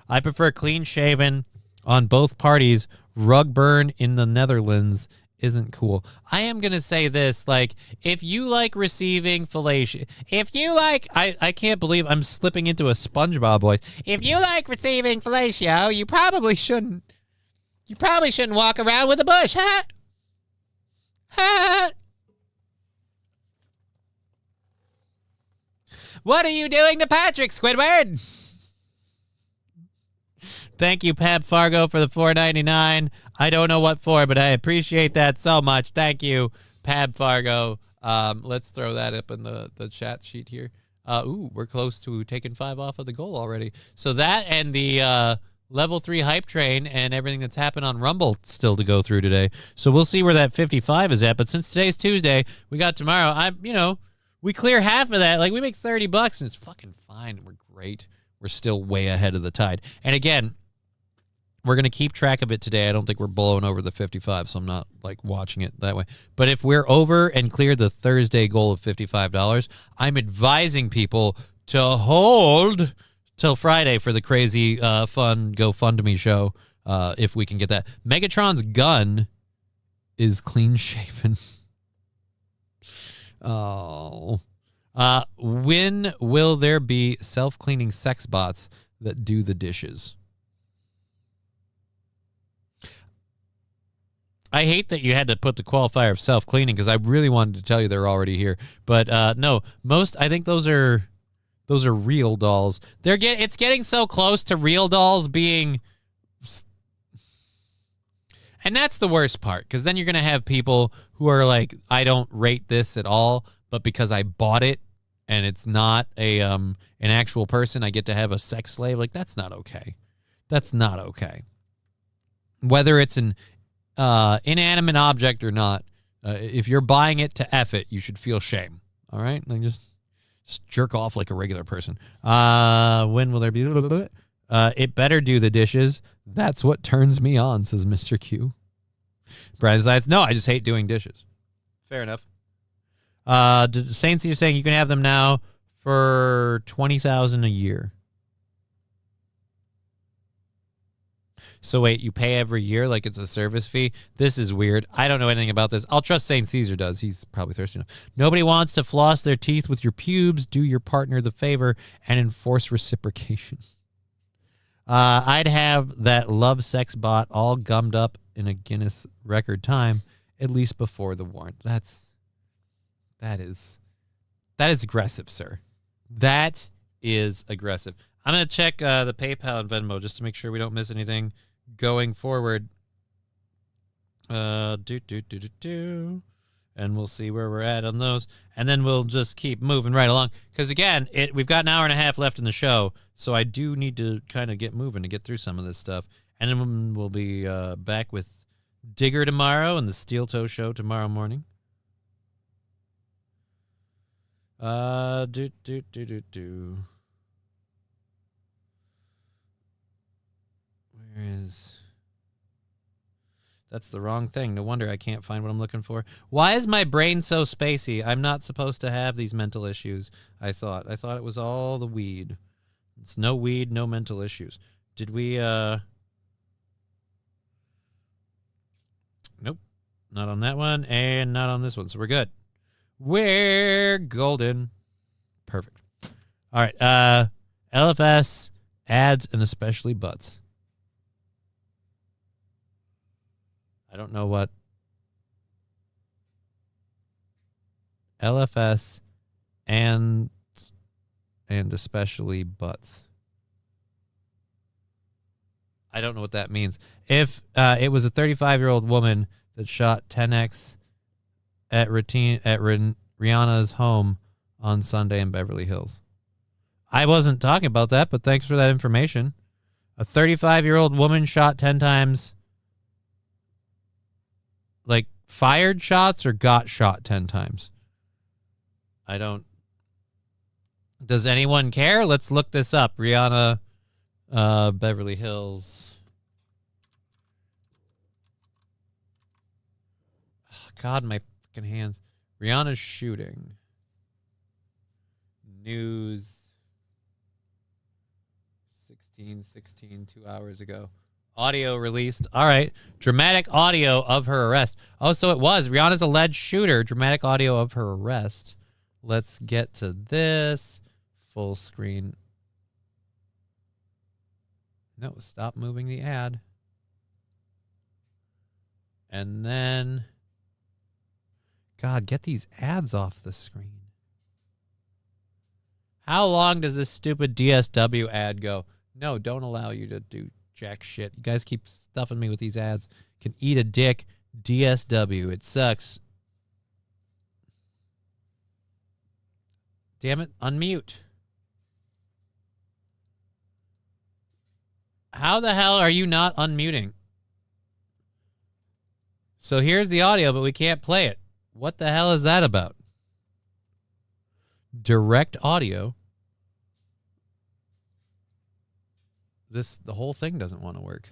Speaker 2: I prefer clean shaven on both parties. Rug burn in the Netherlands isn't cool. I am going to say this, like, if you like receiving fellatio, if you like, I can't believe I'm slipping into a SpongeBob voice. If you like receiving fellatio, you probably shouldn't walk around with a bush, huh? What are you doing to Patrick, Squidward? Thank you, Pab Fargo, for the $4.99. I don't know what for, but I appreciate that so much. Thank you, Pab Fargo. Let's throw that up in the chat sheet here. We're close to taking 5 off of the goal already. So that and the Level 3 hype train and everything that's happened on Rumble still to go through today. So we'll see where that 55 is at. But since today's Tuesday, we got tomorrow. We clear half of that. Like, we make $30 and it's fucking fine. We're great. We're still way ahead of the tide. And again, we're going to keep track of it today. I don't think we're blowing over the 55, so I'm not, like, watching it that way. But if we're over and clear the Thursday goal of $55, I'm advising people to hold till Friday for the crazy fun GoFundMe show, if we can get that. Megatron's gun is clean shaven. Oh. When will there be self-cleaning sex bots that do the dishes? I hate that you had to put the qualifier of self-cleaning because I really wanted to tell you they're already here. But no, I think those are real dolls. It's getting so close to real dolls being, and that's the worst part, because then you're going to have people who are like, I don't rate this at all, but because I bought it and it's not an actual person, I get to have a sex slave. Like, that's not okay. That's not okay. Whether it's an inanimate object or not, if you're buying it to F it, you should feel shame. All right? Like, just jerk off like a regular person. When will there be? It better do the dishes. That's what turns me on, says Mr. Q. Brian decides, no, I just hate doing dishes. Fair enough. Saints, you're saying you can have them now for $20,000 a year. So wait, you pay every year like it's a service fee? This is weird. I don't know anything about this. I'll trust St. Caesar does. He's probably thirsty enough. Nobody wants to floss their teeth with your pubes. Do your partner the favor and enforce reciprocation. I'd have that love sex bot all gummed up in a Guinness record time, at least before the warrant. That is aggressive, sir. That is aggressive. I'm going to check the PayPal and Venmo just to make sure we don't miss anything going forward. And we'll see where we're at on those. And then we'll just keep moving right along. Because, again, we've got an hour and a half left in the show, so I do need to kind of get moving to get through some of this stuff. And then we'll be back with Digger tomorrow and the Steel Toe Show tomorrow morning. Where is... That's the wrong thing. No wonder I can't find what I'm looking for. Why is my brain so spacey? I'm not supposed to have these mental issues, I thought. I thought it was all the weed. It's no weed, no mental issues. Did we, Nope. Not on that one, and not on this one, so we're good. We're golden. Perfect. All right, LFS, ads, and especially butts. I don't know what LFS and especially butts. I don't know what that means. If it was a 35-year-old woman that shot 10x at Rihanna's home on Sunday in Beverly Hills. I wasn't talking about that, but thanks for that information. A 35-year-old woman shot 10 times. Like, fired shots or got shot 10 times? I don't... Does anyone care? Let's look this up. Rihanna, Beverly Hills. Oh, God, my fucking hands. Rihanna's shooting. News. 16, 2 hours ago. Audio released. All right. Dramatic audio of her arrest. Oh, so it was. Rihanna's alleged shooter. Dramatic audio of her arrest. Let's get to this. Full screen. No, stop moving the ad. And then... God, get these ads off the screen. How long does this stupid DSW ad go? No, don't allow you to do jack shit. You guys keep stuffing me with these ads. Can eat a dick. DSW. It sucks. Damn it. Unmute. How the hell are you not unmuting? So here's the audio, but we can't play it. What the hell is that about? Direct audio. The whole thing doesn't want to work.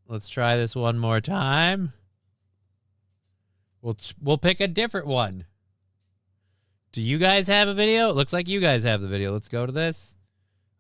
Speaker 2: Let's try this one more time. We'll pick a different one. Do you guys have a video? It looks like you guys have the video. Let's go to this.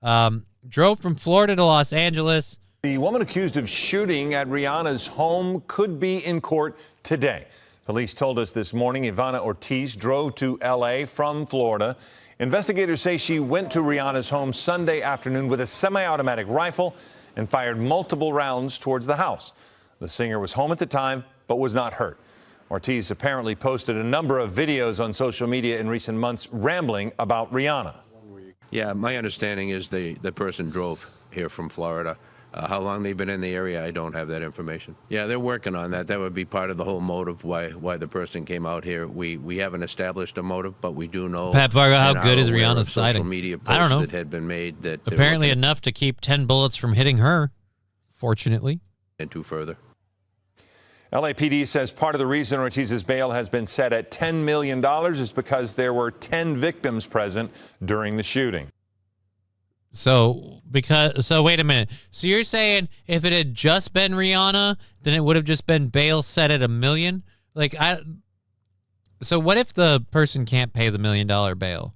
Speaker 2: Drove from Florida to Los Angeles.
Speaker 4: The woman accused of shooting at Rihanna's home could be in court today. Police told us this morning Ivana Ortiz drove to L.A. from Florida. Investigators say she went to Rihanna's home Sunday afternoon with a semi-automatic rifle and fired multiple rounds towards the house. The singer was home at the time, but was not hurt. Ortiz apparently posted a number of videos on social media in recent months rambling about Rihanna.
Speaker 22: Yeah, my understanding is the person drove here from Florida. How long they've been in the area, I don't have that information. Yeah, they're working on that. That would be part of the whole motive why the person came out here. We haven't established a motive, but we do know.
Speaker 2: Pat Vargo, how good is Rihanna's
Speaker 22: social
Speaker 2: siding?
Speaker 22: Media posts
Speaker 2: I don't know.
Speaker 22: that had been made that
Speaker 2: Apparently enough to keep 10 bullets from hitting her, fortunately.
Speaker 22: Into further.
Speaker 4: LAPD says part of the reason Ortiz's bail has been set at $10 million is because there were 10 victims present during the shooting.
Speaker 2: So wait a minute. So you're saying if it had just been Rihanna, then it would have just been bail set at $1 million? So what if the person can't pay the $1 million bail?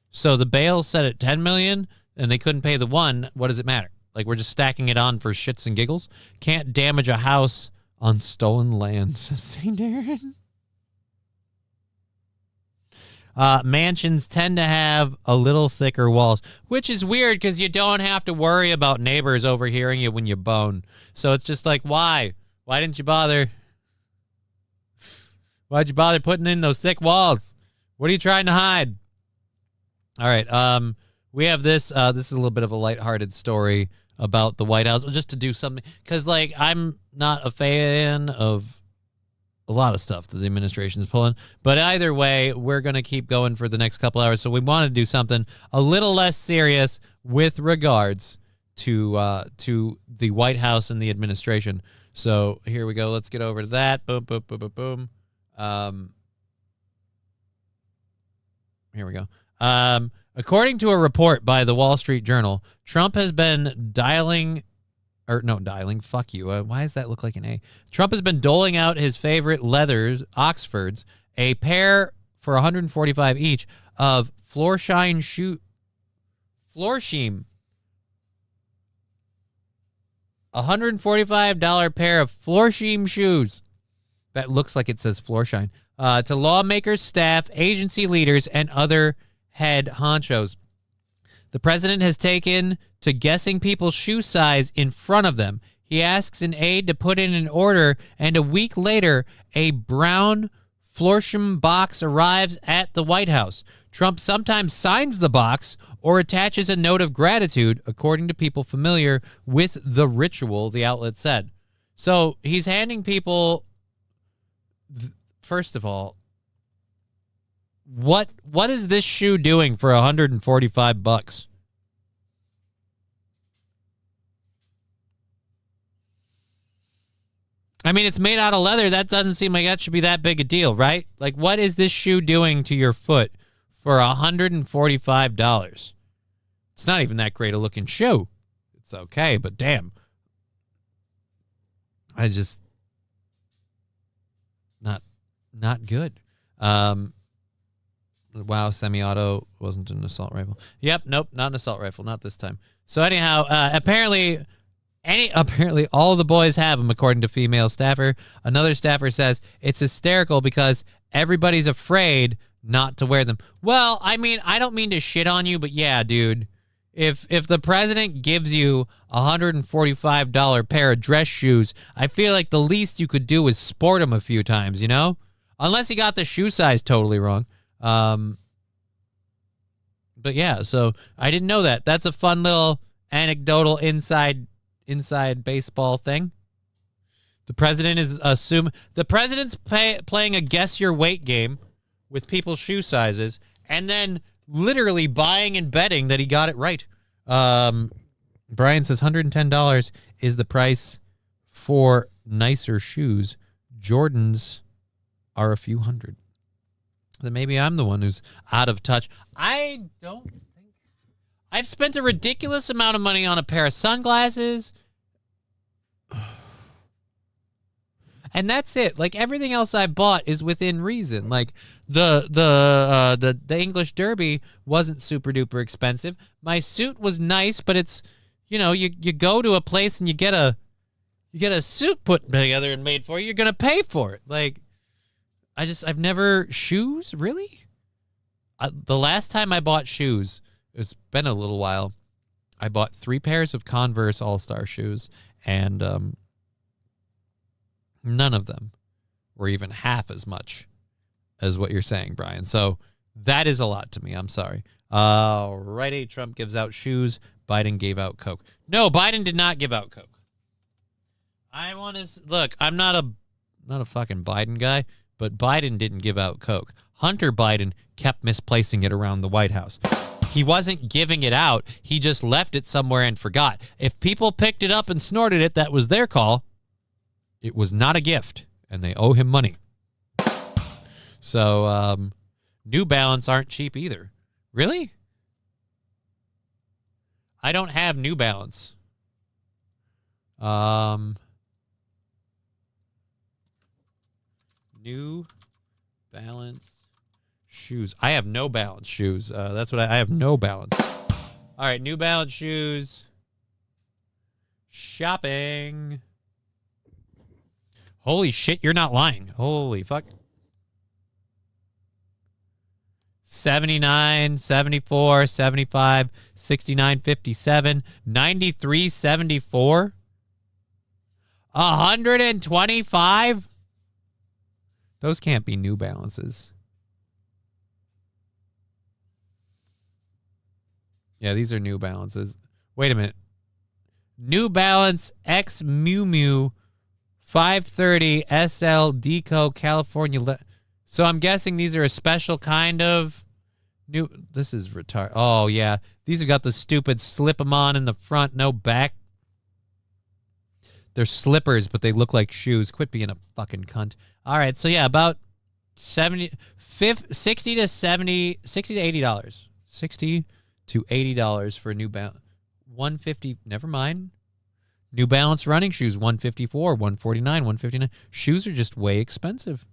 Speaker 2: So the bail set at $10 million and they couldn't pay the one, what does it matter? Like, we're just stacking it on for shits and giggles? Can't damage a house on stolen land, says St. Aaron. Mansions tend to have a little thicker walls, which is weird because you don't have to worry about neighbors overhearing you when you bone. So it's just like, why? Why didn't you bother? Why'd you bother putting in those thick walls? What are you trying to hide? All right. We have this. This is a little bit of a lighthearted story about the White House, just to do something. Because, like, I'm not a fan of a lot of stuff that the administration is pulling. But either way, we're going to keep going for the next couple hours. So we want to do something a little less serious with regards to the White House and the administration. So here we go. Let's get over to that. Boom, boom, boom, boom, boom. Here we go. According to a report by the Wall Street Journal, Trump has been fuck you. Why does that look like an A? Trump has been doling out his favorite leathers, Oxfords, a pair for $145 each of Florsheim. $145 pair of Florsheim shoes. That looks like it says Florsheim. To lawmakers, staff, agency leaders, and other head honchos. The president has taken to guessing people's shoe size in front of them. He asks an aide to put in an order, and a week later, a brown Florsheim box arrives at the White House. Trump sometimes signs the box or attaches a note of gratitude, according to people familiar with the ritual, the outlet said. So he's handing people... First of all, what is this shoe doing for $145? I mean, it's made out of leather. That doesn't seem like that should be that big a deal, right? Like, what is this shoe doing to your foot for $145? It's not even that great a looking shoe. It's okay, but damn. I just... Not good. Wow, semi-auto wasn't an assault rifle. Yep, nope, not an assault rifle, not this time. So anyhow, apparently all the boys have them, according to female staffer. Another staffer says it's hysterical because everybody's afraid not to wear them. Well, I mean, I don't mean to shit on you, but yeah, dude. If the president gives you $145 pair of dress shoes, I feel like the least you could do is sport them a few times, you know? Unless he got the shoe size totally wrong. But yeah, so I didn't know that. That's a fun little anecdotal inside baseball thing. The president is the president's playing a guess your weight game with people's shoe sizes, and then literally buying and betting that he got it right. Brian says $110 is the price for nicer shoes. Jordans are a few hundred. Then maybe I'm the one who's out of touch. I don't think I've spent a ridiculous amount of money on a pair of sunglasses. And that's it. Like, everything else I bought is within reason. Like the English Derby wasn't super duper expensive. My suit was nice, but it's, you know, you go to a place and you get a suit put together and made for you. You're gonna pay for it. Like, I've never shoes really. The last time I bought shoes, it's been a little while. I bought 3 pairs of Converse All-Star shoes, and none of them were even half as much as what you're saying, Brian. So that is a lot to me. I'm sorry. Alrighty, Trump gives out shoes. Biden gave out Coke. No, Biden did not give out Coke. I want to look. I'm not a fucking Biden guy, but Biden didn't give out Coke. Hunter Biden kept misplacing it around the White House. He wasn't giving it out. He just left it somewhere and forgot. If people picked it up and snorted it, that was their call. It was not a gift, and they owe him money. So, New Balance aren't cheap either. Really? I don't have New Balance. New Balance shoes. I have No Balance shoes. That's what I have. No Balance. All right, New Balance shoes. Shopping. Holy shit, you're not lying. Holy fuck. 79, 74, 75, 69, 57, 93, 74. 125? Those can't be New Balances. Yeah, these are New Balances. Wait a minute. New Balance X Miu Miu 530 SL Deco California. So I'm guessing these are a special kind of new. This is retarded. Oh, yeah. These have got the stupid slip them on in the front, no back. They're slippers, but they look like shoes. Quit being a fucking cunt. All right. So, yeah, about 60 to $80. $60 to $80 for a New Balance. 150. Never mind. New Balance running shoes, 154, 149, 159. Shoes are just way expensive.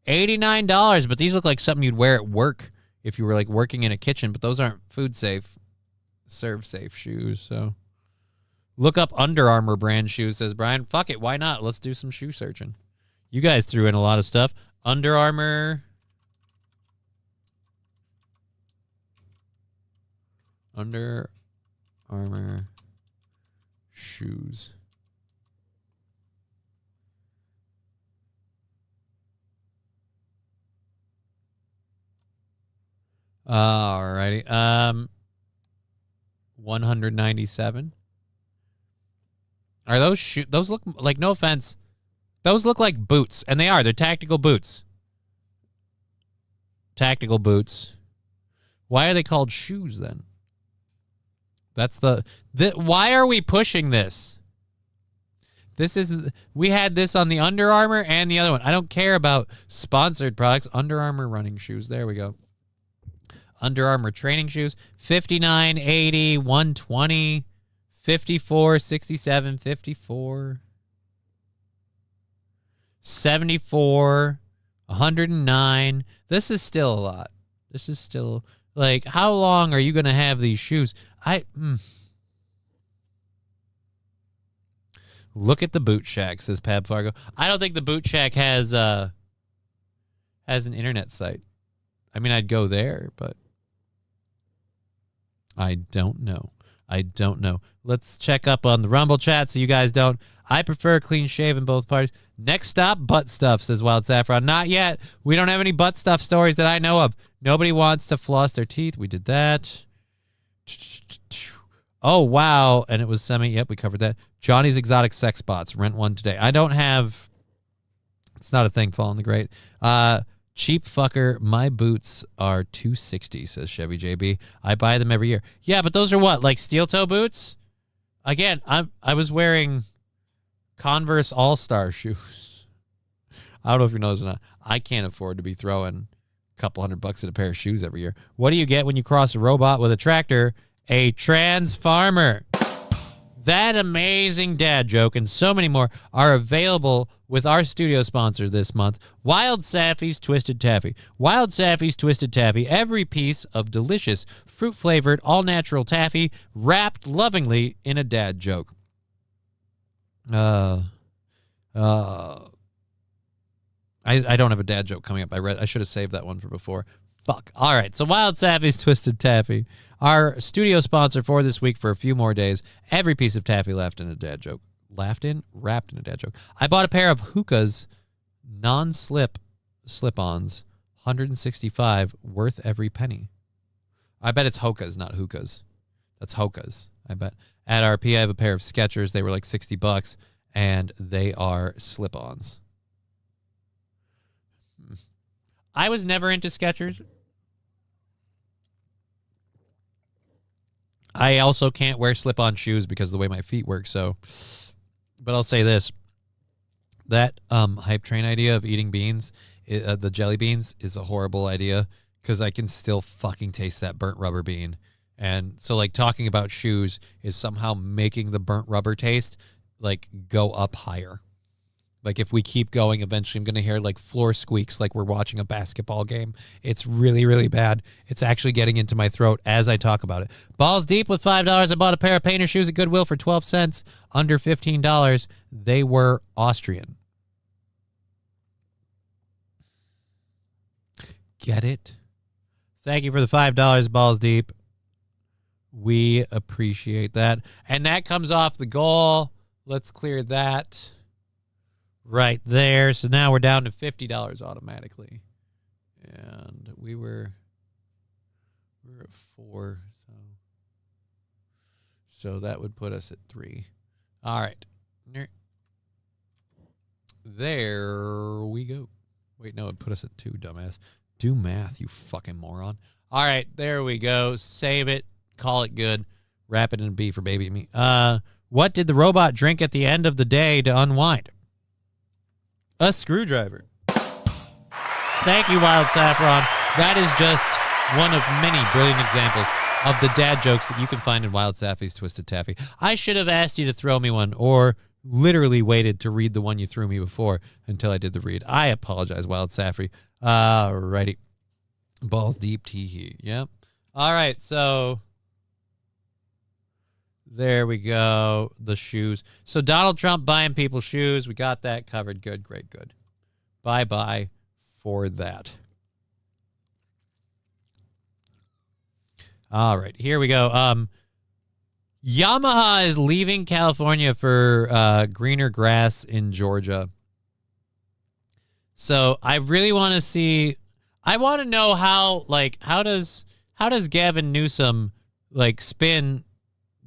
Speaker 2: $89, but these look like something you'd wear at work if you were like working in a kitchen, but those aren't food safe, serve safe shoes. So look up Under Armour brand shoes, says Brian. Fuck it, why not? Let's do some shoe searching. You guys threw in a lot of stuff. Under Armour. Under Armour shoes. Alrighty. 197. Are those those look like, no offense, those look like boots, and they are. They're tactical boots. Tactical boots. Why are they called shoes then? That's why are we pushing this? We had this on the Under Armour and the other one. I don't care about sponsored products. Under Armour running shoes. There we go. Under Armour training shoes. 59, 80, 120, 54, 67, 54, 74, 109. This is still a lot. This is still, like, how long are you going to have these shoes? Look at the Boot Shack, says Pab Fargo. I don't think the Boot Shack has an internet site. I mean, I'd go there, but I don't know. Let's check up on the Rumble chat so you guys don't. I prefer clean shave in both parties. Next stop, butt stuff, says Wild Saffron. Not yet. We don't have any butt stuff stories that I know of. Nobody wants to floss their teeth. We did that. Oh, wow. And it was semi. Yep, we covered that. Johnny's Exotic Sex Bots. Rent one today. I don't have. It's not a thing, Fall in the Great. Cheap fucker. My boots are $260, says Chevy JB. I buy them every year. Yeah, but those are what? Like steel toe boots? Again, I was wearing Converse All-Star shoes. I don't know if you know this or not. I can't afford to be throwing a couple $100 at a pair of shoes every year. What do you get when you cross a robot with a tractor? A trans farmer. That amazing dad joke and so many more are available with our studio sponsor this month, Wild Saffy's Twisted Taffy. Wild Saffy's Twisted Taffy, every piece of delicious, fruit-flavored, all-natural taffy wrapped lovingly in a dad joke. I don't have a dad joke coming up. I should have saved that one for before. Fuck. All right, so Wild Saffy's Twisted Taffy, our studio sponsor for this week for a few more days. Every piece of taffy wrapped in a dad joke. Wrapped in a dad joke. I bought a pair of Hoka's non-slip slip-ons, $165, worth every penny. I bet it's Hoka's, not Hookahs. That's Hoka's, I bet. At RP, I have a pair of Skechers. They were like $60, and they are slip-ons. I was never into Skechers. I also can't wear slip-on shoes because of the way my feet work, so... But I'll say this. That hype train idea of eating beans, the jelly beans, is a horrible idea because I can still fucking taste that burnt rubber bean. And so, like, talking about shoes is somehow making the burnt rubber taste, like, go up higher. Like, if we keep going, eventually I'm going to hear, like, floor squeaks like we're watching a basketball game. It's really, really bad. It's actually getting into my throat as I talk about it. Balls Deep with $5. I bought a pair of painter shoes at Goodwill for 12 cents, under $15. They were Austrian. Get it? Thank you for the $5, Balls Deep. We appreciate that. And that comes off the goal. Let's clear that right there. So now we're down to $50 automatically. And we were at 4. So that would put us at 3. All right. There we go. Wait, no, it put us at 2, dumbass. Do math, you fucking moron. All right, there we go. Save it. Call it good. Wrap it in a B for baby and me. What did the robot drink at the end of the day to unwind? A screwdriver. Thank you, Wild Saffron. That is just one of many brilliant examples of the dad jokes that you can find in Wild Saffy's Twisted Taffy. I should have asked you to throw me one, or literally waited to read the one you threw me before until I did the read. I apologize, Wild Saffy. Righty. Balls Deep, tee-hee. Yep. All right, so there we go. The shoes. So Donald Trump buying people shoes. We got that covered. Good, great, good. Bye-bye for that. All right, here we go. Yamaha is leaving California for greener grass in Georgia. So I really want to see. I want to know how does Gavin Newsom spin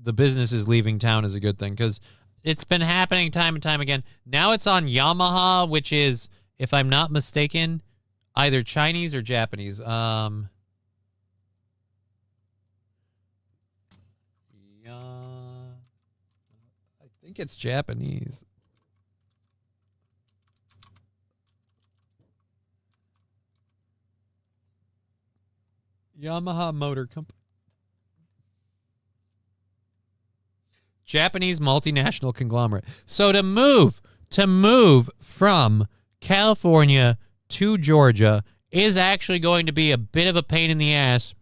Speaker 2: the businesses leaving town as a good thing, because it's been happening time and time again. Now it's on Yamaha, which is, if I'm not mistaken, either Chinese or Japanese. I think it's Japanese. Yamaha Motor Company. Japanese multinational conglomerate. So to move from California to Georgia is actually going to be a bit of a pain in the ass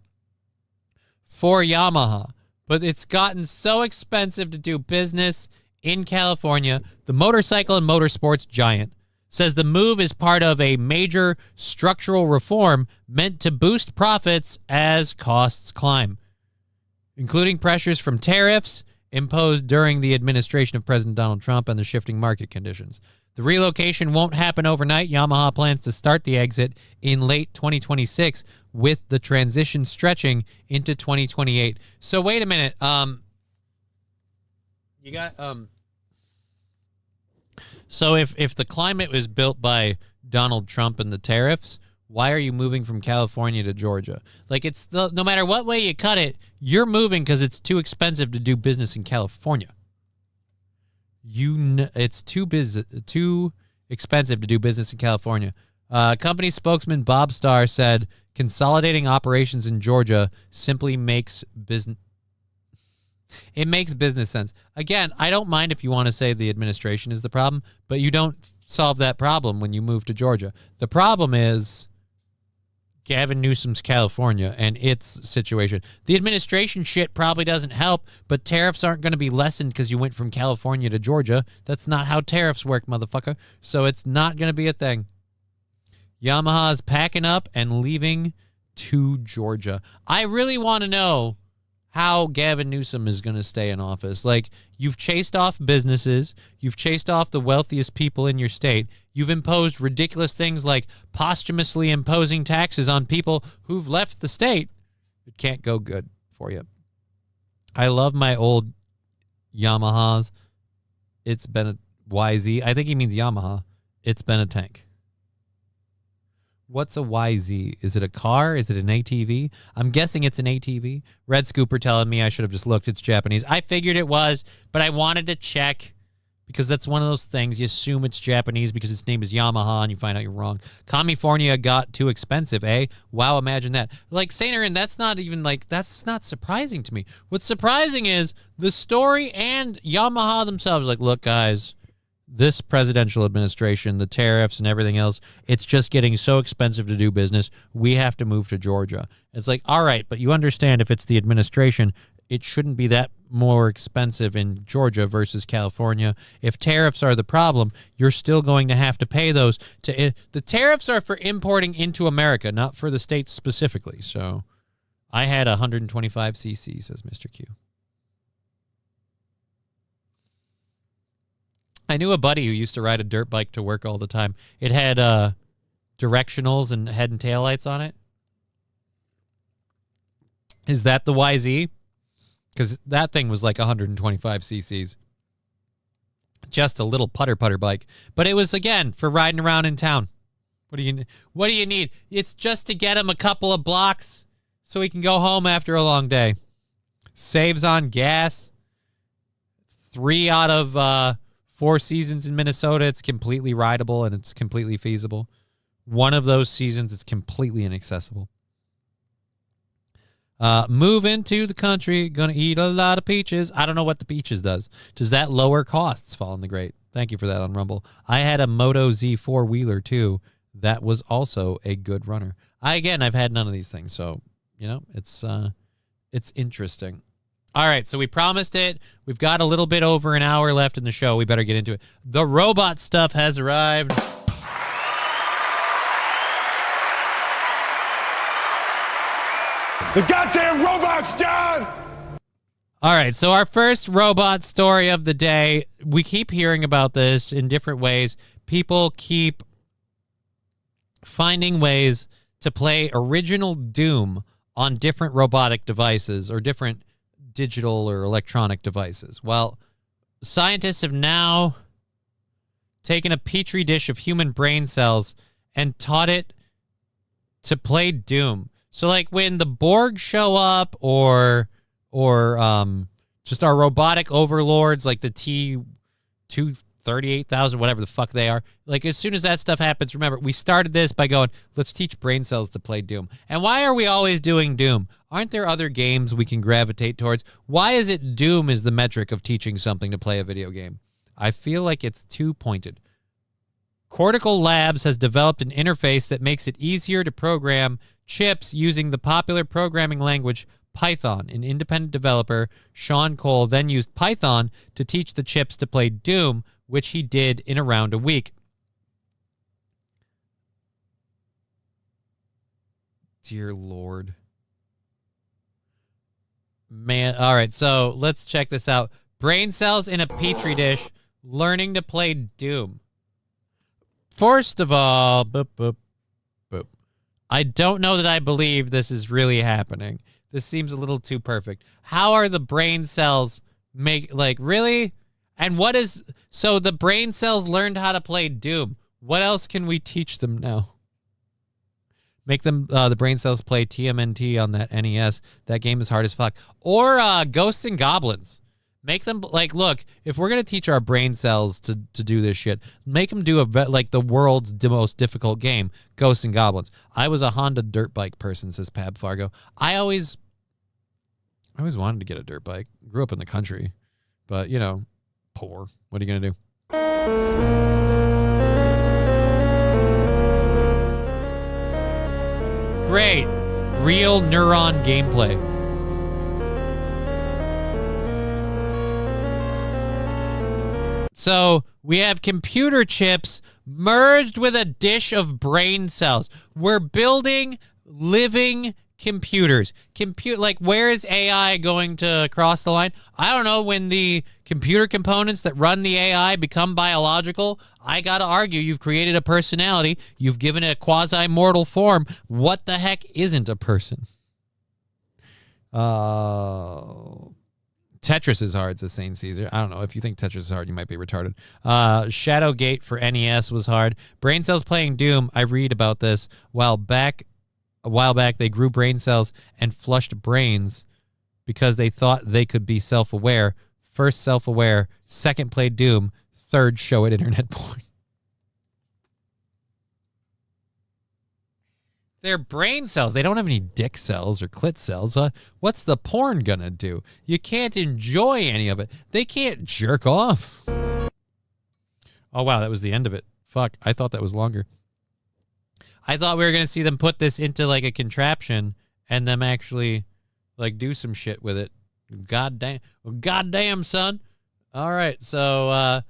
Speaker 2: for Yamaha. But it's gotten so expensive to do business in California. The motorcycle and motorsports giant says the move is part of a major structural reform meant to boost profits as costs climb, including pressures from tariffs imposed during the administration of President Donald Trump and the shifting market conditions. The relocation won't happen overnight. Yamaha plans to start the exit in late 2026, with the transition stretching into 2028. So wait a minute. You got So if the climate was built by Donald Trump and the tariffs, why are you moving from California to Georgia? No matter what way you cut it, you're moving because it's too expensive to do business in California. It's too expensive to do business in California. Company spokesman Bob Starr said consolidating operations in Georgia simply makes business. It makes business sense. Again, I don't mind if you want to say the administration is the problem, but you don't solve that problem when you move to Georgia. The problem is Gavin Newsom's California and its situation. The administration shit probably doesn't help, but tariffs aren't going to be lessened because you went from California to Georgia. That's not how tariffs work, motherfucker. So it's not going to be a thing. Yamaha is packing up and leaving to Georgia. I really want to know how Gavin Newsom is going to stay in office. You've chased off businesses. You've chased off the wealthiest people in your state. You've imposed ridiculous things like posthumously imposing taxes on people who've left the state. It can't go good for you. I love my old Yamahas. It's been a YZ. I think he means Yamaha. It's been a tank. What's a YZ? Is it a car? Is it an ATV? I'm guessing it's an ATV. Red Scooper telling me I should have just looked. It's Japanese. I figured it was, but I wanted to check because that's one of those things. You assume it's Japanese because its name is Yamaha, and you find out you're wrong. California got too expensive, eh? Wow, imagine that. Like, St. Aaron, that's not even, like, that's not surprising to me. What's surprising is the story and Yamaha themselves. Like, look, guys, this presidential administration, the tariffs and everything else, it's just getting so expensive to do business. We have to move to Georgia. It's like, all right, but you understand if it's the administration, it shouldn't be that more expensive in Georgia versus California. If tariffs are the problem, you're still going to have to pay those. The tariffs are for importing into America, not for the states specifically. So I had 125 cc, says Mr. Q. I knew a buddy who used to ride a dirt bike to work all the time. It had directionals and head and taillights on it. Is that the YZ? Because that thing was like 125 cc's. Just a little putter bike. But it was, again, for riding around in town. What do you need? It's just to get him a couple of blocks so he can go home after a long day. Saves on gas. 3 out of 4 seasons in Minnesota, it's completely rideable and it's completely feasible. One of those seasons, it's completely inaccessible. Move into the country, gonna eat a lot of peaches. I don't know what the peaches does. Does that lower costs? Fallen the Great. Thank you for that on Rumble. I had a Moto Z 4-wheeler too. That was also a good runner. I've had none of these things, so it's interesting. All right, so we promised it. We've got a little bit over an hour left in the show. We better get into it. The robot stuff has arrived.
Speaker 20: The goddamn robots, John!
Speaker 2: All right, so our first robot story of the day. We keep hearing about this in different ways. People keep finding ways to play original Doom on different robotic devices or different digital or electronic devices. Well, scientists have now taken a petri dish of human brain cells and taught it to play Doom. So, like, when the Borg show up or just our robotic overlords, like the T-238,000, whatever the fuck they are, like, as soon as that stuff happens, remember, we started this by going, let's teach brain cells to play Doom. And why are we always doing Doom? Aren't there other games we can gravitate towards? Why is it Doom is the metric of teaching something to play a video game? I feel like it's too pointed. Cortical Labs has developed an interface that makes it easier to program chips using the popular programming language Python. An independent developer, Sean Cole, then used Python to teach the chips to play Doom, which he did in around a week. Dear Lord. Man, all right, so let's check this out. Brain cells in a petri dish learning to play Doom. First of all, boop, boop, boop. I don't know that I believe this is really happening. This seems a little too perfect. How are the brain cells really? And so the brain cells learned how to play Doom. What else can we teach them now? Make them, the brain cells play TMNT on that NES. That game is hard as fuck. Or Ghosts and Goblins. Make them, look, if we're going to teach our brain cells to do this shit, make them do the world's most difficult game, Ghosts and Goblins. I was a Honda dirt bike person, says Pab Fargo. I always wanted to get a dirt bike. Grew up in the country. But, poor. What are you going to do? Great. Real neuron gameplay. So we have computer chips merged with a dish of brain cells. We're building living computers. Where is AI going to cross the line? I don't know. When the computer components that run the AI become biological, I got to argue you've created a personality. You've given it a quasi-mortal form. What the heck isn't a person? Tetris is hard, says St. Caesar. I don't know. If you think Tetris is hard, you might be retarded. Shadowgate for NES was hard. Brain cells playing Doom. I read about this. A while back, they grew brain cells and flushed brains because they thought they could be self-aware. First self-aware, second played Doom, third show at Internet Porn. They're brain cells. They don't have any dick cells or clit cells. What's the porn gonna do? You can't enjoy any of it. They can't jerk off. Oh, wow, that was the end of it. Fuck, I thought that was longer. I thought we were going to see them put this into, like, a contraption and them actually, like, do some shit with it. Goddamn, son. All right, so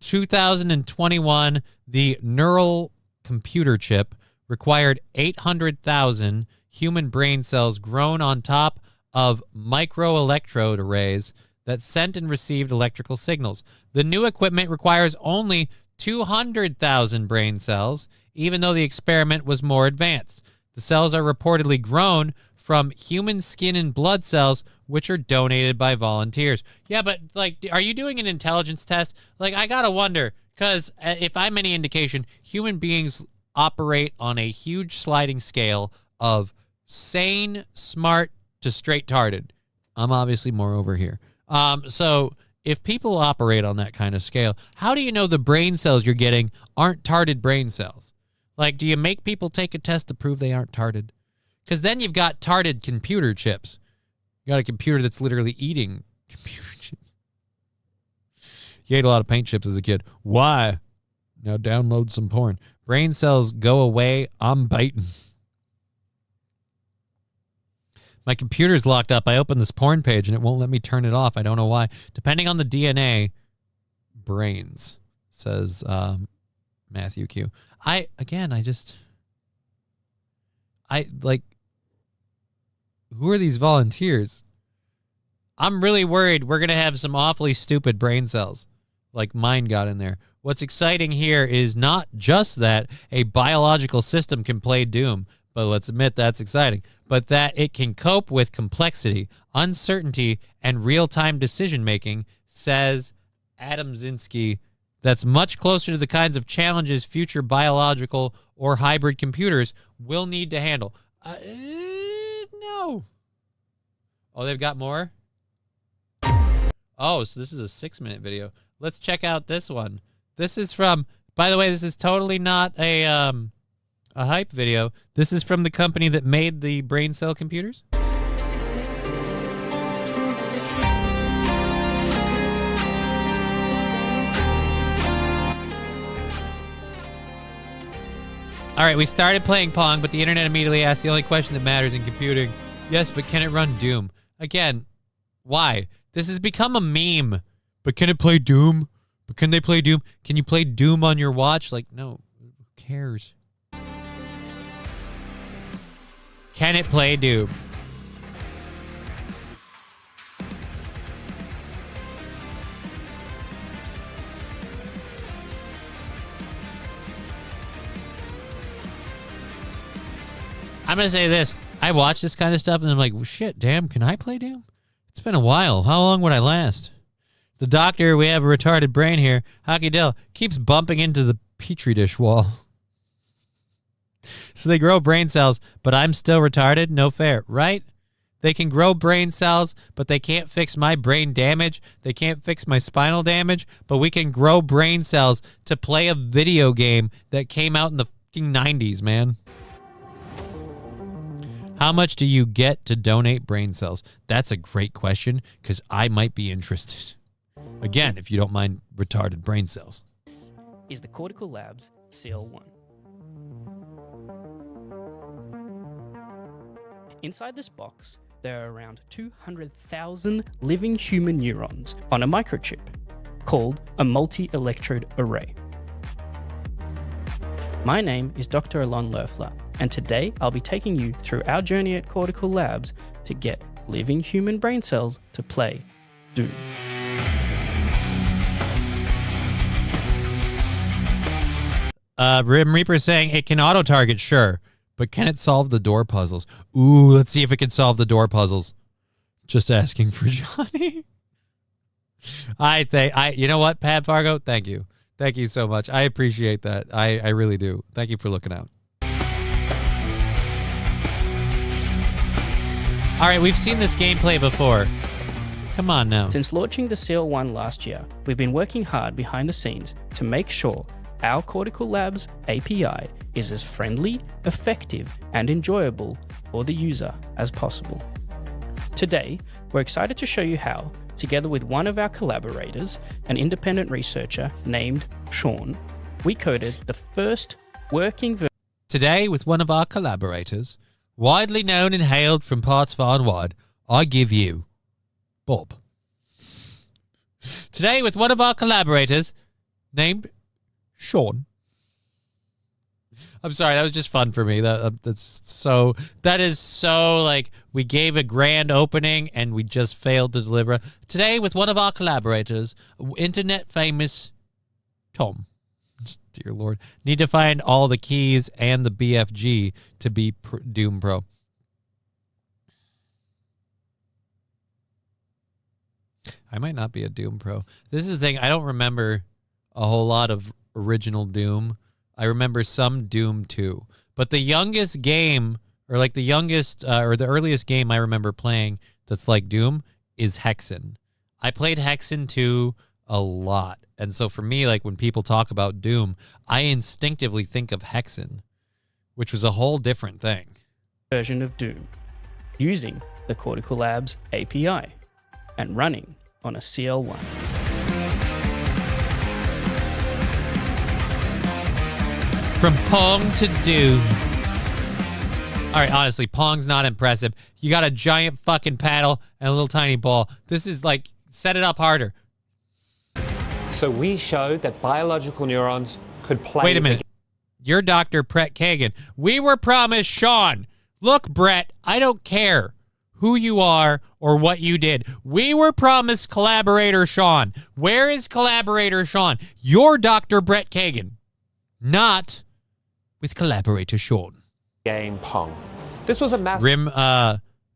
Speaker 2: 2021, the neural computer chip required 800,000 human brain cells grown on top of microelectrode arrays that sent and received electrical signals. The new equipment requires only 200,000 brain cells, even though the experiment was more advanced. The cells are reportedly grown from human skin and blood cells, which are donated by volunteers. Yeah, but, like, are you doing an intelligence test? Like, I gotta wonder, because if I'm any indication, human beings operate on a huge sliding scale of sane, smart to straight-tarded. I'm obviously more over here. So if people operate on that kind of scale, how do you know the brain cells you're getting aren't tarded brain cells? Like, do you make people take a test to prove they aren't tarded? Because then you've got tarded computer chips. You got a computer that's literally eating computer chips. You ate a lot of paint chips as a kid. Why? Now download some porn. Brain cells go away. I'm biting. My computer's locked up. I opened this porn page and it won't let me turn it off. I don't know why. Depending on the DNA, brains, says Matthew Q. Who are these volunteers? I'm really worried we're going to have some awfully stupid brain cells, like mine got in there. What's exciting here is not just that a biological system can play Doom, but let's admit that's exciting, but that it can cope with complexity, uncertainty, and real-time decision-making, says Adam Zinsky. That's much closer to the kinds of challenges future biological or hybrid computers will need to handle. No. Oh, they've got more? Oh, so this is a 6-minute video. Let's check out this one. This is from, by the way, this is totally not a hype video. This is from the company that made the brain cell computers. All right, we started playing Pong, but the internet immediately asked the only question that matters in computing. Yes, but can it run Doom? Again, why? This has become a meme. But can it play Doom? But can they play Doom? Can you play Doom on your watch? Like, no, who cares? Can it play Doom? I'm going to say this. I watch this kind of stuff and I'm like, well, shit, damn, can I play Doom? It's been a while. How long would I last? The doctor, we have a retarded brain here, Hockey Dill, keeps bumping into the Petri dish wall. So they grow brain cells, but I'm still retarded? No fair, right? They can grow brain cells, but they can't fix my brain damage. They can't fix my spinal damage, but we can grow brain cells to play a video game that came out in the fucking 90s, man. How much do you get to donate brain cells? That's a great question, because I might be interested. Again, if you don't mind retarded brain cells.
Speaker 5: This is the Cortical Labs CL1. Inside this box, there are around 200,000 living human neurons on a microchip called a multi-electrode array. My name is Dr. Alon Loeffler, and today I'll be taking you through our journey at Cortical Labs to get living human brain cells to play Doom.
Speaker 2: Rim Reaper saying it can auto-target, sure, but can it solve the door puzzles? Ooh, let's see if it can solve the door puzzles. Just asking for Johnny. You know what, Pat Fargo? Thank you. Thank you so much. I appreciate that. I really do. Thank you for looking out. All right, we've seen this gameplay before. Come on now.
Speaker 5: Since launching the CL1 last year, we've been working hard behind the scenes to make sure our Cortical Labs API is as friendly, effective, and enjoyable for the user as possible. Today, we're excited to show you how, together with one of our collaborators, an independent researcher named Sean, we coded the first working version.
Speaker 2: Today, with one of our collaborators, widely known and hailed from parts far and wide, I give you Bob. Today, with one of our collaborators named Sean. I'm sorry, that was just fun for me. That is so like we gave a grand opening and we just failed to deliver. Today, with one of our collaborators, internet famous Tom. Dear Lord, need to find all the keys and the BFG to be Doom Pro. I might not be a Doom Pro. This is the thing. I don't remember a whole lot of original Doom. I remember some Doom 2. But the youngest game, or like the youngest, or the earliest game I remember playing that's like Doom is Hexen. I played Hexen 2 a lot. And so for me, like when people talk about Doom, I instinctively think of Hexen, which was a whole different thing.
Speaker 5: Version of Doom, using the Cortical Labs API and running on a CL1.
Speaker 2: From Pong to Doom. All right, honestly, Pong's not impressive. You got a giant fucking paddle and a little tiny ball. This is like, set it up harder.
Speaker 6: So we showed that biological neurons could play.
Speaker 2: Wait a minute. You're Dr. Brett Kagan. We were promised Sean. Look, Brett, I don't care who you are or what you did. We were promised collaborator Sean. Where is collaborator Sean? You're Dr. Brett Kagan. Not with collaborator Sean.
Speaker 6: Game Pong. This was a massive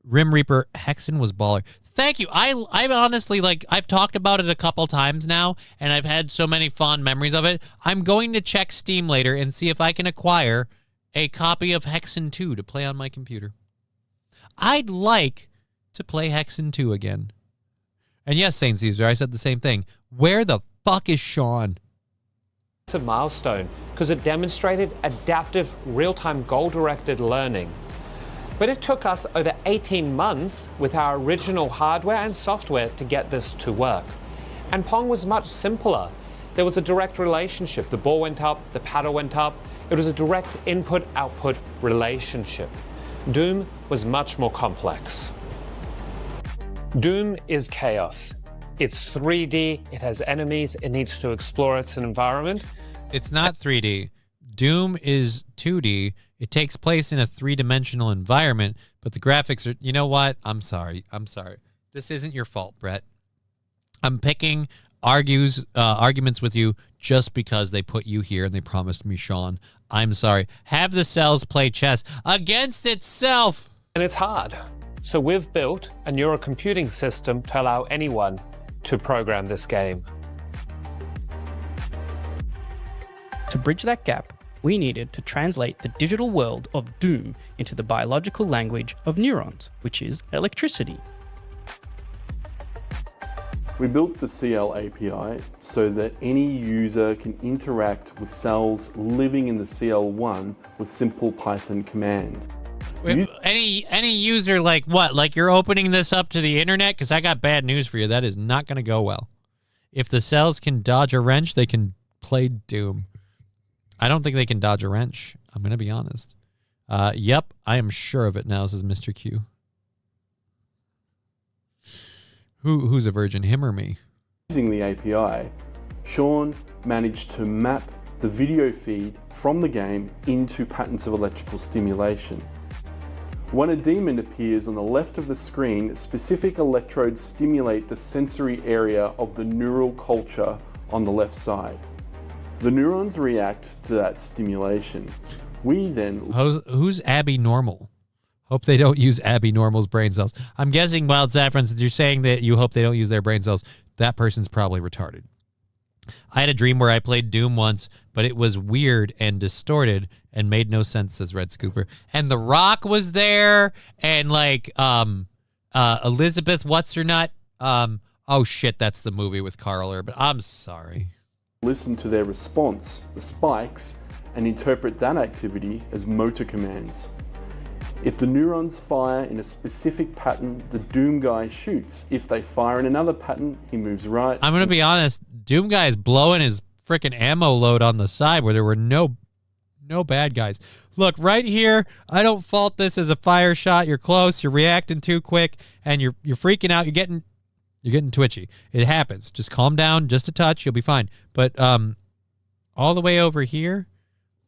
Speaker 2: Rim Reaper Hexen was baller. Thank you. I'm honestly, like, I've talked about it a couple times now, and I've had so many fond memories of it. I'm going to check Steam later and see if I can acquire a copy of Hexen 2 to play on my computer. I'd like to play Hexen 2 again. And yes, St. Caesar, I said the same thing. Where the fuck is Sean?
Speaker 6: It's a milestone because it demonstrated adaptive, real-time, goal-directed learning. But it took us over 18 months with our original hardware and software to get this to work. And Pong was much simpler. There was a direct relationship. The ball went up, the paddle went up. It was a direct input-output relationship. Doom was much more complex. Doom is chaos. It's 3D, it has enemies, it needs to explore its environment.
Speaker 2: It's not 3D. Doom is 2D. It takes place in a three-dimensional environment, but the graphics are... You know what? I'm sorry. This isn't your fault, Brett. I'm picking arguments with you just because they put you here and they promised me Sean. I'm sorry. Have the cells play chess against itself.
Speaker 6: And it's hard. So we've built a neurocomputing system to allow anyone to program this game.
Speaker 5: To bridge that gap, we needed to translate the digital world of Doom into the biological language of neurons, which is electricity.
Speaker 7: We built the CL API so that any user can interact with cells living in the CL1 with simple Python commands.
Speaker 2: Wait, any user like what? Like you're opening this up to the internet? Because I got bad news for you. That is not going to go well. If the cells can dodge a wrench, they can play Doom. I don't think they can dodge a wrench. I'm going to be honest. Yep, I am sure of it now, says Mr. Q. Who's a virgin, him or me?
Speaker 7: Using the API, Sean managed to map the video feed from the game into patterns of electrical stimulation. When a demon appears on the left of the screen, specific electrodes stimulate the sensory area of the neural culture on the left side. The neurons react to that stimulation. We then...
Speaker 2: Who's Abby Normal? Hope they don't use Abby Normal's brain cells. I'm guessing, Wild Saffron, since you're saying that you hope they don't use their brain cells, that person's probably retarded. I had a dream where I played Doom once, but it was weird and distorted and made no sense, says Red Scooper. And The Rock was there, and like Elizabeth What's-Her-Nut. Oh shit, that's the movie with Carl Urban. I'm sorry.
Speaker 7: Listen to their response, the spikes, and interpret that activity as motor commands. If the neurons fire in a specific pattern, the Doom guy shoots. If they fire in another pattern, he moves right.
Speaker 2: I'm going to be honest. Doom guy is blowing his freaking ammo load on the side where there were no bad guys. Look, right here, I don't fault this as a fire shot. You're close. You're reacting too quick, and you're freaking out. You're getting twitchy. It happens. Just calm down just a touch. You'll be fine. But all the way over here,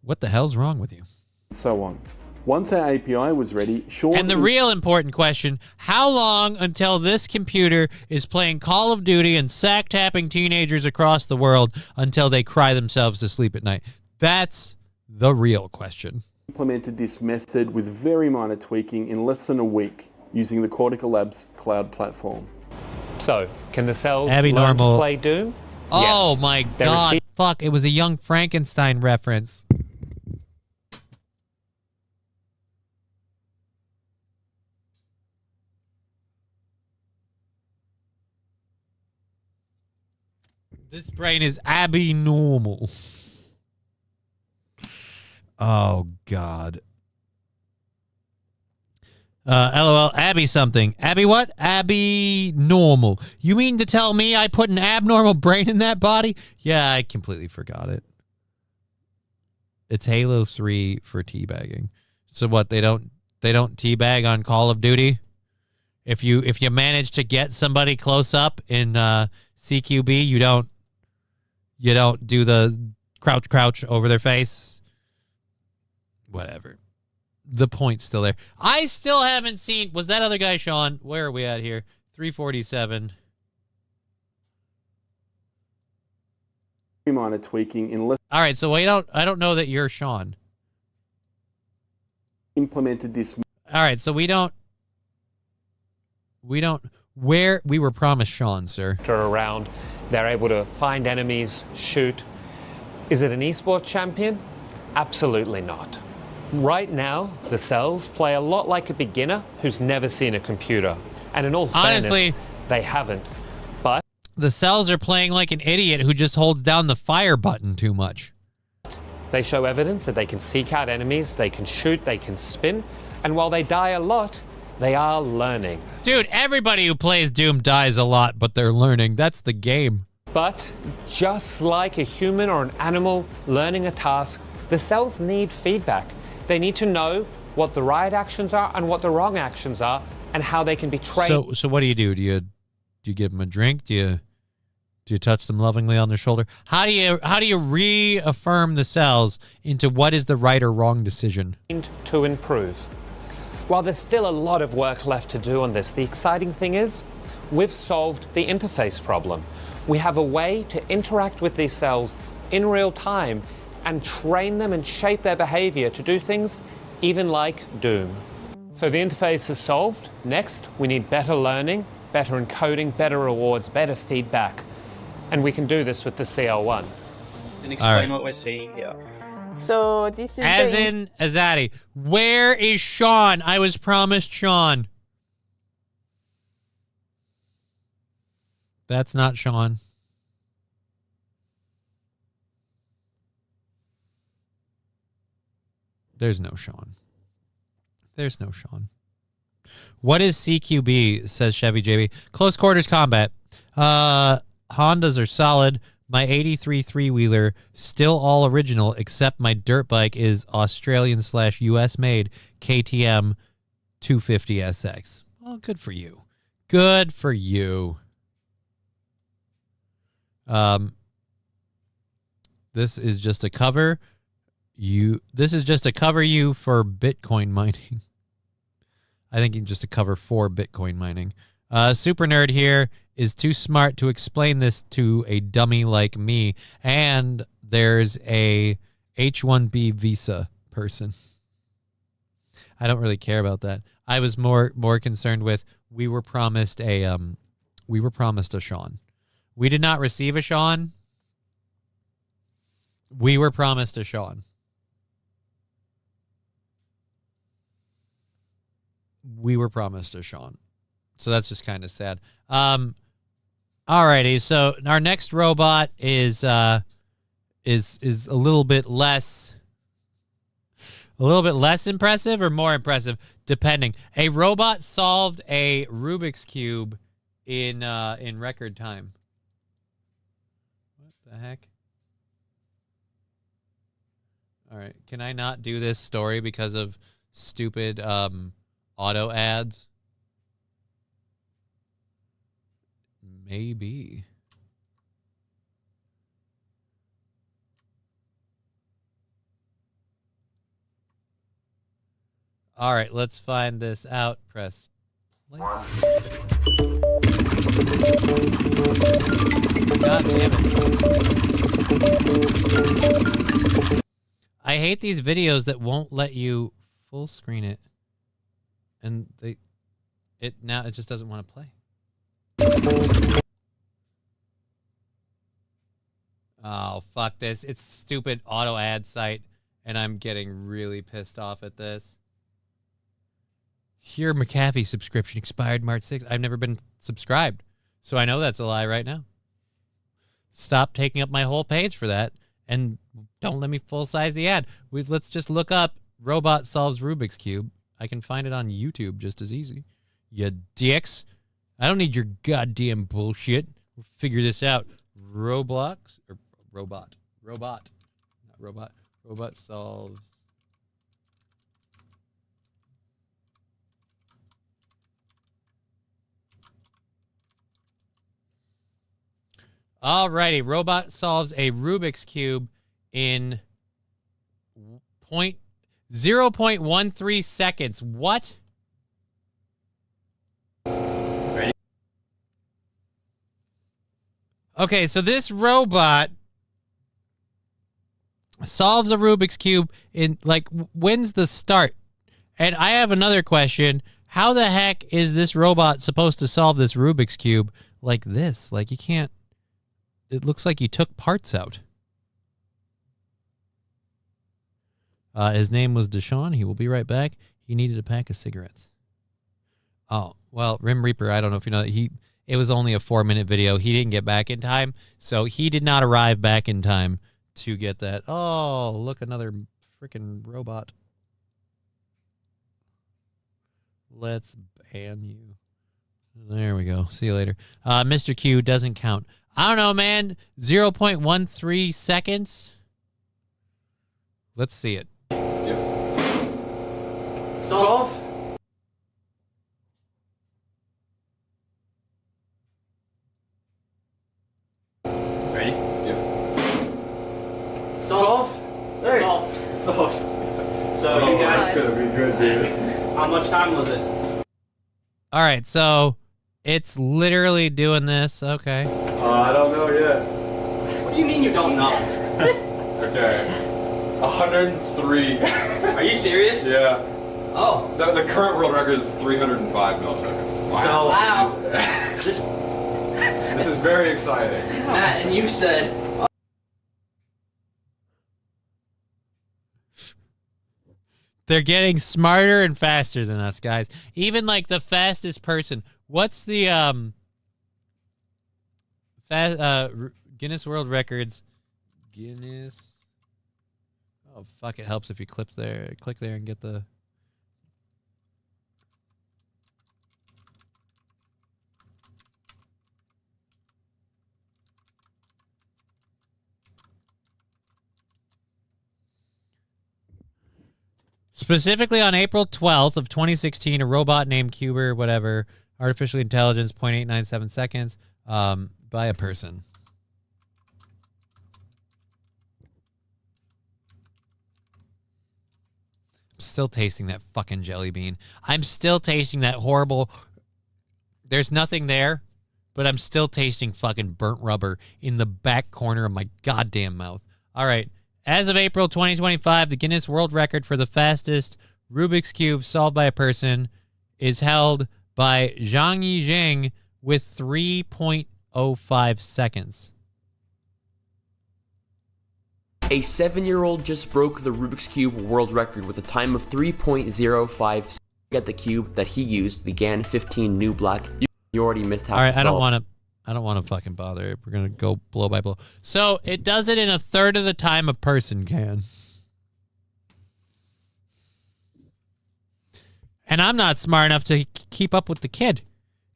Speaker 2: what the hell's wrong with you?
Speaker 7: So on. Once our API was ready, Sean...
Speaker 2: And the real important question, how long until this computer is playing Call of Duty and sack-tapping teenagers across the world until they cry themselves to sleep at night? That's the real question.
Speaker 7: Implemented this method with very minor tweaking in less than a week using the Cortical Labs cloud platform.
Speaker 6: So, can the cells
Speaker 2: Abby
Speaker 6: learn
Speaker 2: Normal.
Speaker 6: to play Doom?
Speaker 2: Oh
Speaker 6: Yes.
Speaker 2: my
Speaker 6: They
Speaker 2: god.
Speaker 6: receive-
Speaker 2: Fuck, it was a Young Frankenstein reference. This brain is Abby normal. Oh god. LOL, Abby something. Abby what? Abby normal. You mean to tell me I put an abnormal brain in that body? Yeah, I completely forgot it. It's Halo 3 for teabagging. So what, they don't teabag on Call of Duty? If you manage to get somebody close up in CQB, you don't do the crouch over their face. Whatever. The point's still there. I still haven't seen... Was that other guy, Sean? Where are we at here? 347.
Speaker 7: Very minor tweaking in less...
Speaker 2: All right, so I don't know that you're Sean.
Speaker 7: Implemented this...
Speaker 2: All right, so we don't... Where... We were promised Sean, sir.
Speaker 6: Around, they're able to find enemies, shoot. Is it an esports champion? Absolutely not. Right now, the cells play a lot like a beginner who's never seen a computer. And in all
Speaker 2: Honestly,
Speaker 6: fairness, they haven't. But
Speaker 2: the cells are playing like an idiot who just holds down the fire button too much.
Speaker 6: they show evidence that they can seek out enemies, they can shoot, they can spin. And while they die a lot, they are learning.
Speaker 2: Dude, everybody who plays Doom dies a lot, but they're learning. That's the game.
Speaker 6: But just like a human or an animal learning a task, the cells need feedback. They need to know what the right actions are and what the wrong actions are and how they can be trained.
Speaker 2: So what do? Do you give them a drink? Do you touch them lovingly on their shoulder? How do you reaffirm the cells into what is the right or wrong decision?
Speaker 6: To improve. While there's still a lot of work left to do on this, the exciting thing is we've solved the interface problem. We have a way to interact with these cells in real time and train them and shape their behavior to do things even like Doom. So the interface is solved. Next, we need better learning, better encoding, better rewards, better feedback. And we can do this with the CL1.
Speaker 8: And explain what we're seeing here.
Speaker 13: So this is
Speaker 2: As in Azadi. Where is Sean? I was promised Sean. That's not Sean. There's no Sean. There's no Sean. What is CQB, says Chevy JB. Close quarters combat. Hondas are solid. My 83 three-wheeler, still all original, except my dirt bike is Australian/US made KTM 250 SX. Well, good for you. Good for you. This is just a cover. This is just a cover you for Bitcoin mining. I think it's just a cover for Bitcoin mining. Super Nerd here is too smart to explain this to a dummy like me. And there's a H-1B visa person. I don't really care about that. I was more concerned with we were promised a Sean. We did not receive a Sean. We were promised a Sean. We were promised a Sean. So that's just kind of sad. Alrighty, so our next robot is a little bit less impressive or more impressive, depending. A robot solved a Rubik's Cube in record time. What the heck? All right, can I not do this story because of stupid auto ads? Maybe. All right, let's find this out. Press play. God damn it. I hate these videos that won't let you full screen it. And now it just doesn't want to play. Oh, fuck this. It's stupid auto ad site, and I'm getting really pissed off at this. Your McAfee subscription expired March 6th. I've never been subscribed, so I know that's a lie right now. Stop taking up my whole page for that, and don't let me full-size the ad. Let's just look up Robot Solves Rubik's Cube. I can find it on YouTube just as easy. You dicks. I don't need your goddamn bullshit. We'll figure this out. Roblox or robot. Not robot. Robot solves. Alrighty, robot solves a Rubik's Cube in 0.13 seconds. What?
Speaker 8: Ready?
Speaker 2: Okay, so this robot solves a Rubik's Cube in, like, when's the start? And I have another question. How the heck is this robot supposed to solve this Rubik's Cube like this? Like, you can't... It looks like you took parts out. His name was Deshaun. He will be right back. He needed a pack of cigarettes. Oh, well, Rim Reaper, I don't know if you know, it was only a 4-minute video. He didn't get back in time, so he did not arrive back in time to get that. Oh, look, another freaking robot. Let's ban you. There we go. See you later. Mr. Q doesn't count. I don't know, man. 0.13 seconds. Let's see it.
Speaker 8: Yep. Solve. Ready? Yep. Solve. Hey. Solve. So you guys.
Speaker 9: That's gonna be good, dude.
Speaker 8: How much time was it?
Speaker 2: All right, so it's literally doing this. Okay.
Speaker 9: I don't know yet.
Speaker 8: What do you mean you don't know?
Speaker 9: Okay. 103.
Speaker 8: Are you serious?
Speaker 9: Yeah.
Speaker 8: Oh.
Speaker 9: The current world record is 305 milliseconds.
Speaker 8: Wow.
Speaker 9: This is very exciting.
Speaker 8: Matt, and you said...
Speaker 2: They're getting smarter and faster than us, guys. Even like the fastest person. What's the Guinness World Records? Guinness. Oh fuck! It helps if you click there and get the. Specifically on April 12th of 2016, a robot named Cuber, whatever, artificial intelligence, 0.897 seconds, by a person. I'm still tasting that fucking jelly bean. I'm still tasting that horrible... There's nothing there, but I'm still tasting fucking burnt rubber in the back corner of my goddamn mouth. All right. As of April 2025, the Guinness World Record for the fastest Rubik's Cube solved by a person is held by Zhang Yijing with 3.05 seconds.
Speaker 12: A 7-year-old just broke the Rubik's Cube world record with a time of 3.05 at the cube that he used, the GAN 15 new black. You already missed half.
Speaker 2: All right,
Speaker 12: the
Speaker 2: I don't
Speaker 12: solve.
Speaker 2: want to. I don't want to fucking bother. We're going to go blow by blow. So it does it in a third of the time a person can. And I'm not smart enough to keep up with the kid.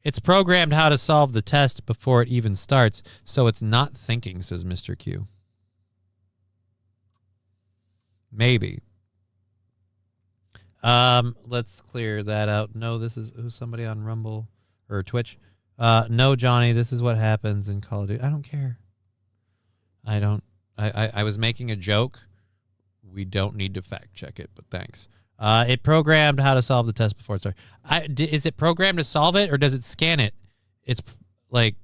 Speaker 2: It's programmed how to solve the test before it even starts, so it's not thinking, says Mr. Q. Maybe. Let's clear that out. No, this is somebody on Rumble or Twitch. No, Johnny, this is what happens in Call of Duty. I don't care. I was making a joke. We don't need to fact check it, but thanks. It programmed how to solve the test before it starts. Is it programmed to solve it, or does it scan it? It's like,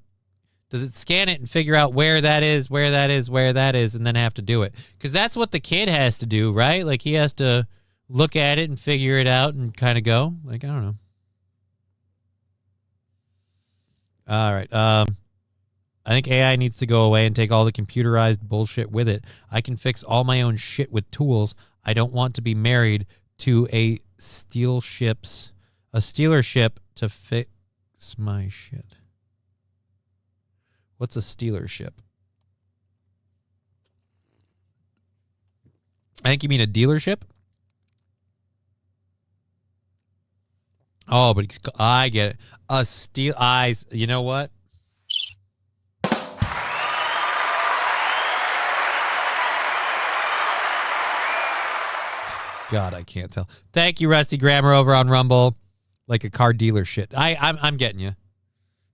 Speaker 2: does it scan it and figure out where that is, and then have to do it? Because that's what the kid has to do, right? Like, he has to look at it and figure it out and kind of go. Like, I don't know. All right. I think AI needs to go away and take all the computerized bullshit with it. I can fix all my own shit with tools. I don't want to be married to a Steeler ship to fix my shit. What's a Steeler ship? I think you mean a dealership. Oh, but I get it. A steel eyes. You know what? God, I can't tell. Thank you, Rusty Grammar, over on Rumble. Like a car dealer shit. I'm getting you.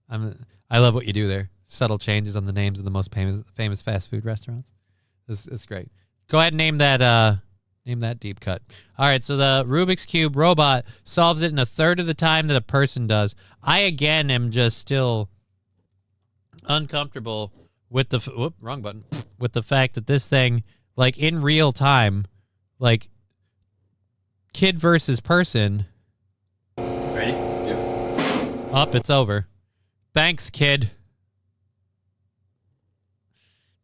Speaker 2: I love what you do there. Subtle changes on the names of the most famous fast food restaurants. It's great. Go ahead and name that deep cut. All right, so the Rubik's Cube robot solves it in a third of the time that a person does. I, again, am just still uncomfortable with the... wrong button. With the fact that this thing, like, in real time, like, kid versus person...
Speaker 8: Ready? Yep.
Speaker 2: Up, it's over. Thanks, kid.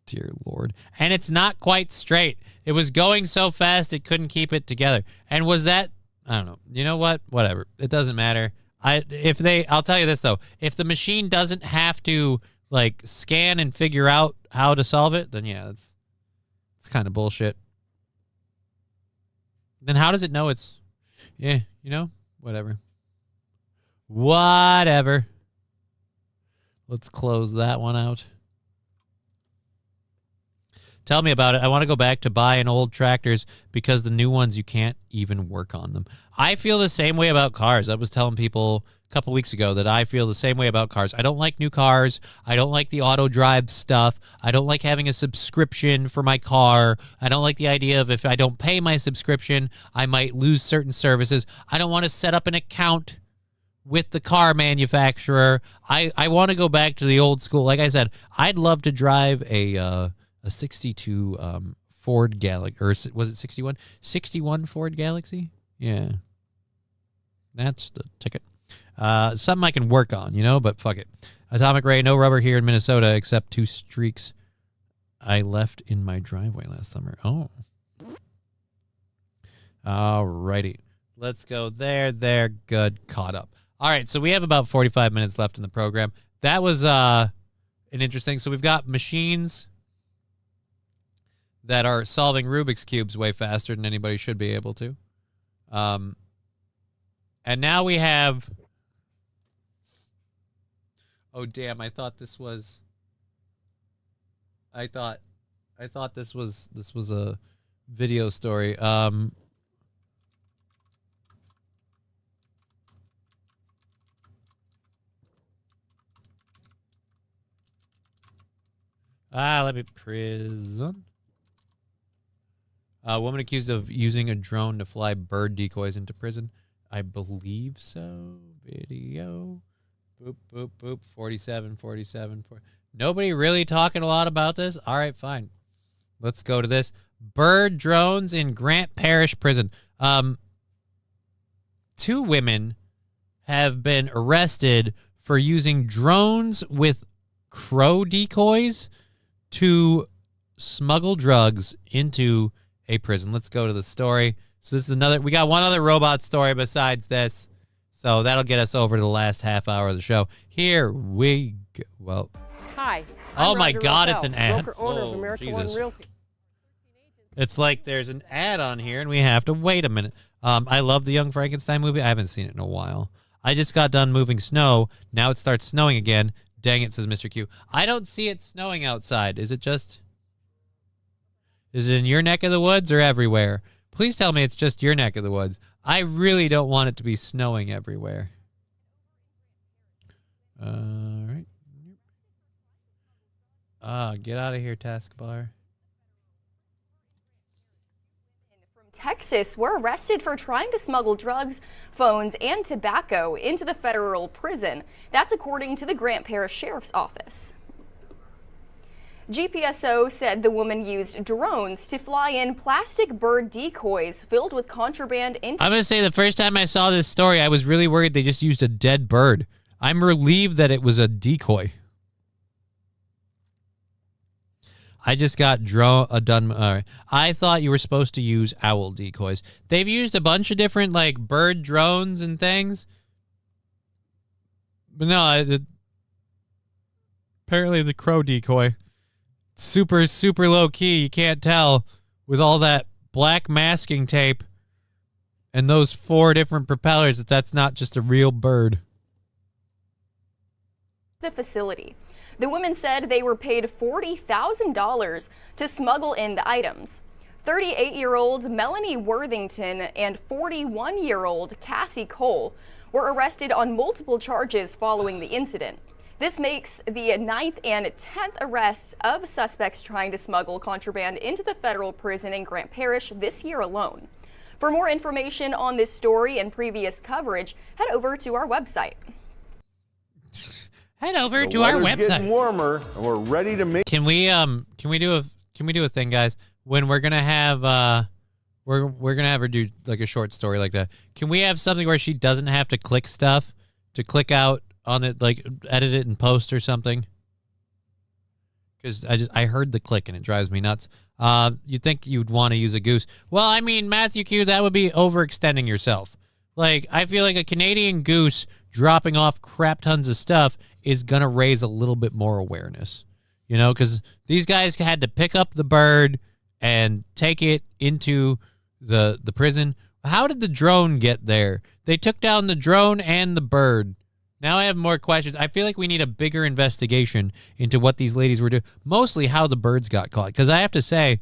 Speaker 2: Dear Lord. And it's not quite straight. It was going so fast it couldn't keep it together. And was that... I don't know. You know what? Whatever. It doesn't matter. I'll tell you this, though. If the machine doesn't have to, like, scan and figure out how to solve it, then yeah, it's kind of bullshit. Then how does it know it's... Yeah, you know? Whatever. Whatever. Let's close that one out. Tell me about it. I want to go back to buying old tractors because the new ones, you can't even work on them. I feel the same way about cars. I was telling people a couple weeks ago that I feel the same way about cars. I don't like new cars. I don't like the auto drive stuff. I don't like having a subscription for my car. I don't like the idea of if I don't pay my subscription, I might lose certain services. I don't want to set up an account with the car manufacturer. I want to go back to the old school. Like I said, I'd love to drive a 62 Ford Galaxy, or was it 61? 61 Ford Galaxy? Yeah. That's the ticket. Something I can work on, you know, but fuck it. Atomic Ray, no rubber here in Minnesota except 2 streaks I left in my driveway last summer. Oh. All righty. Let's go there. Good. Caught up. All right, so we have about 45 minutes left in the program. That was an interesting. So we've got machines that are solving Rubik's Cubes way faster than anybody should be able to. And now we have... Oh, damn, I thought this was... I thought this was a video story. Let me... Prison. A woman accused of using a drone to fly bird decoys into prison. I believe so. Video. Boop, boop, boop. 47. Nobody really talking a lot about this? All right, fine. Let's go to this. Bird drones in Grant Parish Prison. 2 women have been arrested for using drones with crow decoys to smuggle drugs into a prison. Let's go to the story. So this is we got one other robot story besides this. So that'll get us over to the last half hour of the show. Here we go. Well,
Speaker 10: Hi.
Speaker 2: oh my God, it's an ad.
Speaker 10: Broker owner of
Speaker 2: Oh,
Speaker 10: America
Speaker 2: Jesus.
Speaker 10: One Realty.
Speaker 2: It's like there's an ad on here, and we have to wait a minute. I love the Young Frankenstein movie. I haven't seen it in a while. I just got done moving snow. Now it starts snowing again. Dang it, says Mr. Q. I don't see it snowing outside. Is it in your neck of the woods or everywhere? Please tell me it's just your neck of the woods. I really don't want it to be snowing everywhere. All right. Get out of here, taskbar.
Speaker 11: Texas were arrested for trying to smuggle drugs, phones, and tobacco into the federal prison. That's according to the Grant Parish Sheriff's Office. GPSO said the woman used drones to fly in plastic bird decoys filled with contraband into...
Speaker 2: I'm going to say the first time I saw this story, I was really worried they just used a dead bird. I'm relieved that it was a decoy. I just got done. I thought you were supposed to use owl decoys. They've used a bunch of different like bird drones and things, but no. Apparently, the crow decoy, super low key. You can't tell with all that black masking tape and those 4 different propellers that's not just a real bird.
Speaker 11: The facility. The women said they were paid $40,000 to smuggle in the items. 38-year-old Melanie Worthington and 41-year-old Cassie Cole were arrested on multiple charges following the incident. This makes the 9th and 10th arrests of suspects trying to smuggle contraband into the federal prison in Grant Parish this year alone. For more information on this story and previous coverage, head over to our website.
Speaker 2: Head over to our website.
Speaker 23: It's getting warmer, and we're ready to make.
Speaker 2: Can we do a thing, guys? When we're gonna have we're gonna have her do like a short story like that. Can we have something where she doesn't have to click stuff to click out on it, like edit it in post or something? Because I heard the click and it drives me nuts. You'd think you'd want to use a goose. Well, I mean, Matthew Q, that would be overextending yourself. Like, I feel like a Canadian goose dropping off crap tons of stuff is going to raise a little bit more awareness, you know, because these guys had to pick up the bird and take it into the prison. How did the drone get there? They took down the drone and the bird. Now I have more questions. I feel like we need a bigger investigation into what these ladies were doing, mostly how the birds got caught. Because I have to say,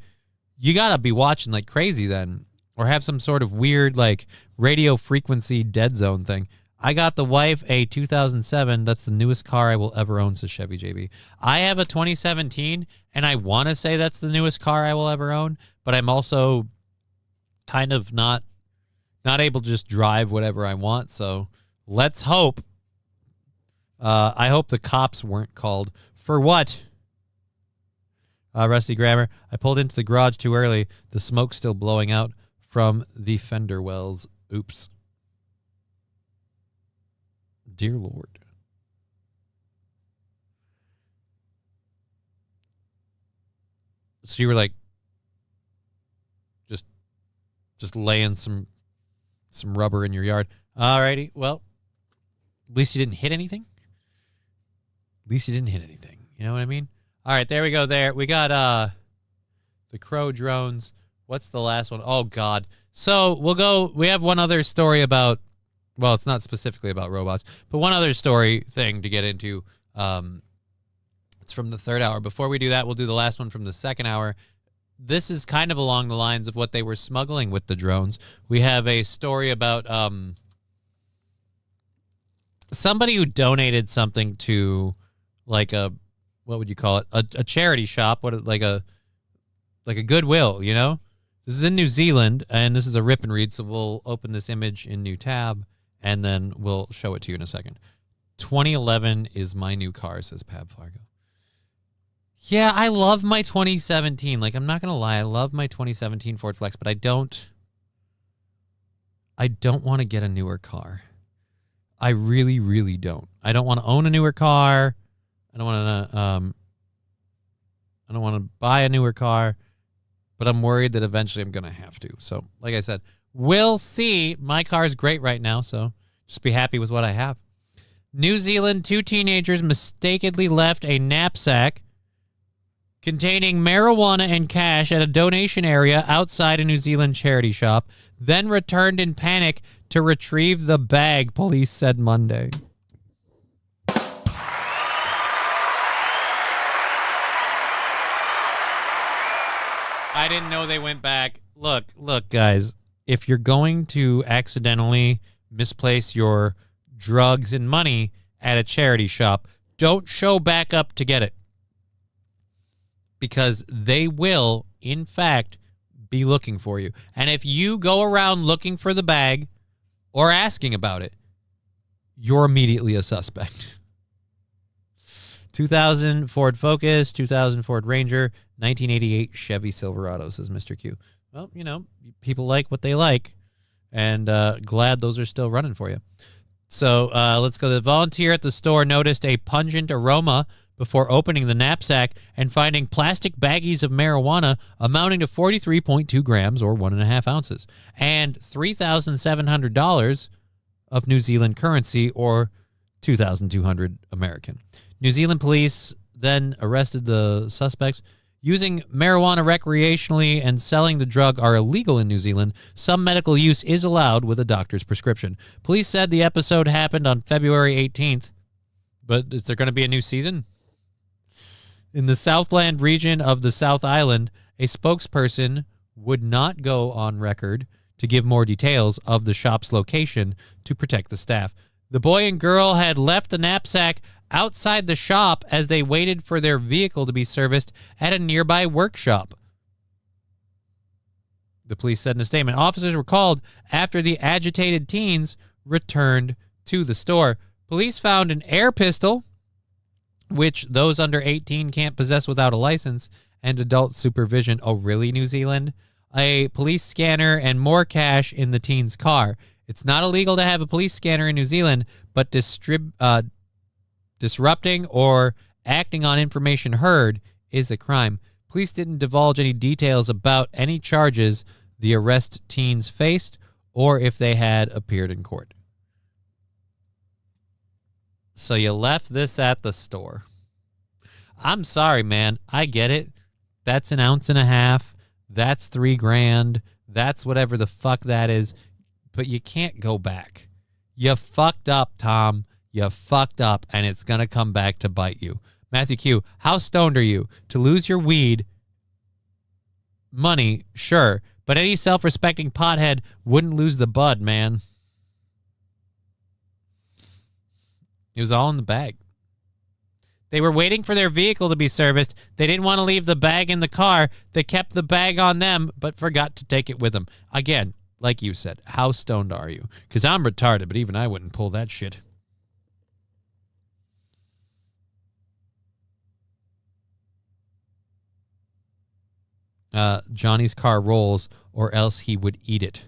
Speaker 2: you got to be watching like crazy then, or have some sort of weird like radio frequency dead zone thing. I got the wife a 2007. That's the newest car I will ever own, says Chevy JB. I have a 2017, and I want to say that's the newest car I will ever own, but I'm also kind of not able to just drive whatever I want, so let's hope. I hope the cops weren't called. For what? Rusty Grammar. I pulled into the garage too early. The smoke's still blowing out from the fender wells. Oops. Dear Lord. So you were like just laying some rubber in your yard. Alrighty. Well, at least you didn't hit anything. At least you didn't hit anything. You know what I mean? All right, there we go. There we got the crow drones. What's the last one? Oh God. So we'll go. We have one other story about. Well, it's not specifically about robots, but one other story thing to get into. It's from the third hour. Before we do that, we'll do the last one from the second hour. This is kind of along the lines of what they were smuggling with the drones. We have a story about somebody who donated something to like a, what would you call it? A charity shop, like a Goodwill, you know? This is in New Zealand, and this is a rip and read, so we'll open this image in new tab, and then we'll show it to you in a second. 2011 is my new car, says Pab Fargo. Yeah, I love my 2017. Like, I'm not going to lie, I love my 2017 Ford Flex, but I don't want to get a newer car. I really, really don't. I don't want to own a newer car. I don't want to buy a newer car, but I'm worried that eventually I'm going to have to. So, like I said, we'll see. My car is great right now, so Just be happy with what I have. New Zealand, 2 teenagers mistakenly left a knapsack containing marijuana and cash at a donation area outside a New Zealand charity shop, then returned in panic to retrieve the bag, police said Monday. I didn't know they went back. Look, guys, if you're going to accidentally misplace your drugs and money at a charity shop, don't show back up to get it. Because they will, in fact, be looking for you. And if you go around looking for the bag or asking about it, you're immediately a suspect. 2000 Ford Focus, 2000 Ford Ranger, 1988 Chevy Silverado, says Mr. Q. Well, you know, people like what they like, and glad those are still running for you. So let's go. The volunteer at the store noticed a pungent aroma before opening the knapsack and finding plastic baggies of marijuana amounting to 43.2 grams or 1.5 ounces and $3,700 of New Zealand currency or 2,200 American. New Zealand police then arrested the suspects. Using marijuana recreationally and selling the drug are illegal in New Zealand. Some medical use is allowed with a doctor's prescription. Police said the episode happened on February 18th. But is there going to be a new season? In the Southland region of the South Island, a spokesperson would not go on record to give more details of the shop's location to protect the staff. The boy and girl had left the knapsack outside the shop as they waited for their vehicle to be serviced at a nearby workshop. The police said in a statement, officers were called after the agitated teens returned to the store. Police found an air pistol, which those under 18 can't possess without a license, and adult supervision. Oh, really, New Zealand? A police scanner and more cash in the teen's car. It's not illegal to have a police scanner in New Zealand, but disrupting or acting on information heard is a crime. Police didn't divulge any details about any charges the arrest teens faced or if they had appeared in court. So you left this at the store. I'm sorry, man. I get it. That's 1.5 ounces. That's $3,000. That's whatever the fuck that is. But you can't go back. You fucked up, Tom. You fucked up, and it's going to come back to bite you. Matthew Q, how stoned are you? To lose your weed, money, sure. But any self-respecting pothead wouldn't lose the bud, man. It was all in the bag. They were waiting for their vehicle to be serviced. They didn't want to leave the bag in the car. They kept the bag on them, but forgot to take it with them. Again, like you said, how stoned are you? Because I'm retarded, but even I wouldn't pull that shit. Johnny's car rolls, or else he would eat it.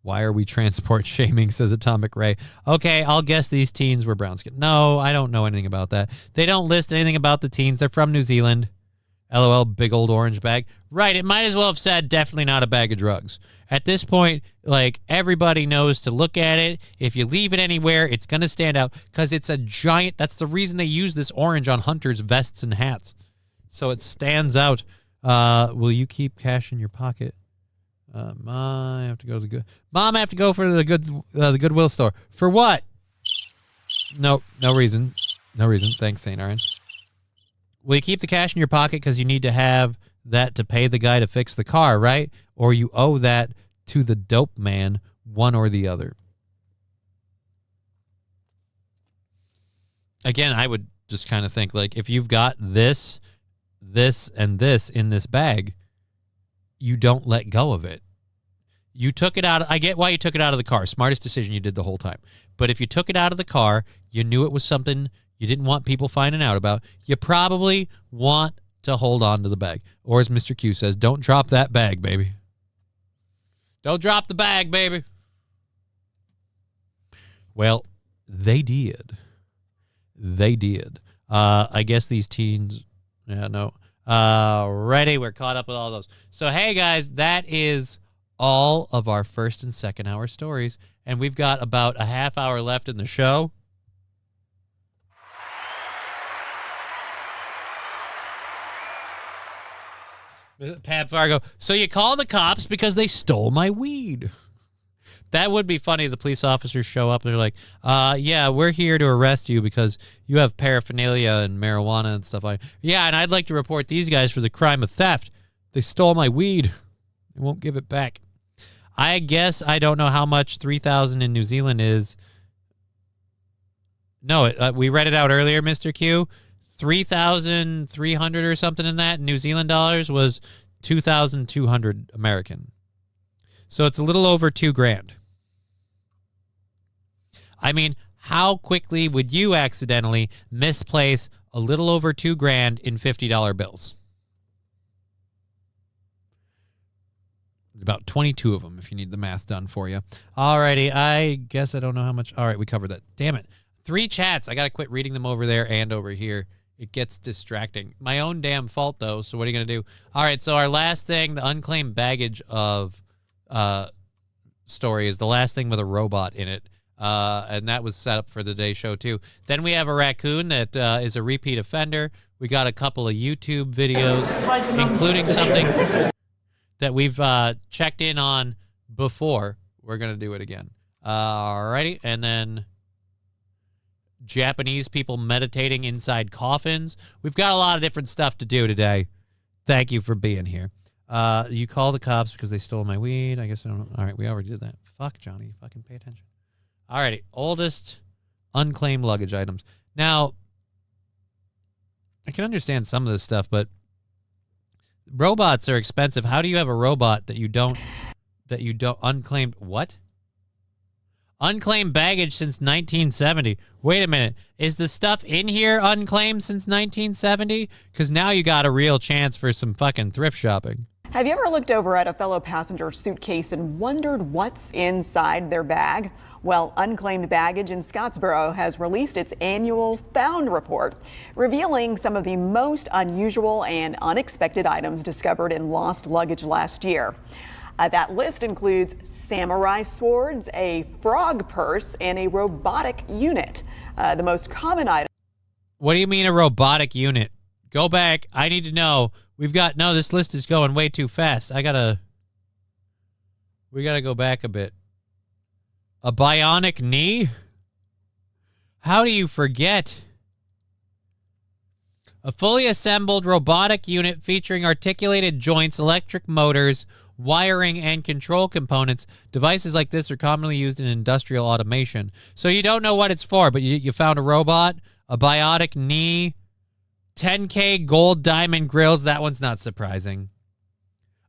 Speaker 2: Why are we transport shaming, says Atomic Ray. Okay, I'll guess these teens were brown skin. No, I don't know anything about that. They don't list anything about the teens. They're from New Zealand. LOL, big old orange bag. Right, it might as well have said definitely not a bag of drugs. At this point, like, everybody knows to look at it. If you leave it anywhere, it's going to stand out because it's a giant. That's the reason they use this orange on hunters' vests and hats. So it stands out. Will you keep cash in your pocket? Mom, I have to go to the good. Mom, I have to go for the Goodwill store. For what? No reason. No reason. Thanks, St. Aaron. Will you keep the cash in your pocket because you need to have that to pay the guy to fix the car, right? Or you owe that to the dope man, one or the other. Again, I would just kind of think, like, if you've got this, and this in this bag, you don't let go of it. You took it out. I get why you took it out of the car. Smartest decision you did the whole time. But if you took it out of the car, you knew it was something you didn't want people finding out about. You probably want to hold on to the bag. Or as Mr. Q says, don't drop that bag, baby. Don't drop the bag, baby. Well, they did. They did. I guess these teens... Yeah, no. Ready, we're caught up with all those. So, hey, guys, that is all of our first and second hour stories. and we've got about a half hour left in the show. Pat Fargo, so you call the cops because they stole my weed. That would be funny if the police officers show up and they're like, yeah, we're here to arrest you because you have paraphernalia and marijuana and stuff like that. Yeah, and I'd like to report these guys for the crime of theft. They stole my weed. They won't give it back. I guess I don't know how much 3,000 in New Zealand is. No, we read it out earlier, Mr. Q. 3,300 or something in that New Zealand dollars was 2,200 American. So it's a little over $2,000. I mean, how quickly would you accidentally misplace a little over $2,000 in $50 bills? About 22 of them, if you need the math done for you. Alrighty, I guess I don't know how much. All right, we covered that. Damn it. 3 chats. I got to quit reading them over there and over here. It gets distracting. My own damn fault, though, so what are you going to do? All right, so our last thing, the unclaimed baggage of story is the last thing with a robot in it. And that was set up for the Day Show, too. Then we have a raccoon that is a repeat offender. We got a couple of YouTube videos, including something that we've checked in on before. We're going to do it again. Alrighty, and then Japanese people meditating inside coffins. We've got a lot of different stuff to do today. Thank you for being here. You call the cops because they stole my weed. I guess I don't know. All right, we already did that. Fuck, Johnny. Fucking pay attention. All righty. Oldest unclaimed luggage items. Now, I can understand some of this stuff, but robots are expensive. How do you have a robot that you don't unclaimed what? Unclaimed baggage since 1970. Wait a minute. Is the stuff in here unclaimed since 1970? Because now you got a real chance for some fucking thrift shopping.
Speaker 10: Have you ever looked over at a fellow passenger's suitcase and wondered what's inside their bag? Well, Unclaimed Baggage in Scottsboro has released its annual Found Report, revealing some of the most unusual and unexpected items discovered in lost luggage last year. That list includes samurai swords, a frog purse, and a robotic unit. The most common item.
Speaker 2: What do you mean a robotic unit? Go back. I need to know. No, this list is going way too fast. We gotta go back a bit. A bionic knee? How do you forget? A fully assembled robotic unit featuring articulated joints, electric motors, wiring, and control components. Devices like this are commonly used in industrial automation. So you don't know what it's for, but you found a robot, a bionic knee, 10K gold diamond grills. That one's not surprising.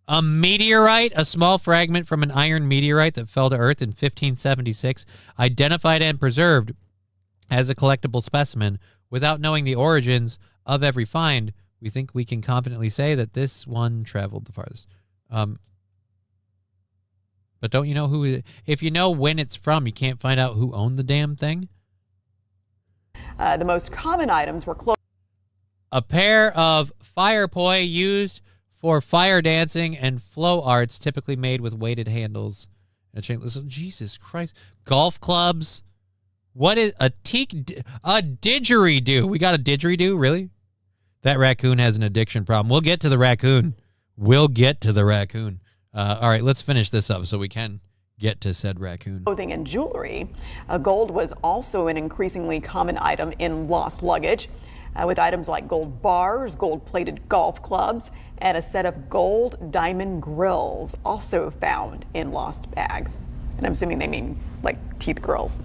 Speaker 2: A meteorite, a small fragment from an iron meteorite that fell to Earth in 1576, identified and preserved as a collectible specimen. Without knowing the origins of every find, we think we can confidently say that this one traveled the farthest. But don't you know who? If you know when it's from, you can't find out who owned the damn thing.
Speaker 10: The most common items were clothes.
Speaker 2: A pair of fire poi used for fire dancing and flow arts, typically made with weighted handles. Listen, Jesus Christ. Golf clubs. What is a didgeridoo? We got a didgeridoo? Really? That raccoon has an addiction problem. We'll get to the raccoon. All right, let's finish this up so we can get to said raccoon.
Speaker 10: Clothing and jewelry. Gold was also an increasingly common item in lost luggage, with items like gold bars, gold-plated golf clubs, and a set of gold diamond grills also found in lost bags. And I'm assuming they mean like teeth grills.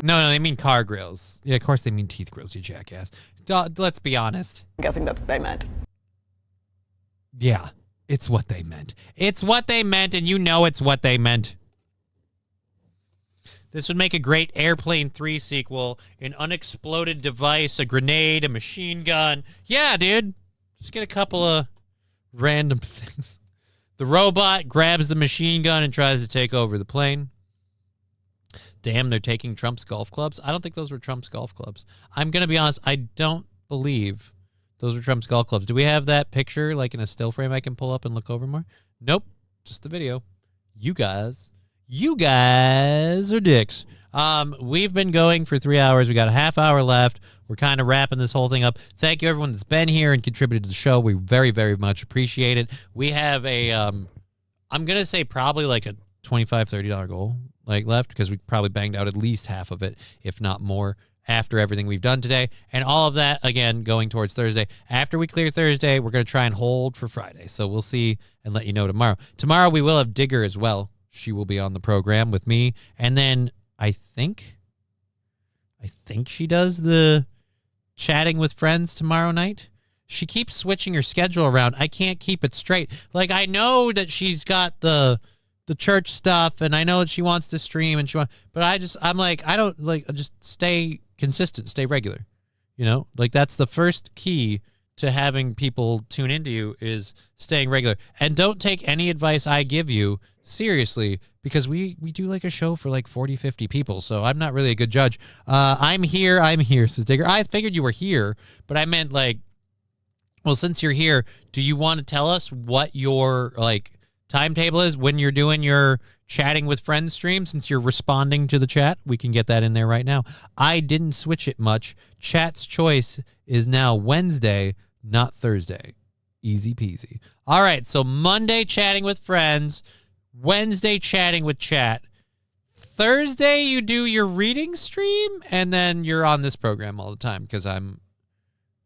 Speaker 2: No, they mean car grills. Yeah, of course they mean teeth grills, you jackass. Let's be honest.
Speaker 10: I'm guessing that's what they meant.
Speaker 2: Yeah. It's what they meant. It's what they meant, and you know it's what they meant. This would make a great Airplane 3 sequel. An unexploded device, a grenade, a machine gun. Yeah, dude. Just get a couple of random things. The robot grabs the machine gun and tries to take over the plane. Damn, they're taking Trump's golf clubs. I don't think those were Trump's golf clubs. I'm going to be honest. I don't believe those were Trump's golf clubs. Do we have that picture, like in a still frame I can pull up and look over more? Nope. Just the video. You guys You guys are dicks. We've been going for 3 hours. We got a half hour left. We're kind of wrapping this whole thing up. Thank you, everyone that's been here and contributed to the show. We very, very much appreciate it. We have a, I'm going to say probably like a $25, $30 goal left, because we probably banged out at least half of it, if not more, after everything we've done today. And all of that, again, going towards Thursday. After we clear Thursday, we're going to try and hold for Friday. So we'll see and let you know tomorrow. Tomorrow we will have Digger as well. She will be on the program with me. And then I think she does the chatting with friends tomorrow night. She keeps switching her schedule around. I can't keep it straight. Like, I know that she's got the church stuff, and I know that she wants to stream, and but I'm like, I don't like, just stay consistent, stay regular. You know, like, that's the first key to having people tune into you, is staying regular. And don't take any advice I give you seriously, because we do like a show for like 40, 50 people, so I'm not really a good judge. I'm here, says Digger. I figured you were here, but I meant like, well, since you're here, do you want to tell us what your like timetable is when you're doing your chatting with friends stream? Since you're responding to the chat, we can get that in there right now. I didn't switch it much. Chat's choice is now Wednesday, not Thursday. Easy peasy. All right, so Monday chatting with friends, Wednesday chatting with chat, Thursday you do your reading stream, and then you're on this program all the time, because I'm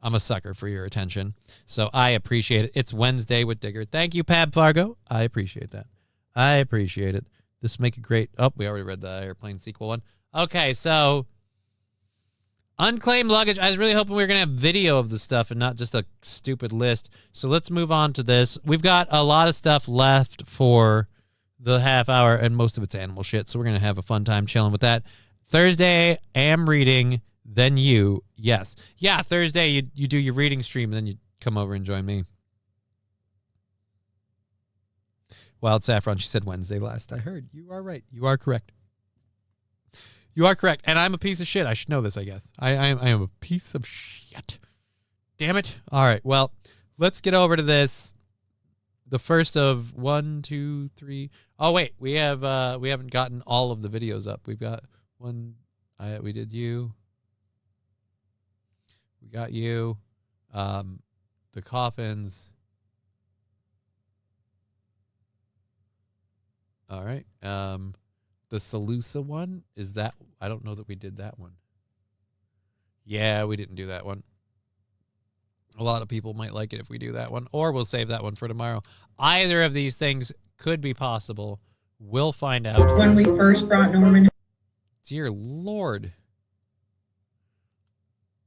Speaker 2: a sucker for your attention, so I appreciate it. It's Wednesday with Digger. Thank you, Pab Fargo. I appreciate that. I appreciate it. This will make a great... Oh, we already read the airplane sequel one. Okay, so unclaimed luggage. I was really hoping we were going to have video of the stuff and not just a stupid list. So let's move on to this. We've got a lot of stuff left for the half hour, and most of it's animal shit, so we're going to have a fun time chilling with that. Thursday, am reading... Then you, yes. Yeah, Thursday you do your reading stream, and then you come over and join me. Wild Saffron, she said Wednesday last I heard. You are right. You are correct. You are correct. And I'm a piece of shit. I should know this, I guess. I am a piece of shit. Damn it. All right, well, let's get over to this. The first of 1, 2, 3. Oh, wait. We haven't gotten all of the videos up. We've got one. We did you. We got you, the coffins. All right. The Salusa one, is that, I don't know that we did that one. Yeah, we didn't do that one. A lot of people might like it if we do that one, or we'll save that one for tomorrow. Either of these things could be possible. We'll find out.
Speaker 14: When we first brought Norman.
Speaker 2: Dear Lord.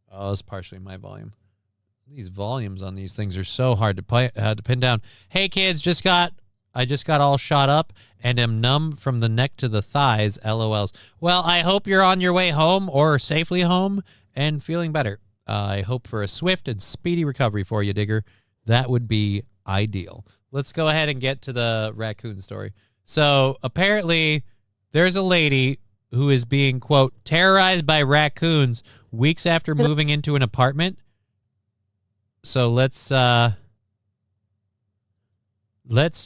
Speaker 2: Oh, it's partially my volume. These volumes on these things are so hard to pin down. Hey kids, I just got all shot up and am numb from the neck to the thighs. LOLs. Well, I hope you're on your way home or safely home and feeling better. I hope for a swift and speedy recovery for you, Digger. That would be ideal. Let's go ahead and get to the raccoon story. So apparently there's a lady who is being, quote, terrorized by raccoons weeks after moving into an apartment. So let's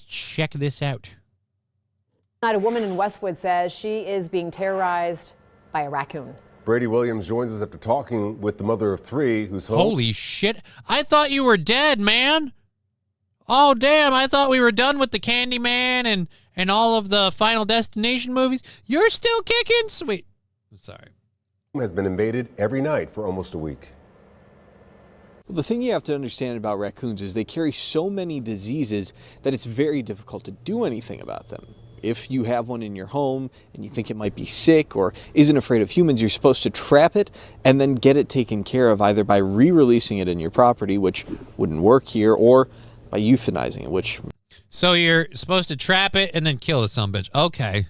Speaker 2: check this out.
Speaker 15: A woman in Westwood says she is being terrorized by a raccoon.
Speaker 18: Brady Williams joins us after talking with the mother of 3 who's home.
Speaker 2: Holy shit. I thought you were dead, man. Oh, damn. I thought we were done with the Candyman and all of the Final Destination movies. You're still kicking? Sweet. Sorry.
Speaker 18: Has been invaded every night for almost a week.
Speaker 24: Well, the thing you have to understand about raccoons is they carry so many diseases that it's very difficult to do anything about them. If you have one in your home and you think it might be sick or isn't afraid of humans, you're supposed to trap it and then get it taken care of, either by re-releasing it in your property, which wouldn't work here, or by euthanizing it, which...
Speaker 2: So you're supposed to trap it and then kill the sumbitch. Okay.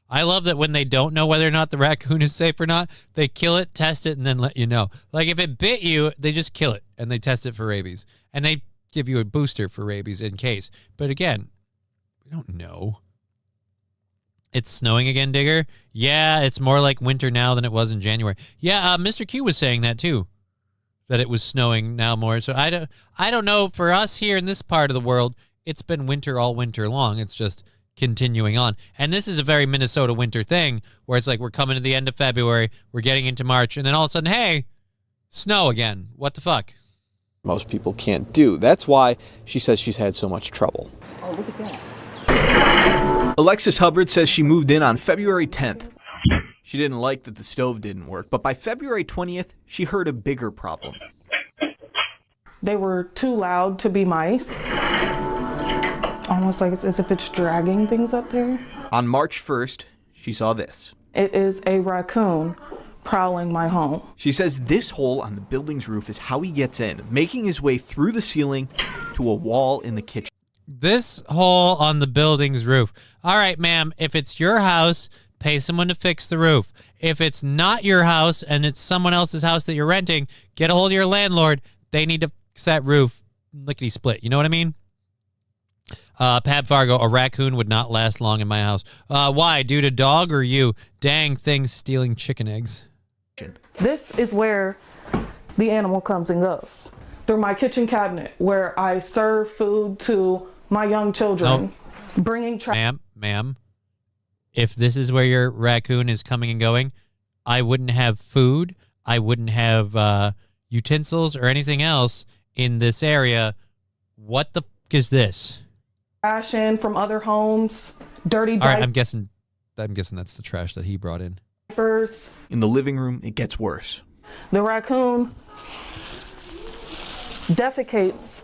Speaker 2: I love that when they don't know whether or not the raccoon is safe or not, they kill it, test it, and then let you know. Like, if it bit you, they just kill it, and they test it for rabies. And they give you a booster for rabies in case. But again, we don't know. It's snowing again, Digger? Yeah, it's more like winter now than it was in January. Yeah, Mr. Q was saying that too, that it was snowing now more. So I don't know. For us here in this part of the world, it's been winter all winter long. It's just continuing on. And this is a very Minnesota winter thing where it's like we're coming to the end of February, we're getting into March, and then all of a sudden, hey, snow again. What the fuck?
Speaker 24: Most people can't do. That's why she says she's had so much trouble.
Speaker 10: Oh, look at that.
Speaker 24: Alexis Hubbard says she moved in on February 10th. She didn't like that the stove didn't work, but by February 20th, she heard a bigger problem.
Speaker 1: They were too loud to be mice. Almost like it's as if it's dragging things up there.
Speaker 24: On March 1st, she saw this.
Speaker 1: It is a raccoon prowling my home.
Speaker 24: She says this hole on the building's roof is how he gets in, making his way through the ceiling to a wall in the kitchen.
Speaker 2: This hole on the building's roof. All right, ma'am, if it's your house, pay someone to fix the roof. If it's not your house and it's someone else's house that you're renting, get a hold of your landlord. They need to fix that roof lickety-split. You know what I mean? Pab Fargo, a raccoon would not last long in my house. Why? Due to dog or you? Dang things stealing chicken eggs.
Speaker 1: This is where the animal comes and goes. Through my kitchen cabinet, where I serve food to my young children. Bringing
Speaker 2: Ma'am, if this is where your raccoon is coming and going, I wouldn't have food. I wouldn't have utensils or anything else in this area. What the fuck is this?
Speaker 1: Trash in from other homes, dirty
Speaker 2: All right, I'm guessing that's the trash that he brought in.
Speaker 1: diapers.
Speaker 24: In the living room, it gets worse.
Speaker 1: The raccoon defecates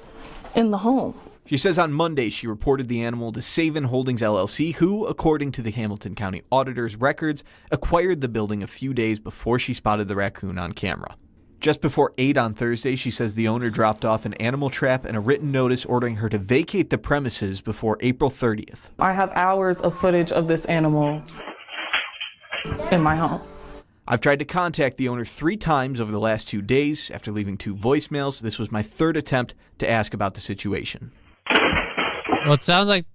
Speaker 1: in the home.
Speaker 24: She says on Monday she reported the animal to Savin Holdings LLC, who, according to the Hamilton County Auditor's records, acquired the building a few days before she spotted the raccoon on camera. Just before 8 on Thursday, she says the owner dropped off an animal trap and a written notice ordering her to vacate the premises before April 30th.
Speaker 1: I have hours of footage of this animal in my home.
Speaker 24: I've tried to contact the owner 3 times over the last 2 days. After leaving 2 voicemails, this was my 3rd attempt to ask about the situation.
Speaker 2: Well, it sounds like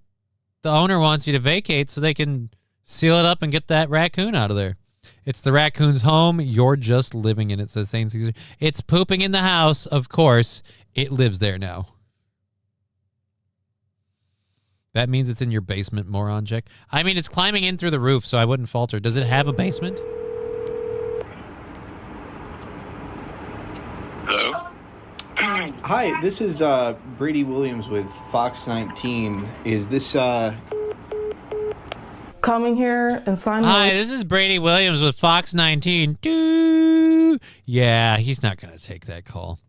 Speaker 2: the owner wants you to vacate so they can seal it up and get that raccoon out of there. It's the raccoon's home. You're just living in it, says St. Caesar. It's pooping in the house, of course. It lives there now. That means it's in your basement, moron chick. I mean, it's climbing in through the roof, so I wouldn't falter. Does it have a basement?
Speaker 14: Hello?
Speaker 24: Hi, this is Brady Williams with Fox 19. Is this
Speaker 1: Coming here and signing.
Speaker 2: Hi, this is Brady Williams with Fox 19. Doo. Yeah, he's not going to take that call.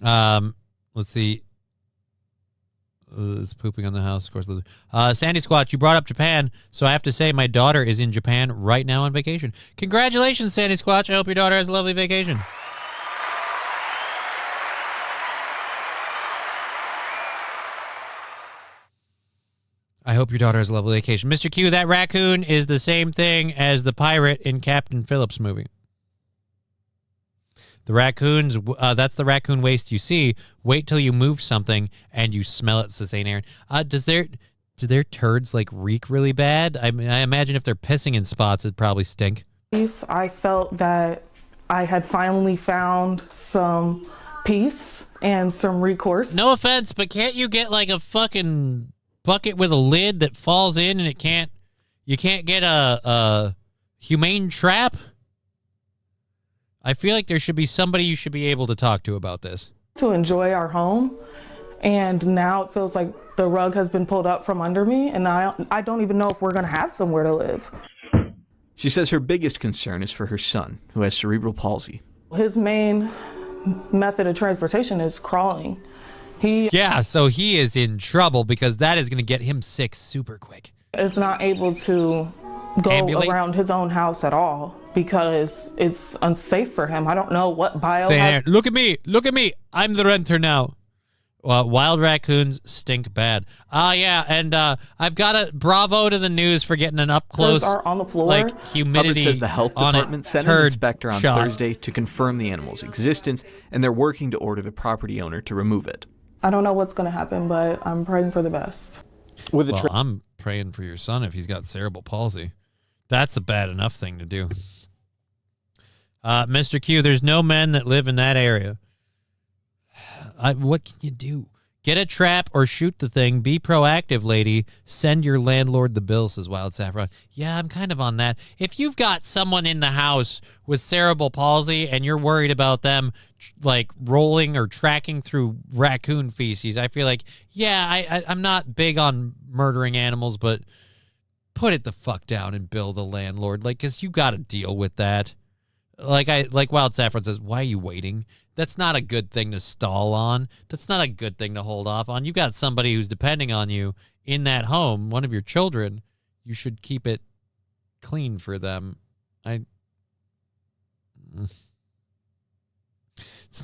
Speaker 2: Let's see. It's pooping on the house, of course. Sandy Squatch, you brought up Japan, so I have to say my daughter is in Japan right now on vacation. Congratulations, Sandy Squatch. I hope your daughter has a lovely vacation. I hope your daughter has a lovely vacation. Mr. Q, that raccoon is the same thing as the pirate in Captain Phillips' movie. The raccoons, that's the raccoon waste you see. Wait till you move something and you smell it, says St. Aaron. Do their turds like reek really bad? I mean, I imagine if they're pissing in spots, it'd probably stink.
Speaker 1: I felt that I had finally found some peace and some recourse.
Speaker 2: No offense, but can't you get like a fucking bucket with a lid that falls in and you can't get a humane trap? I feel like there should be somebody you should be able to talk to about this.
Speaker 1: To enjoy our home, and now it feels like the rug has been pulled up from under me, and I don't even know if we're going to have somewhere to live.
Speaker 24: She says her biggest concern is for her son, who has cerebral palsy.
Speaker 1: His main method of transportation is crawling.
Speaker 2: Yeah, so he is in trouble because that is going to get him sick super quick.
Speaker 1: Is not able to go around his own house at all because it's unsafe for him. I don't know what
Speaker 2: Look at me, I'm the renter now. Wild raccoons stink bad. Yeah, and I've got a bravo to the news for getting an up close
Speaker 1: are on the floor.
Speaker 2: Like humidity.
Speaker 24: Hubbard says the health department sent an inspector on Thursday to confirm the animal's existence, and they're working to order the property owner to remove it.
Speaker 1: I don't know what's going to happen, but I'm praying for the best.
Speaker 2: I'm praying for your son if he's got cerebral palsy. That's a bad enough thing to do. Mr. Q, there's no men that live in that area. What can you do? Get a trap or shoot the thing. Be proactive, lady. Send your landlord the bill, says Wild Saffron. Yeah, I'm kind of on that. If you've got someone in the house with cerebral palsy and you're worried about them like rolling or tracking through raccoon feces, I feel like, yeah, I'm not big on murdering animals, but put it the fuck down and bill the landlord. Like, because you got to deal with that. Like Wild Saffron says, why are you waiting? That's not a good thing to stall on. That's not a good thing to hold off on. You got somebody who's depending on you in that home, one of your children. You should keep it clean for them. It's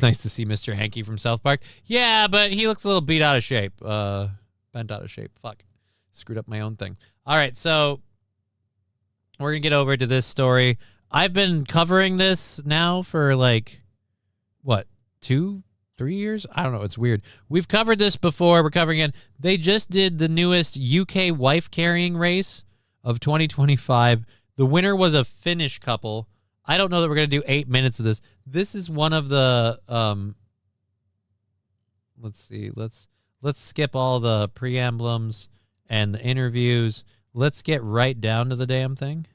Speaker 2: nice to see Mr. Hanky from South Park. Yeah, but he looks a little beat out of shape. Bent out of shape. Fuck. Screwed up my own thing. All right, so we're going to get over to this story. I've been covering this now for like, what, 2-3 years? I don't know. It's weird. We've covered this before. We're covering it. They just did the newest UK wife carrying race of 2025. The winner was a Finnish couple. I don't know that we're going to do 8 minutes of this. This is one of the, let's see. Let's skip all the preamblums and the interviews. Let's get right down to the damn thing.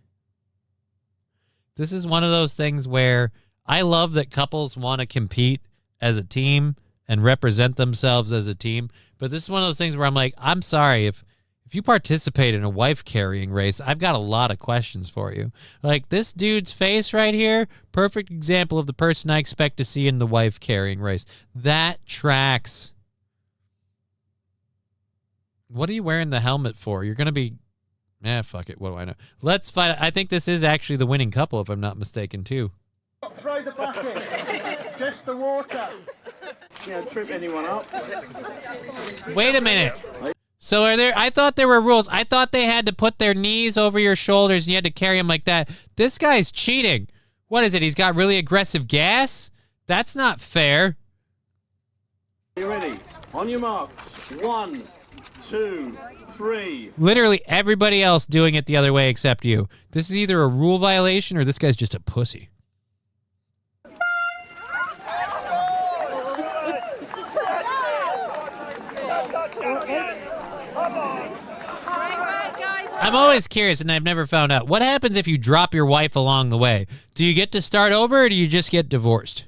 Speaker 2: This is one of those things where I love that couples want to compete as a team and represent themselves as a team. But this is one of those things where I'm like, I'm sorry, if you participate in a wife carrying race, I've got a lot of questions for you. Like this dude's face right here, perfect example of the person I expect to see in the wife carrying race. That tracks. What are you wearing the helmet for? You're going to be... fuck it. What do I know? Let's find... I think this is actually the winning couple, if I'm not mistaken, too.
Speaker 14: Throw the bucket. Just the water. Trip anyone up.
Speaker 2: Wait a minute. So are there... I thought there were rules. I thought they had to put their knees over your shoulders and you had to carry them like that. This guy's cheating. What is it? He's got really aggressive gas? That's not fair.
Speaker 14: You ready? On your mark. 1, 2, 3.
Speaker 2: Literally everybody else doing it the other way except you. This is either a rule violation or this guy's just a pussy. I'm always curious, and I've never found out. What happens if you drop your wife along the way? Do you get to start over, or do you just get divorced?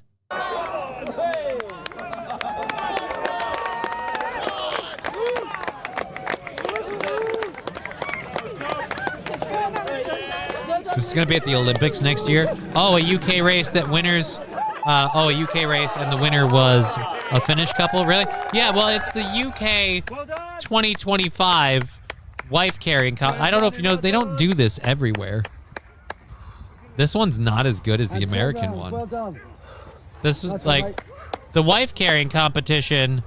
Speaker 2: This is going to be at the Olympics next year. Oh, a UK race that winners... a UK race, and the winner was a Finnish couple? Really? Yeah, well, it's the UK 2025 wife carrying... I don't know if you know, they don't do this everywhere. This one's not as good as the American one.
Speaker 14: Well done.
Speaker 2: This is like... The wife carrying competition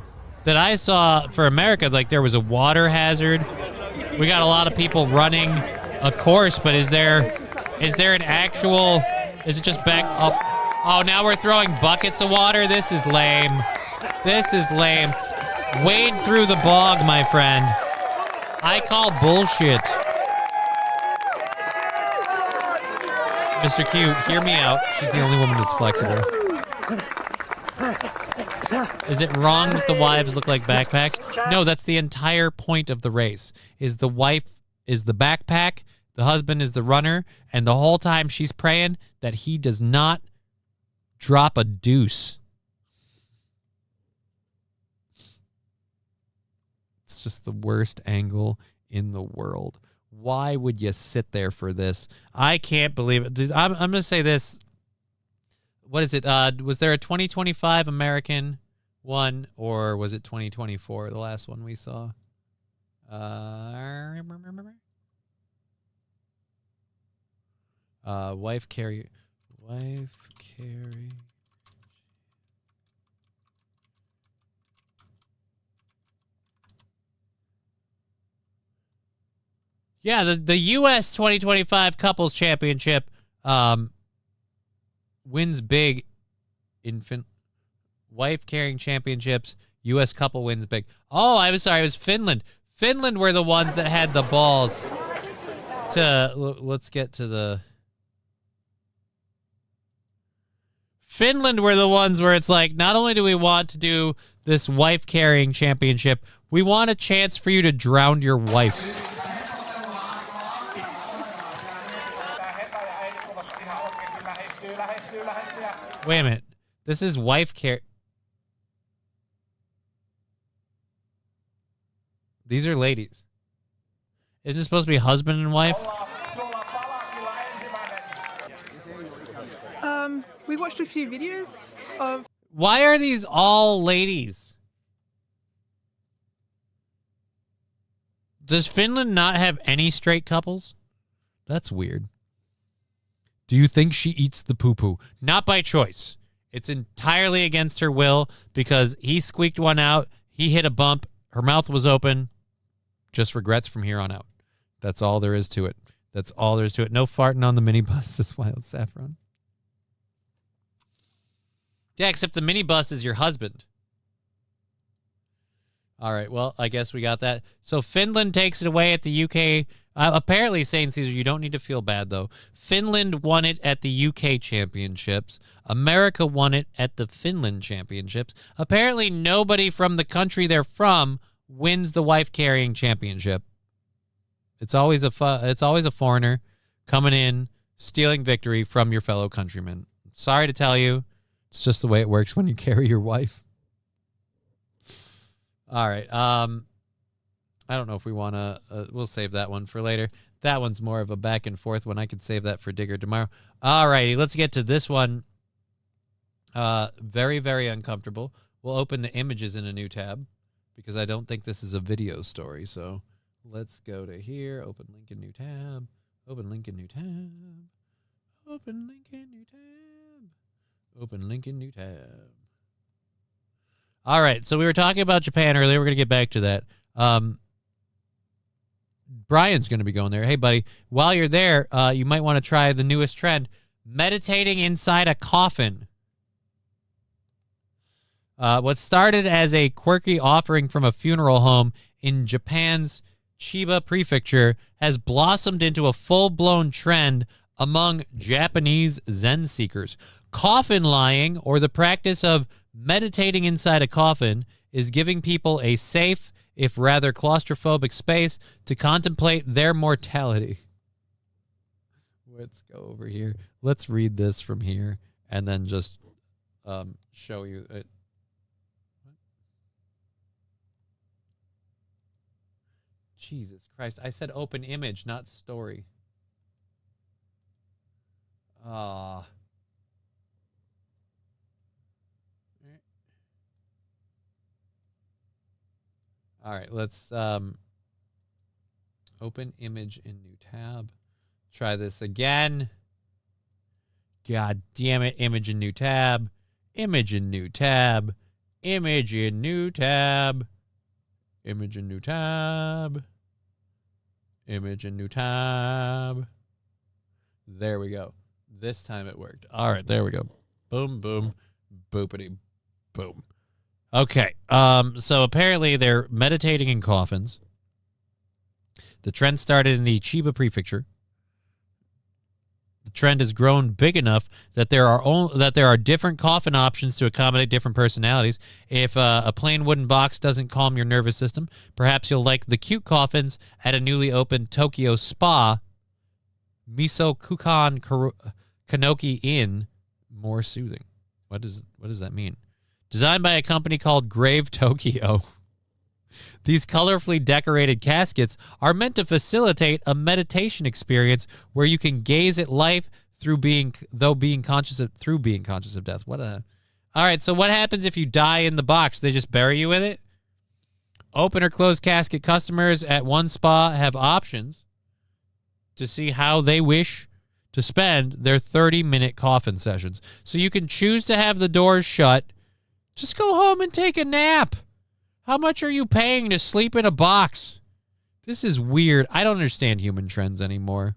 Speaker 2: that I saw for America, like there was a water hazard. We got a lot of people running a course, but is there an actual... Is it just back up? Oh, now we're throwing buckets of water? This is lame. This is lame. Wade through the bog, my friend. I call bullshit. Mr. Q, hear me out. She's the only woman that's flexible. Is it wrong that the wives look like backpacks? No, that's the entire point of the race. Is the wife is the backpack, the husband is the runner, and the whole time she's praying that he does not drop a deuce. It's just the worst angle in the world. Why would you sit there for this? I can't believe it. I'm going to say this. What is it? Was there a 2025 American one, or was it 2024, the last one we saw? Wife carry. Yeah, the U.S. 2025 Couples Championship wins big in wife carrying championships. U.S. couple wins big. Oh, I was sorry. It was Finland. Finland were the ones that had the balls to... Let's get to the... Finland were the ones where it's like, not only do we want to do this wife carrying championship. We want a chance for you to drown your wife. Wait a minute. This is wife care. These are ladies. Isn't it supposed to be husband and wife?
Speaker 16: We watched a few videos of...
Speaker 2: Why are these all ladies? Does Finland not have any straight couples? That's weird. Do you think she eats the poo-poo? Not by choice. It's entirely against her will because he squeaked one out. He hit a bump. Her mouth was open. Just regrets from here on out. That's all there is to it. That's all there is to it. No farting on the minibus, this Wild Saffron. Yeah, except the minibus is your husband. All right, well, I guess we got that. So Finland takes it away at the UK. Apparently, St. Caesar, you don't need to feel bad, though. Finland won it at the UK Championships. America won it at the Finland Championships. Apparently, nobody from the country they're from wins the wife-carrying championship. It's always a foreigner coming in, stealing victory from your fellow countrymen. Sorry to tell you, it's just the way it works when you carry your wife. All right. I don't know if we want to. We'll save that one for later. That one's more of a back and forth one. I could save that for Digger tomorrow. All righty. Let's get to this one. Very, very uncomfortable. We'll open the images in a new tab because I don't think this is a video story. So let's go to here. Open link in new tab. Open link in new tab. Open link in new tab. Open link in new tab. All right, so we were talking about Japan earlier. We're going to get back to that. Brian's going to be going there. Hey, buddy, while you're there, you might want to try the newest trend, meditating inside a coffin. What started as a quirky offering from a funeral home in Japan's Chiba Prefecture has blossomed into a full-blown trend among Japanese Zen seekers. Coffin lying, or the practice of meditating inside a coffin, is giving people a safe, if rather claustrophobic, space to contemplate their mortality. Let's go over here. Let's read this from here and then just show you it. Jesus Christ. I said open image, not story. All right, let's open image in new tab. Try this again. God damn it. Image in new tab. Image in new tab. Image in new tab. Image in new tab. Image in new tab. There we go. This time it worked. All right, there we go. Boom, boom, boopity, boom. Okay, so apparently they're meditating in coffins. The trend started in the Chiba Prefecture. The trend has grown big enough that there are different coffin options to accommodate different personalities. If a plain wooden box doesn't calm your nervous system, perhaps you'll like the cute coffins at a newly opened Tokyo spa, Miso Kukan Kanoki Inn, more soothing. What does that mean? Designed by a company called Grave Tokyo. These colorfully decorated caskets are meant to facilitate a meditation experience where you can gaze at life through being conscious of death. All right, so what happens if you die in the box? They just bury you with it? Open or closed casket customers at one spa have options to see how they wish to spend their 30-minute coffin sessions. So you can choose to have the doors shut. Just go home and take a nap. How much are you paying to sleep in a box? This is weird. I don't understand human trends anymore.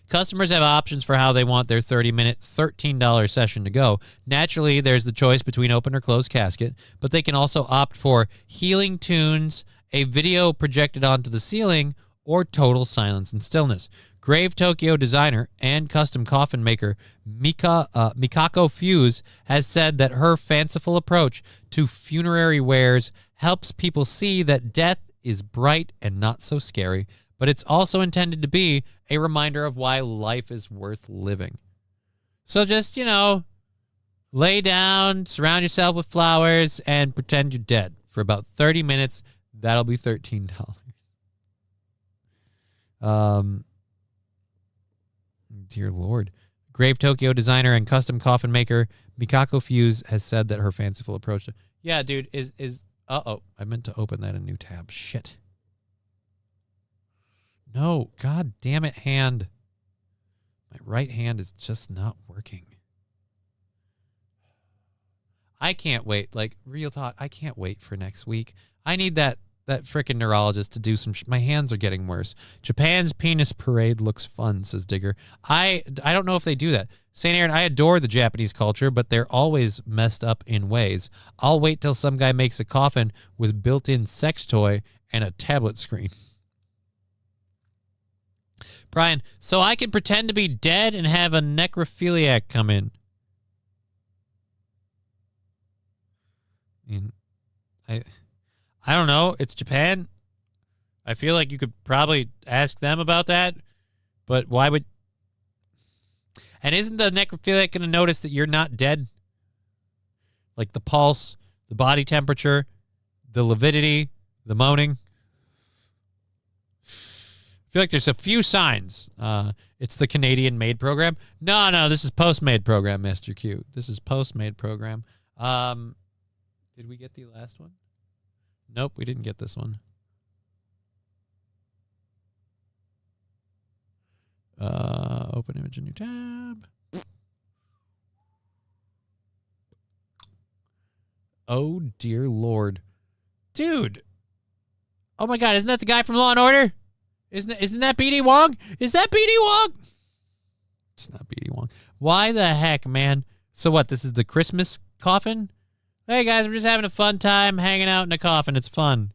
Speaker 2: Customers have options for how they want their 30-minute, $13 session to go. Naturally, there's the choice between open or closed casket, but they can also opt for healing tunes, a video projected onto the ceiling, or total silence and stillness. Grave Tokyo designer and custom coffin maker Mikako Fuse has said that her fanciful approach to funerary wares helps people see that death is bright and not so scary, but it's also intended to be a reminder of why life is worth living. So just, lay down, surround yourself with flowers, and pretend you're dead for about 30 minutes. That'll be $13. Dear Lord. Grave Tokyo designer and custom coffin maker Mikako Fuse has said that her fanciful approach to... Yeah, dude, is... Uh-oh, I meant to open that in a new tab. Shit. No, god damn it, hand. My right hand is just not working. I can't wait. Like, real talk, I can't wait for next week. I need that frickin' neurologist to do some... My hands are getting worse. Japan's penis parade looks fun, says Digger. I don't know if they do that. St. Aaron, I adore the Japanese culture, but they're always messed up in ways. I'll wait till some guy makes a coffin with built-in sex toy and a tablet screen. Brian, so I can pretend to be dead and have a necrophiliac come in. I don't know. It's Japan. I feel like you could probably ask them about that, but why would... And isn't the necrophiliac going to notice that you're not dead? Like the pulse, the body temperature, the lividity, the moaning. I feel like there's a few signs. It's the Canadian Made program. No, this is Postmade program, Master Q. This is Postmade program. Did we get the last one? Nope, we didn't get this one. Open image, a new tab. Oh, dear Lord. Dude. Oh, my God. Isn't that the guy from Law & Order? Isn't that B.D. Wong? Is that B.D. Wong? It's not B.D. Wong. Why the heck, man? So what, this is the Christmas coffin? Hey, guys, we're just having a fun time hanging out in a coffin. It's fun.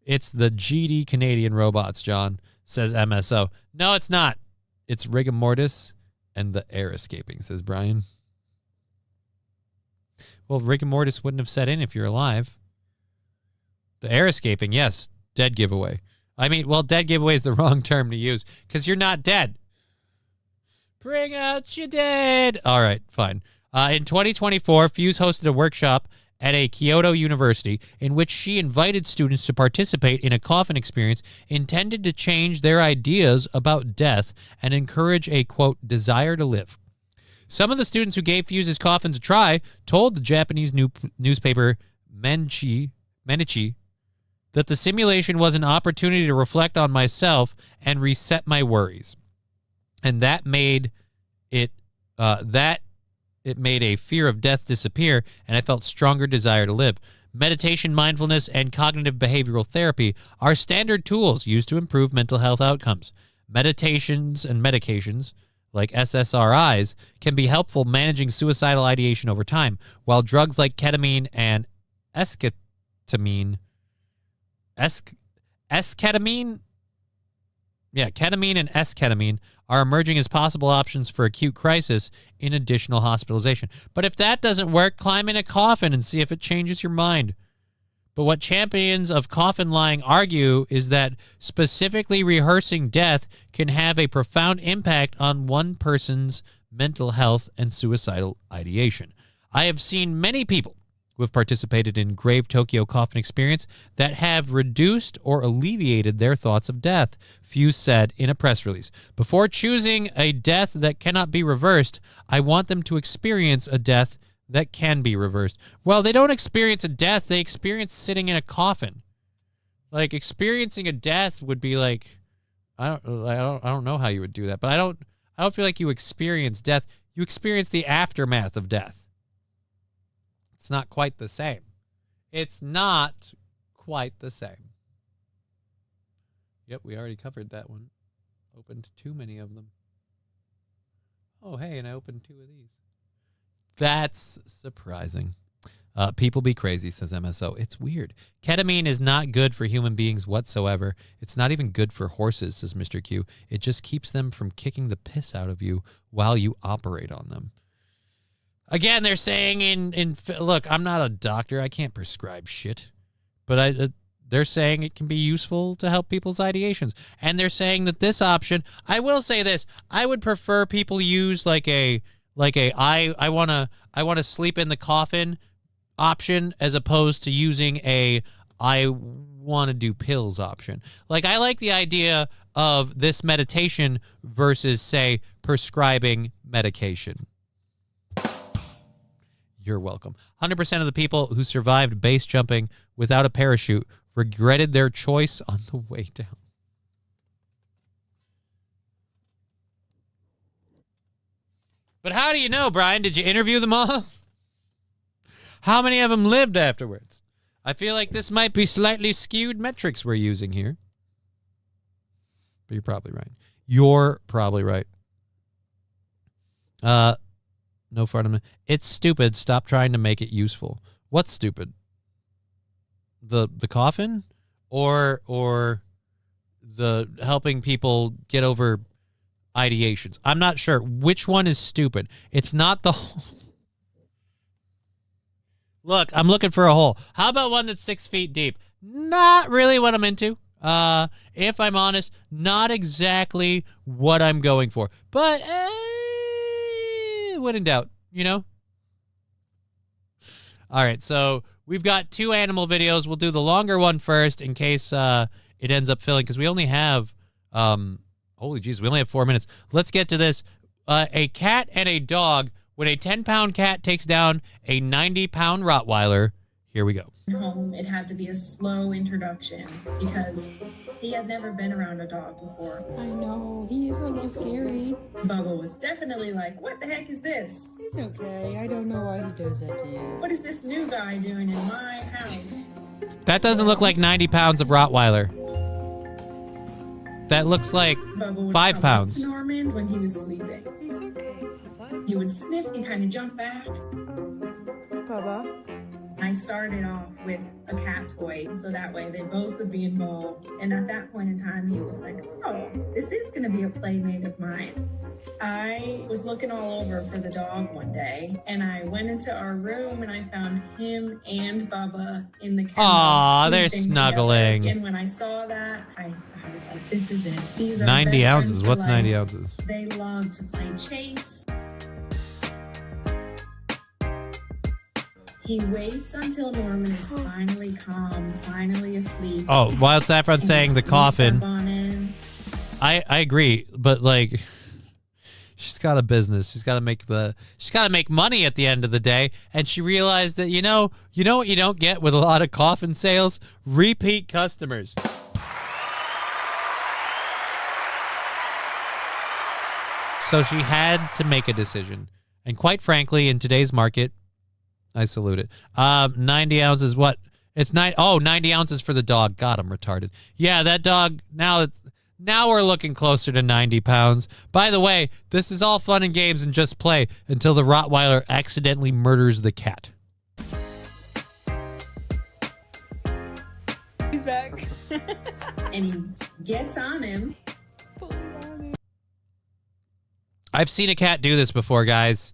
Speaker 2: It's the GD Canadian robots, John, says MSO. No, it's not. It's rigor mortis and the air escaping, says Brian. Well, rigor mortis wouldn't have set in if you're alive. The air escaping, yes, dead giveaway. I mean, well, dead giveaway is the wrong term to use because you're not dead. Bring out your dead. All right, fine. In 2024, Fuse hosted a workshop at a Kyoto university in which she invited students to participate in a coffin experience intended to change their ideas about death and encourage a, quote, desire to live. Some of the students who gave Fuse's coffins a try told the Japanese newspaper Menichi that the simulation was an opportunity to reflect on myself and reset my worries. And that made it made a fear of death disappear, and I felt stronger desire to live. Meditation, mindfulness, and cognitive behavioral therapy are standard tools used to improve mental health outcomes. Meditations and medications, like SSRIs, can be helpful managing suicidal ideation over time, while drugs like ketamine and esketamine... ketamine and esketamine are emerging as possible options for acute crisis in additional hospitalization. But if that doesn't work, climb in a coffin and see if it changes your mind. But what champions of coffin lying argue is that specifically rehearsing death can have a profound impact on one person's mental health and suicidal ideation. I have seen many people who have participated in Grave Tokyo coffin experience that have reduced or alleviated their thoughts of death, Fuse said in a press release. Before choosing a death that cannot be reversed, I want them to experience a death that can be reversed. Well, they don't experience a death, they experience sitting in a coffin. Like, experiencing a death would be like, I don't know how you would do that, but I don't feel like you experience death. You experience the aftermath of death. It's not quite the same. It's not quite the same. Yep, we already covered that one. Opened too many of them. Oh, hey, and I opened 2 of these. That's surprising. People be crazy, says MSO. It's weird. Ketamine is not good for human beings whatsoever. It's not even good for horses, says Mr. Q. It just keeps them from kicking the piss out of you while you operate on them. Again, they're saying look, I'm not a doctor. I can't prescribe shit. But they're saying it can be useful to help people's ideations. And they're saying that this option, I will say this, I would prefer people use I want to sleep in the coffin option as opposed to using I want to do pills option. Like, I like the idea of this meditation versus, say, prescribing medication. You're welcome. 100% of the people who survived base jumping without a parachute regretted their choice on the way down. But how do you know, Brian? Did you interview them all? How many of them lived afterwards? I feel like this might be slightly skewed metrics we're using here. But you're probably right. You're probably right. No fart on it. It's stupid. Stop trying to make it useful. What's stupid? The coffin? Or the helping people get over ideations? I'm not sure. Which one is stupid? It's not the whole... Look, I'm looking for a hole. How about one that's 6 feet deep? Not really what I'm into. If I'm honest, not exactly what I'm going for. But when in doubt, you know? All right, so we've got 2 animal videos. We'll do the longer one first in case it ends up filling, because we only have, holy jeez, we only have 4 minutes. Let's get to this. A cat and a dog. When a 10-pound cat takes down a 90-pound Rottweiler, here we go.
Speaker 3: Home, it had to be a slow introduction because he had never been around a dog before. I know, he is a little scary. Bubba was definitely like, what the heck is this? It's okay, I don't know why he does that to you. What is this new guy doing in my house?
Speaker 2: That doesn't look like 90 pounds of Rottweiler. That looks like 5 pounds.
Speaker 3: Norman when he was sleeping. He's okay, Bubba. He would sniff and kind of jump back.
Speaker 1: Bubba.
Speaker 3: I started off with a cat toy, so that way they both would be involved. And at that point in time, he was like, oh, this is going to be a playmate of mine. I was looking all over for the dog one day, and I went into our room, and I found him and Bubba in the kennel.
Speaker 2: Aw, they're snuggling.
Speaker 3: Together. And when I saw that, I was like, this is it. These are
Speaker 2: 90
Speaker 3: best
Speaker 2: ounces.
Speaker 3: friends for
Speaker 2: What's
Speaker 3: life.
Speaker 2: 90 ounces?
Speaker 3: They love to play chase. He waits until Norman is finally calm, finally asleep.
Speaker 2: Oh, Wild Saffron saying the coffin. I agree, but like, she's got a business. She's got to make money at the end of the day, and she realized that you know what you don't get with a lot of coffin sales? Repeat customers. So she had to make a decision, and quite frankly, in today's market, I salute it. 90 ounces, what? It's 90 ounces for the dog. God, I'm retarded. Yeah, that dog, now we're looking closer to 90 pounds. By the way, this is all fun and games and just play until the Rottweiler accidentally murders the cat.
Speaker 3: He's back. And he gets on him.
Speaker 2: I've seen a cat do this before, guys.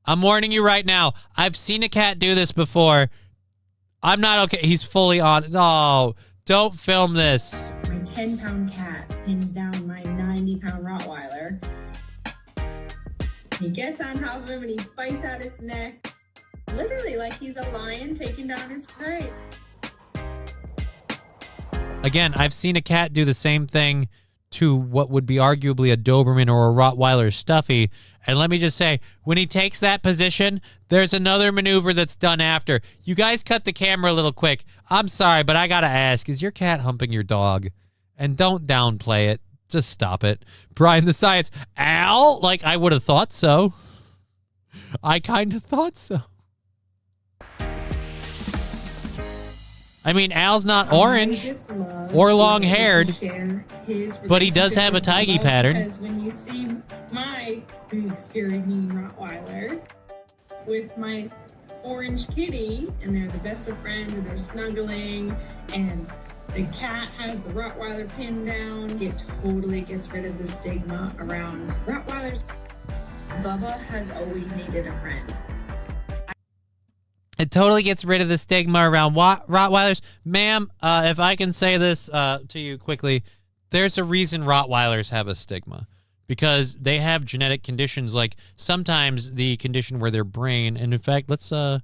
Speaker 2: I'm warning you right now. I've seen a cat do this before. I'm not okay. He's fully on. No, don't film this.
Speaker 3: My 10-pound cat pins down my 90-pound Rottweiler. He gets on top of him and he bites out his neck. Literally like he's a lion taking down his prey.
Speaker 2: Again, I've seen a cat do the same thing to what would be arguably a Doberman or a Rottweiler stuffy. And let me just say, when he takes that position, there's another maneuver that's done after. You guys cut the camera a little quick. I'm sorry, but I got to ask, is your cat humping your dog? And don't downplay it. Just stop it. Brian the Science. Al? Like, I would have thought so. I kind of thought so. I mean, Al's not orange or long-haired, but he does have a tigy pattern.
Speaker 3: Because when you see my big, scary, mean Rottweiler with my orange kitty, and they're the best of friends, and they're snuggling, and the cat has the Rottweiler pinned down. It totally gets rid of the stigma around Rottweilers. Bubba has always needed a friend.
Speaker 2: It totally gets rid of the stigma around Rottweilers. Ma'am, if I can say this to you quickly, there's a reason Rottweilers have a stigma. Because they have genetic conditions, like sometimes the condition where their brain, and in fact, let's, yeah,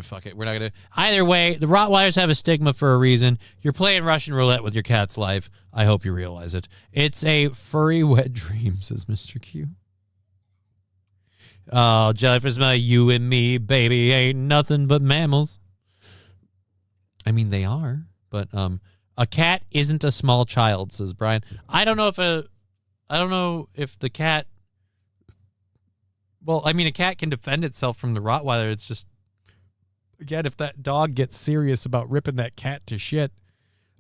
Speaker 2: fuck it, we're not going to. Either way, the Rottweilers have a stigma for a reason. You're playing Russian roulette with your cat's life. I hope you realize it. It's a furry wet dream, says Mr. Q. Oh, Jellyfish smell, you and me, baby, ain't nothing but mammals. I mean, they are, but a cat isn't a small child, says Brian. I don't know if the cat... Well, I mean, a cat can defend itself from the Rottweiler. It's just... Again, if that dog gets serious about ripping that cat to shit,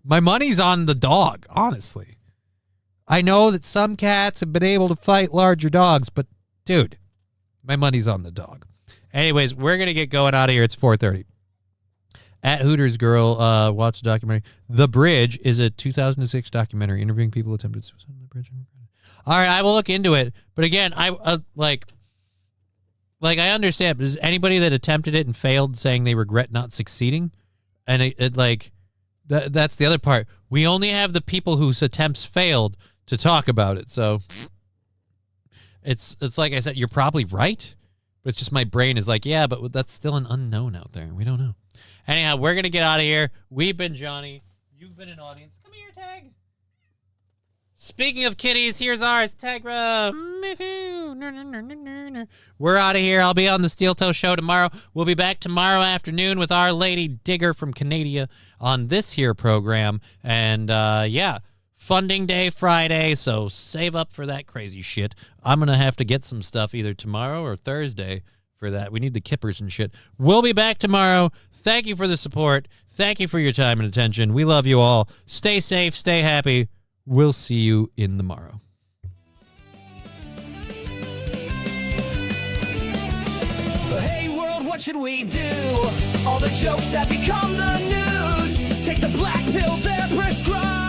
Speaker 2: my money's on the dog, honestly. I know that some cats have been able to fight larger dogs, but, dude, my money's on the dog. Anyways, we're going to get going out of here. It's 4:30. At Hooters Girl, watch the documentary. The Bridge is a 2006 documentary interviewing people who attempted suicide on the bridge. All right, I will look into it. But again, I like I understand. But is anybody that attempted it and failed saying they regret not succeeding? And it like that's the other part. We only have the people whose attempts failed to talk about it. So it's like I said, you're probably right. But it's just my brain is like, yeah, but that's still an unknown out there. We don't know. Anyhow, we're gonna get out of here. We've been Johnny. You've been an audience. Come here, Tag. Speaking of kitties, here's ours, Tegra. We're out of here. I'll be on the Steel Toe Show tomorrow. We'll be back tomorrow afternoon with Our Lady Digger from Canada on this here program. And, yeah, funding day Friday, so save up for that crazy shit. I'm going to have to get some stuff either tomorrow or Thursday for that. We need the kippers and shit. We'll be back tomorrow. Thank you for the support. Thank you for your time and attention. We love you all. Stay safe. Stay happy. We'll see you in the morrow.
Speaker 20: Hey world, what should we do? All the jokes that become the news. Take the black pill they're prescribed.